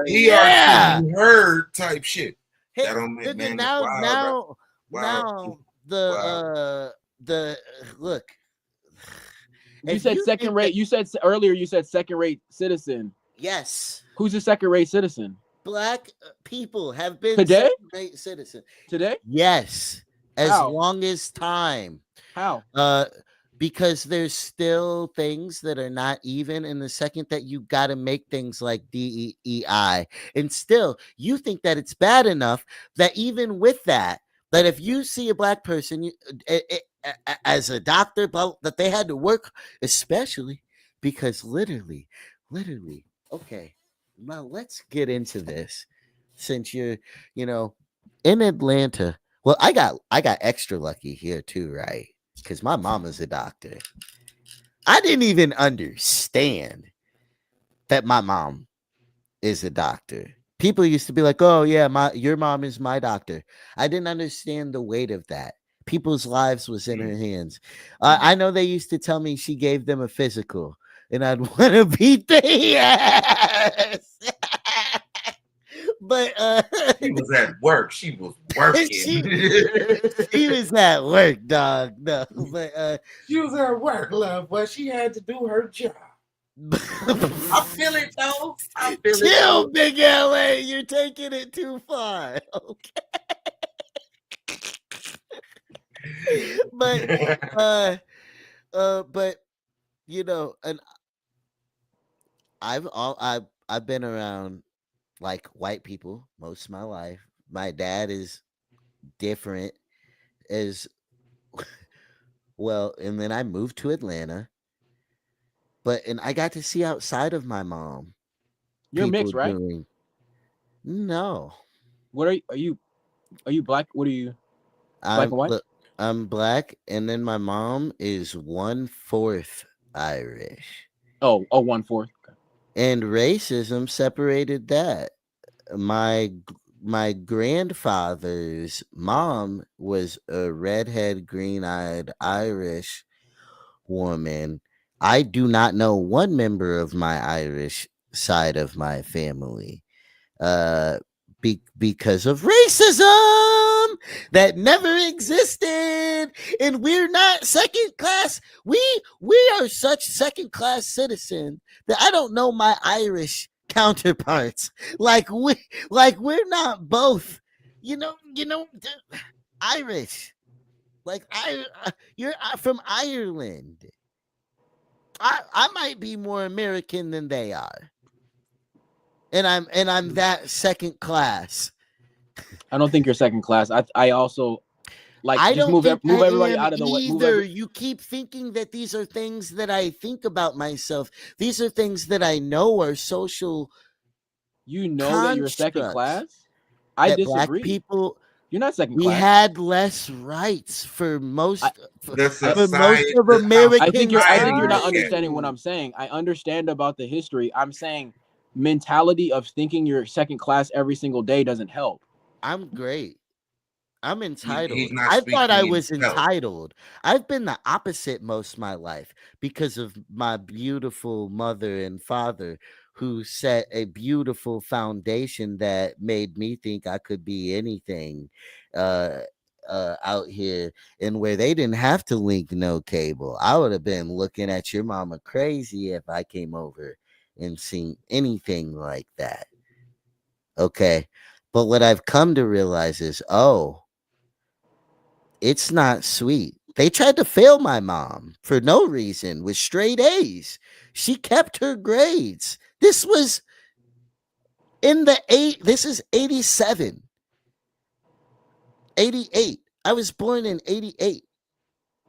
We are heard type shit. Hey, now the look. You said second rate. You said earlier. You said second rate citizen. Yes. Who's a second rate citizen? Black people have been today great citizen today. Yes, as long as time. How? Because there's still things that are not even. In the second that you got to make things like DEI, and still you think that it's bad enough that even with that if you see a black person as a doctor, that they had to work, especially because literally. Okay. Now let's get into this. Since you're, in Atlanta. Well, I got extra lucky here too, right? Because my mama's a doctor. I didn't even understand that my mom is a doctor. People used to be like, "Oh yeah, your mom is my doctor." I didn't understand the weight of that. People's lives was in her hands. I know they used to tell me she gave them a physical, and I'd want to beat their ass. But She was at work. She was working. she was at work, dog. No, but She was at work, love, but she had to do her job. I feel it though. I feel it. Chill, Big LA. You're taking it too far. Okay. But but you know, and I've been around like white people most of my life. My dad is different as well, and then I moved to Atlanta. And I got to see outside of my mom. You're people mixed, right? doing no. What are you? Are you black? What are you? Black and white? Look, I'm black, and then my mom is 1/4 Irish. Oh, 1/4. Okay. And racism separated that. My grandfather's mom was a redhead, green-eyed Irish woman. I do not know one member of my Irish side of my family. Because of racism that never existed, and we're not second class. We are such second class citizens that I don't know my Irish counterparts. We're not both. Irish. You're from Ireland. I might be more American than they are. And I'm that second class. I don't think you're second class. I also like I just don't move everybody out of the way. Either. You keep thinking that these are things that I think about myself. These are things that I know are social. You know that you're second class. I that disagree. Black people. You're not second we class. We had less rights for most for most of American. I think you're not understanding what I'm saying. I understand about the history. I'm saying mentality of thinking you're second class every single day doesn't help. I'm great. I'm entitled. He's I thought I was entitled. I've been the opposite most of my life because of my beautiful mother and father who set a beautiful foundation that made me think I could be anything out here, and where they didn't have to link no cable. I would have been looking at your mama crazy if I came over and seen anything like that. Okay. But what I've come to realize is, it's not sweet. They tried to fail my mom for no reason with straight A's. She kept her grades. This was this is 87. 88. I was born in 88.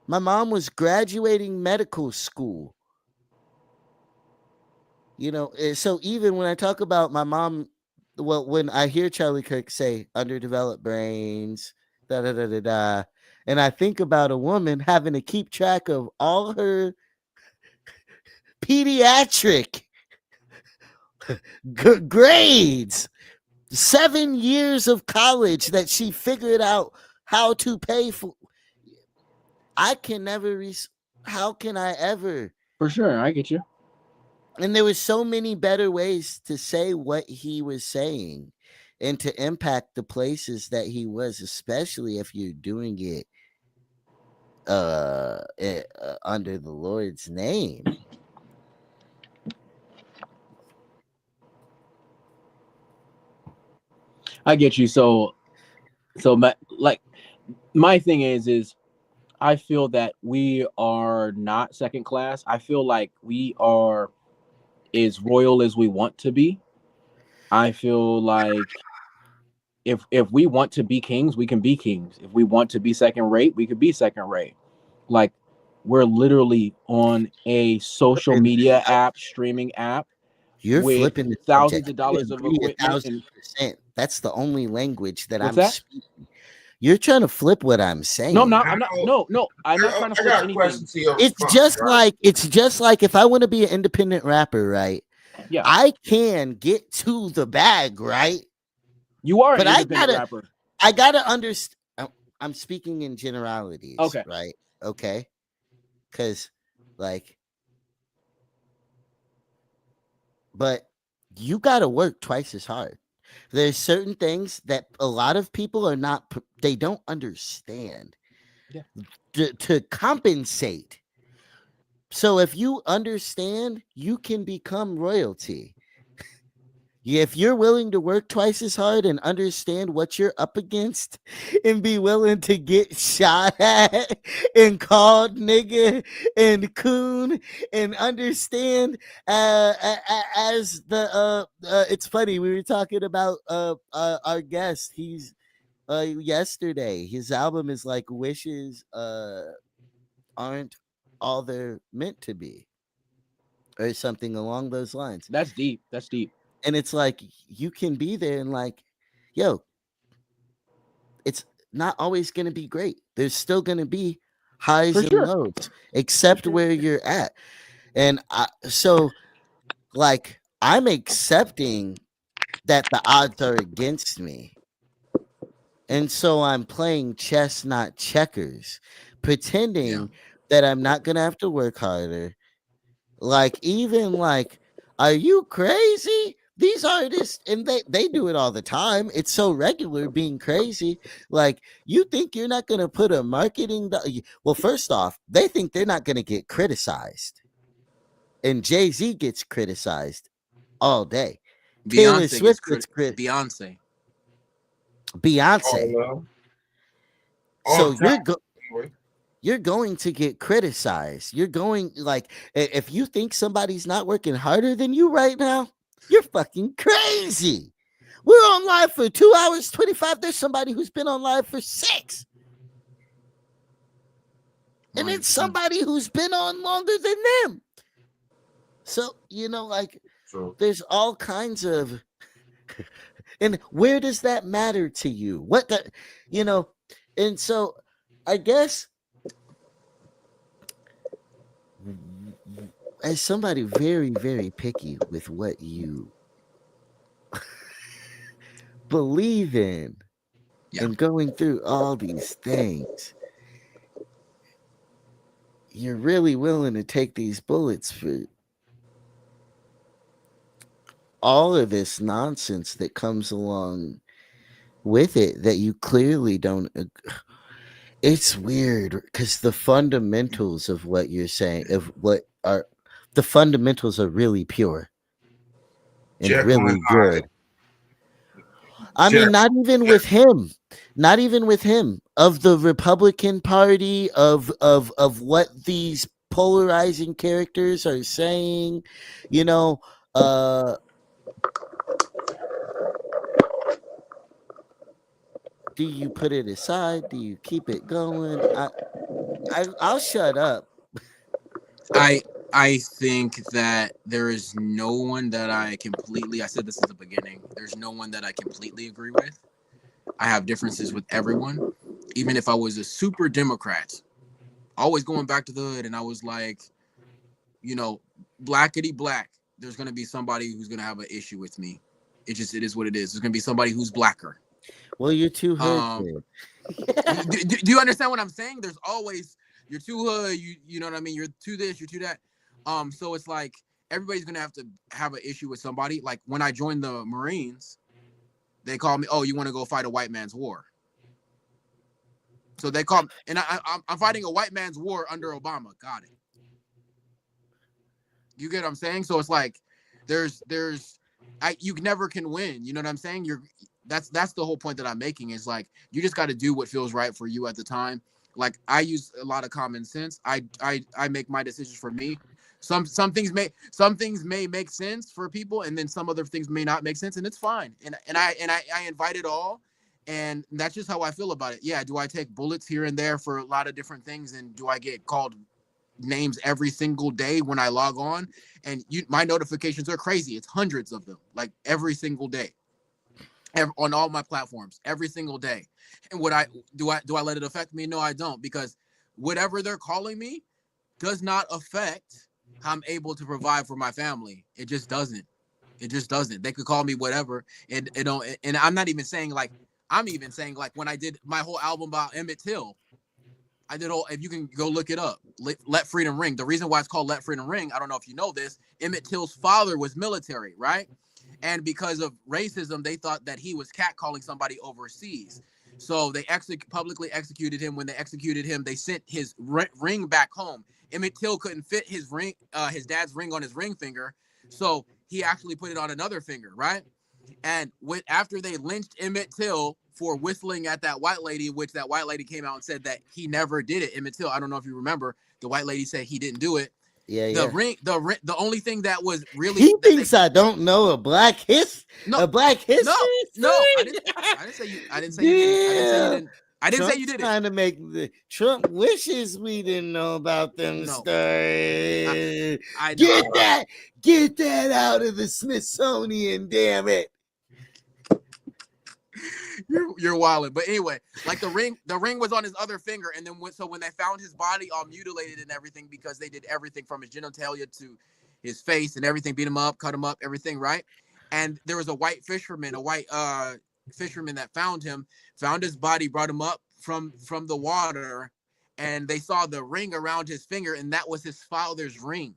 My mom was graduating medical school. So even when I talk about my mom, when I hear Charlie Kirk say underdeveloped brains, da da da da da, and I think about a woman having to keep track of all her pediatric grades, 7 years of college that she figured out how to pay for. I can never. How can I ever? For sure, I get you. And there was so many better ways to say what he was saying and to impact the places that he was, especially if you're doing it under the Lord's name. I get you. So my thing is I feel that we are not second class. I feel like we are as royal as we want to be. I feel like if we want to be kings, we can be kings. If we want to be second rate, we could be second rate. Like, we're literally on a social media app, streaming app. You're flipping the thousands of dollars of equipment. 1,000%. That's the only language that I'm speaking. You're trying to flip what I'm saying. No, I'm not. I'm not. No. I'm not trying to I flip got a anything. question to your It's response, just like if I want to be an independent rapper, right? Yeah. I can get to the bag, right? You are But an independent rapper. I gotta understand. I'm speaking in generalities, Okay. right? Okay, because like, but you gotta work twice as hard. There's certain things that a lot of people are not. They don't understand. Yeah. To compensate. So if you understand, you can become royalty. If you're willing to work twice as hard and understand what you're up against and be willing to get shot at and called nigga and coon and understand as the it's funny, we were talking about our guest. He's yesterday, his album is like wishes aren't all they're meant to be, or something along those lines. That's deep. That's deep. And it's like you can be there and like, yo, it's not always going to be great. There's still going to be highs For and sure. lows, except where you're at. And so like I'm accepting that the odds are against me. And so I'm playing chess, not checkers, pretending that I'm not going to have to work harder. Like, even like, are you crazy? These artists, and they do it all the time. It's so regular being crazy. Like, you think you're not going to put a marketing. Well, first off, they think they're not going to get criticized. And Jay-Z gets criticized all day. Taylor Swift gets criticized. Beyonce. So you're going to get criticized. You're going, like, if you think somebody's not working harder than you right now, you're fucking crazy. We're on live for 2 hours 25. There's somebody who's been on live for 6. And it's somebody who's been on longer than them. So, like, there's all kinds of, and where does that matter to you? What the, and so I guess as somebody very, very picky with what you believe in and going through all these things, you're really willing to take these bullets for all of this nonsense that comes along with it that you clearly don't. It's weird because the fundamentals of what you're saying, of what are the fundamentals, are really pure and really good. I mean, not even with him, of the Republican Party, of what these polarizing characters are saying, do you put it aside? Do you keep it going? I'll shut up. I think that there is no one that I said this at the beginning, there's no one that I completely agree with. I have differences with everyone. Even if I was a super Democrat, always going back to the hood, and I was like, blackity black, there's going to be somebody who's going to have an issue with me. It is what it is. There's going to be somebody who's blacker. Well, you're too hood. Do you understand what I'm saying? There's always, you're too hood, you know what I mean? You're too this, you're too that. So it's like everybody's gonna have to have an issue with somebody. Like when I joined the Marines, they called me, "Oh, you want to go fight a white man's war?" So they called, and I'm fighting a white man's war under Obama. Got it. You get what I'm saying? So it's like you never can win. You know what I'm saying? That's the whole point that I'm making, is like you just got to do what feels right for you at the time. Like I use a lot of common sense. I make my decisions for me. Some things may make sense for people, and then some other things may not make sense, and it's fine. And I invite it all, and that's just how I feel about it. Yeah, do I take bullets here and there for a lot of different things, and do I get called names every single day when I log on? And my notifications are crazy. It's hundreds of them, like every single day, on all my platforms, every single day. And what I let it affect me? No, I don't, because whatever they're calling me does not affect how I'm able to provide for my family. It just doesn't. It just doesn't. They could call me whatever, and you know, and I'm not even saying like, I'm even saying like when I did my whole album about Emmett Till, I did all. If you can go look it up, Let Freedom Ring. The reason why it's called Let Freedom Ring, I don't know if you know this. Emmett Till's father was military, right? And because of racism, they thought that he was catcalling somebody overseas. So they publicly executed him. When they executed him, they sent his ring back home. Emmett Till couldn't fit his ring, his dad's ring on his ring finger, so he actually put it on another finger, right? And after they lynched Emmett Till for whistling at that white lady, which that white lady came out and said that he never did it. Emmett Till, I don't know if you remember, the white lady said he didn't do it. Yeah, the only thing that was really he thinks I don't know a black history. No, I didn't say you. I didn't say you didn't. I didn't say you did it. Trying to make the Trump wishes we didn't know about them stories. I know. Get that out of the Smithsonian, damn it. You're wilding. But anyway, like the ring was on his other finger, and then when they found his body all mutilated and everything, because they did everything from his genitalia to his face and everything, beat him up, cut him up, everything, right? And there was a white fisherman that found his body, brought him up from the water, and they saw the ring around his finger, and that was his father's ring.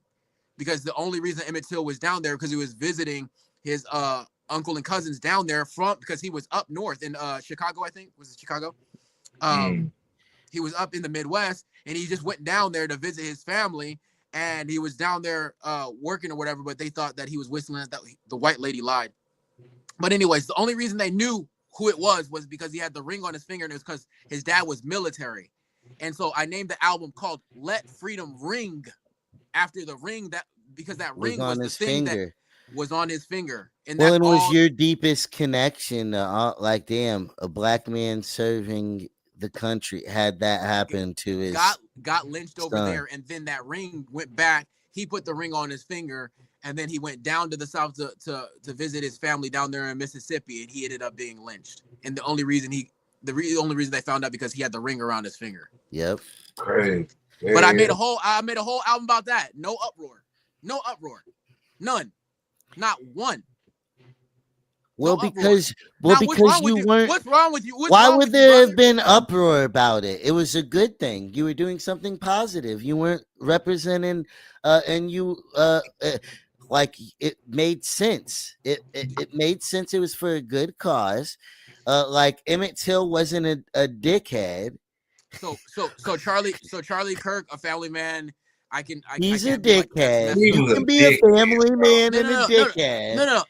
Because the only reason Emmett Till was down there because he was visiting his uncle and cousins down there because he was up north in Chicago, I think. Was it Chicago? He was up in the Midwest, and he just went down there to visit his family, and he was down there working or whatever, but they thought that he was whistling at that. The white lady lied. But anyways, the only reason they knew who it was because he had the ring on his finger, and it was because his dad was military. And so I named the album called Let Freedom Ring after the ring because that ring was the thing that was on his finger. And well, it was your deepest connection to, like, damn, a black man serving the country had that happen to his got lynched over there, and then that ring went back. He put the ring on his finger, and then he went down to the south to visit his family down there in Mississippi, and he ended up being lynched. And the only reason they found out because he had the ring around his finger. Yep. Great. Yeah. But I made a whole album about that. No uproar. None. Not one. Well, no because you weren't. What's wrong with you? Why would there have been uproar about it? It was a good thing. You were doing something positive. You weren't representing, and you like it made sense. It made sense. It was for a good cause. Like Emmett Till wasn't a dickhead. So Charlie Kirk, a family man. He's a dickhead. You can be a family man and a dickhead. No.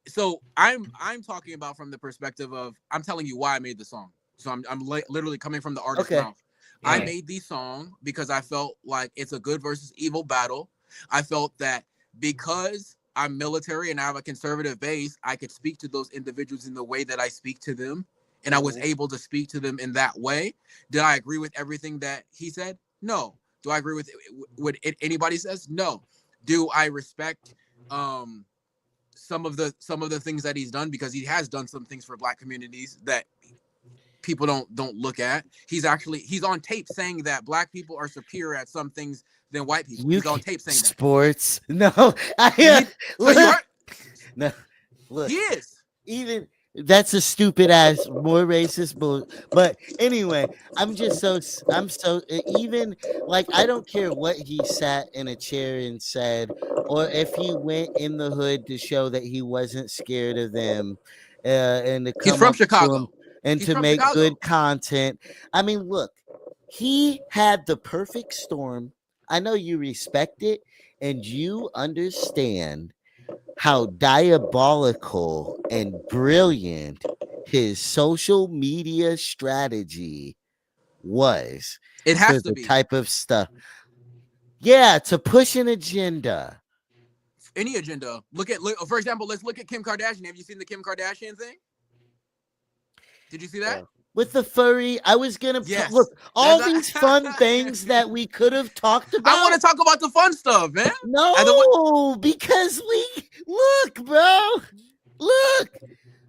So I'm talking about from the perspective of, I'm telling you why I made the song. So I'm literally coming from the artist's mouth. Yeah. I made the song because I felt like it's a good versus evil battle. I felt that because I'm military and I have a conservative base, I could speak to those individuals in the way that I speak to them. And I was able to speak to them in that way. Did I agree with everything that he said? No. Do I agree with what anybody says? No. Do I respect some of the things that he's done, because he has done some things for black communities that people don't look at. He's on tape saying that black people are superior at some things than white people. He's on tape saying that. Sports. No. Look. He is. Even that's a stupid ass, more racist bull. But anyway, I'm so even like, I don't care what he sat in a chair and said, or if he went in the hood to show that he wasn't scared of them, and to come He's from Chicago and to make good content. I mean, look, he had the perfect storm. I know you respect it and you understand how diabolical and brilliant his social media strategy was. It has to be type of stuff. Yeah, to push an agenda. Any agenda. For example, let's look at Kim Kardashian. Have you seen the Kim Kardashian thing? Did you see that? With the furry, I was gonna look all these fun things that we could have talked about. I want to talk about the fun stuff, man. No, because look, bro. Look,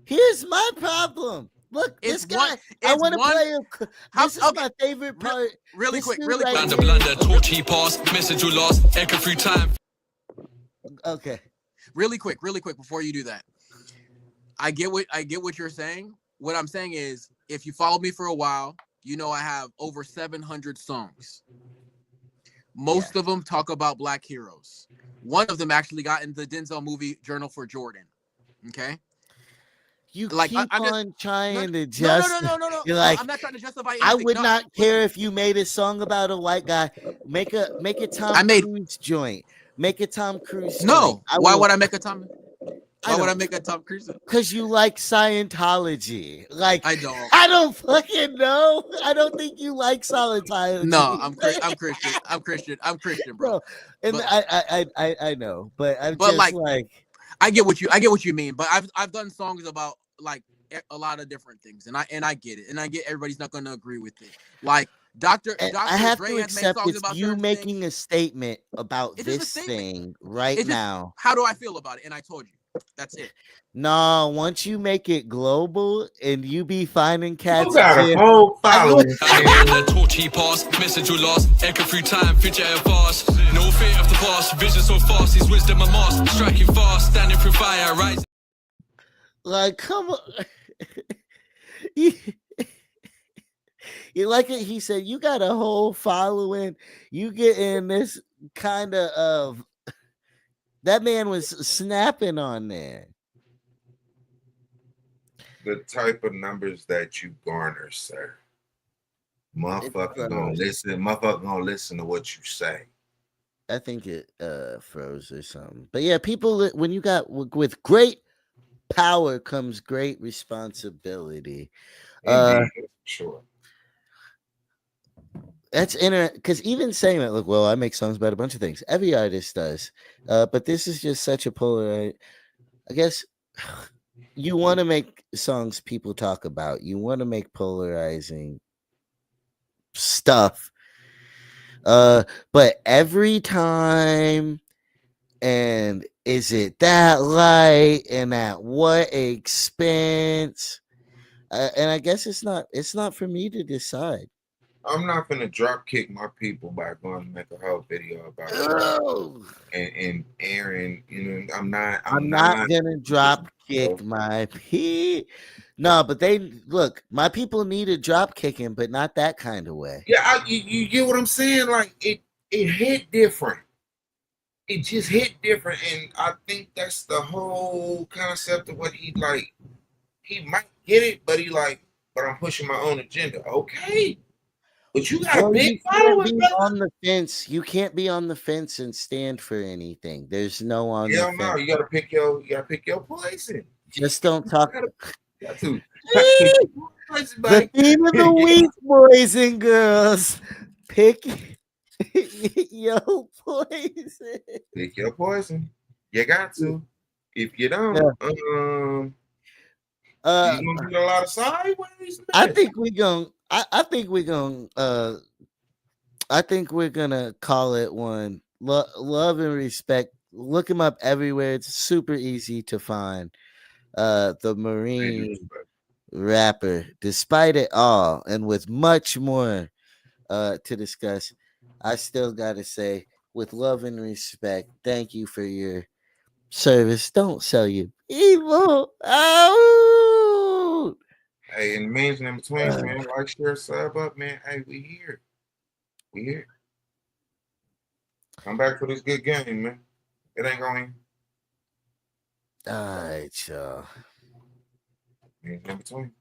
here's my problem. Look, It's this guy. one. I It's want to one. play. How- This is okay. my favorite part. Really This quick. dude Really right quick. here- torch pass, message will last, echo through time. Okay. Really quick before you do that. I get what you're saying. What I'm saying is, if you follow me for a while, you know I have over 700 songs. Most of them talk about black heroes. One of them actually got in the Denzel movie Journal for Jordan. Okay. You Like keep I'm just on trying to no. just. You're like, I'm not trying to justify anything. I would No, not listen, care if you made a song about a white guy. Make a I Tom made Cruise joint. Make a Tom Cruise joint. no. Why would I make a Tom? I Why would I don't- make a Tom Cruise? Because you like Scientology. Like I don't. I don't fucking know. I don't think you like Scientology. No, I'm Christian. I'm Christian, bro. Bro. And But- I know, but I'm But, just like, I get what you mean. But I've done songs about like a lot of different things, and I get it, and I get everybody's not going to agree with it. Like Dr. I have Dre to has made accept songs it's about you certain making things. a statement about It's just a this statement. thing right It's just, now. how do I feel about it? And I told you. That's it. No, once you make it global and you be finding cats, You got a again- whole following. Torch pass, message will last, echo through time, future and past. No fear of the past, vision so fast, his wisdom a mask, striking fast, standing through fire, rising. like, come on. You like it? He said, you got a whole following. You get in this kind of that man was snapping on there. The type of numbers that you garner, sir. Motherfucker gonna listen. Motherfucker gonna listen to what you say. I think it froze or something. But yeah, people, when you got with great power comes great responsibility. Indeed, sure. That's because even saying that, look, well, I make songs about a bunch of things. Every artist does. But this is just such a polar. I guess you want to make songs people talk about. You want to make polarizing stuff. But every time, and is it that light and at what expense? And I guess it's not for me to decide. I'm not gonna drop kick my people by going to make a whole video about it. And Aaron, you know, I'm not gonna drop kick my No, but they look, my people need a drop kicking, but not that kind of way. Yeah, you get what I'm saying? Like it hit different. It just hit different, and I think that's the whole concept of what he like. He might get it, but but I'm pushing my own agenda. Okay. But you got a big following, brother. On the fence. You can't be on the fence and stand for anything. There's no on the fence. No, you gotta pick your poison. Just don't talk. Got to. The theme of the week, boys and girls. Pick your poison. Pick your poison. You got to. If you don't, you're gonna get a lot of sideways. I think we're gonna call it one. Love and respect. Look him up everywhere. It's super easy to find. The Marine rapper. Despite it all, and with much more to discuss, I still gotta say, with love and respect, thank you for your service. Don't sell you evil out. Hey, and the means in between, man. Like, share, sub up, man. Hey, we here. We here. Come back for this good game, man. It ain't going. All right, y'all. Means in between.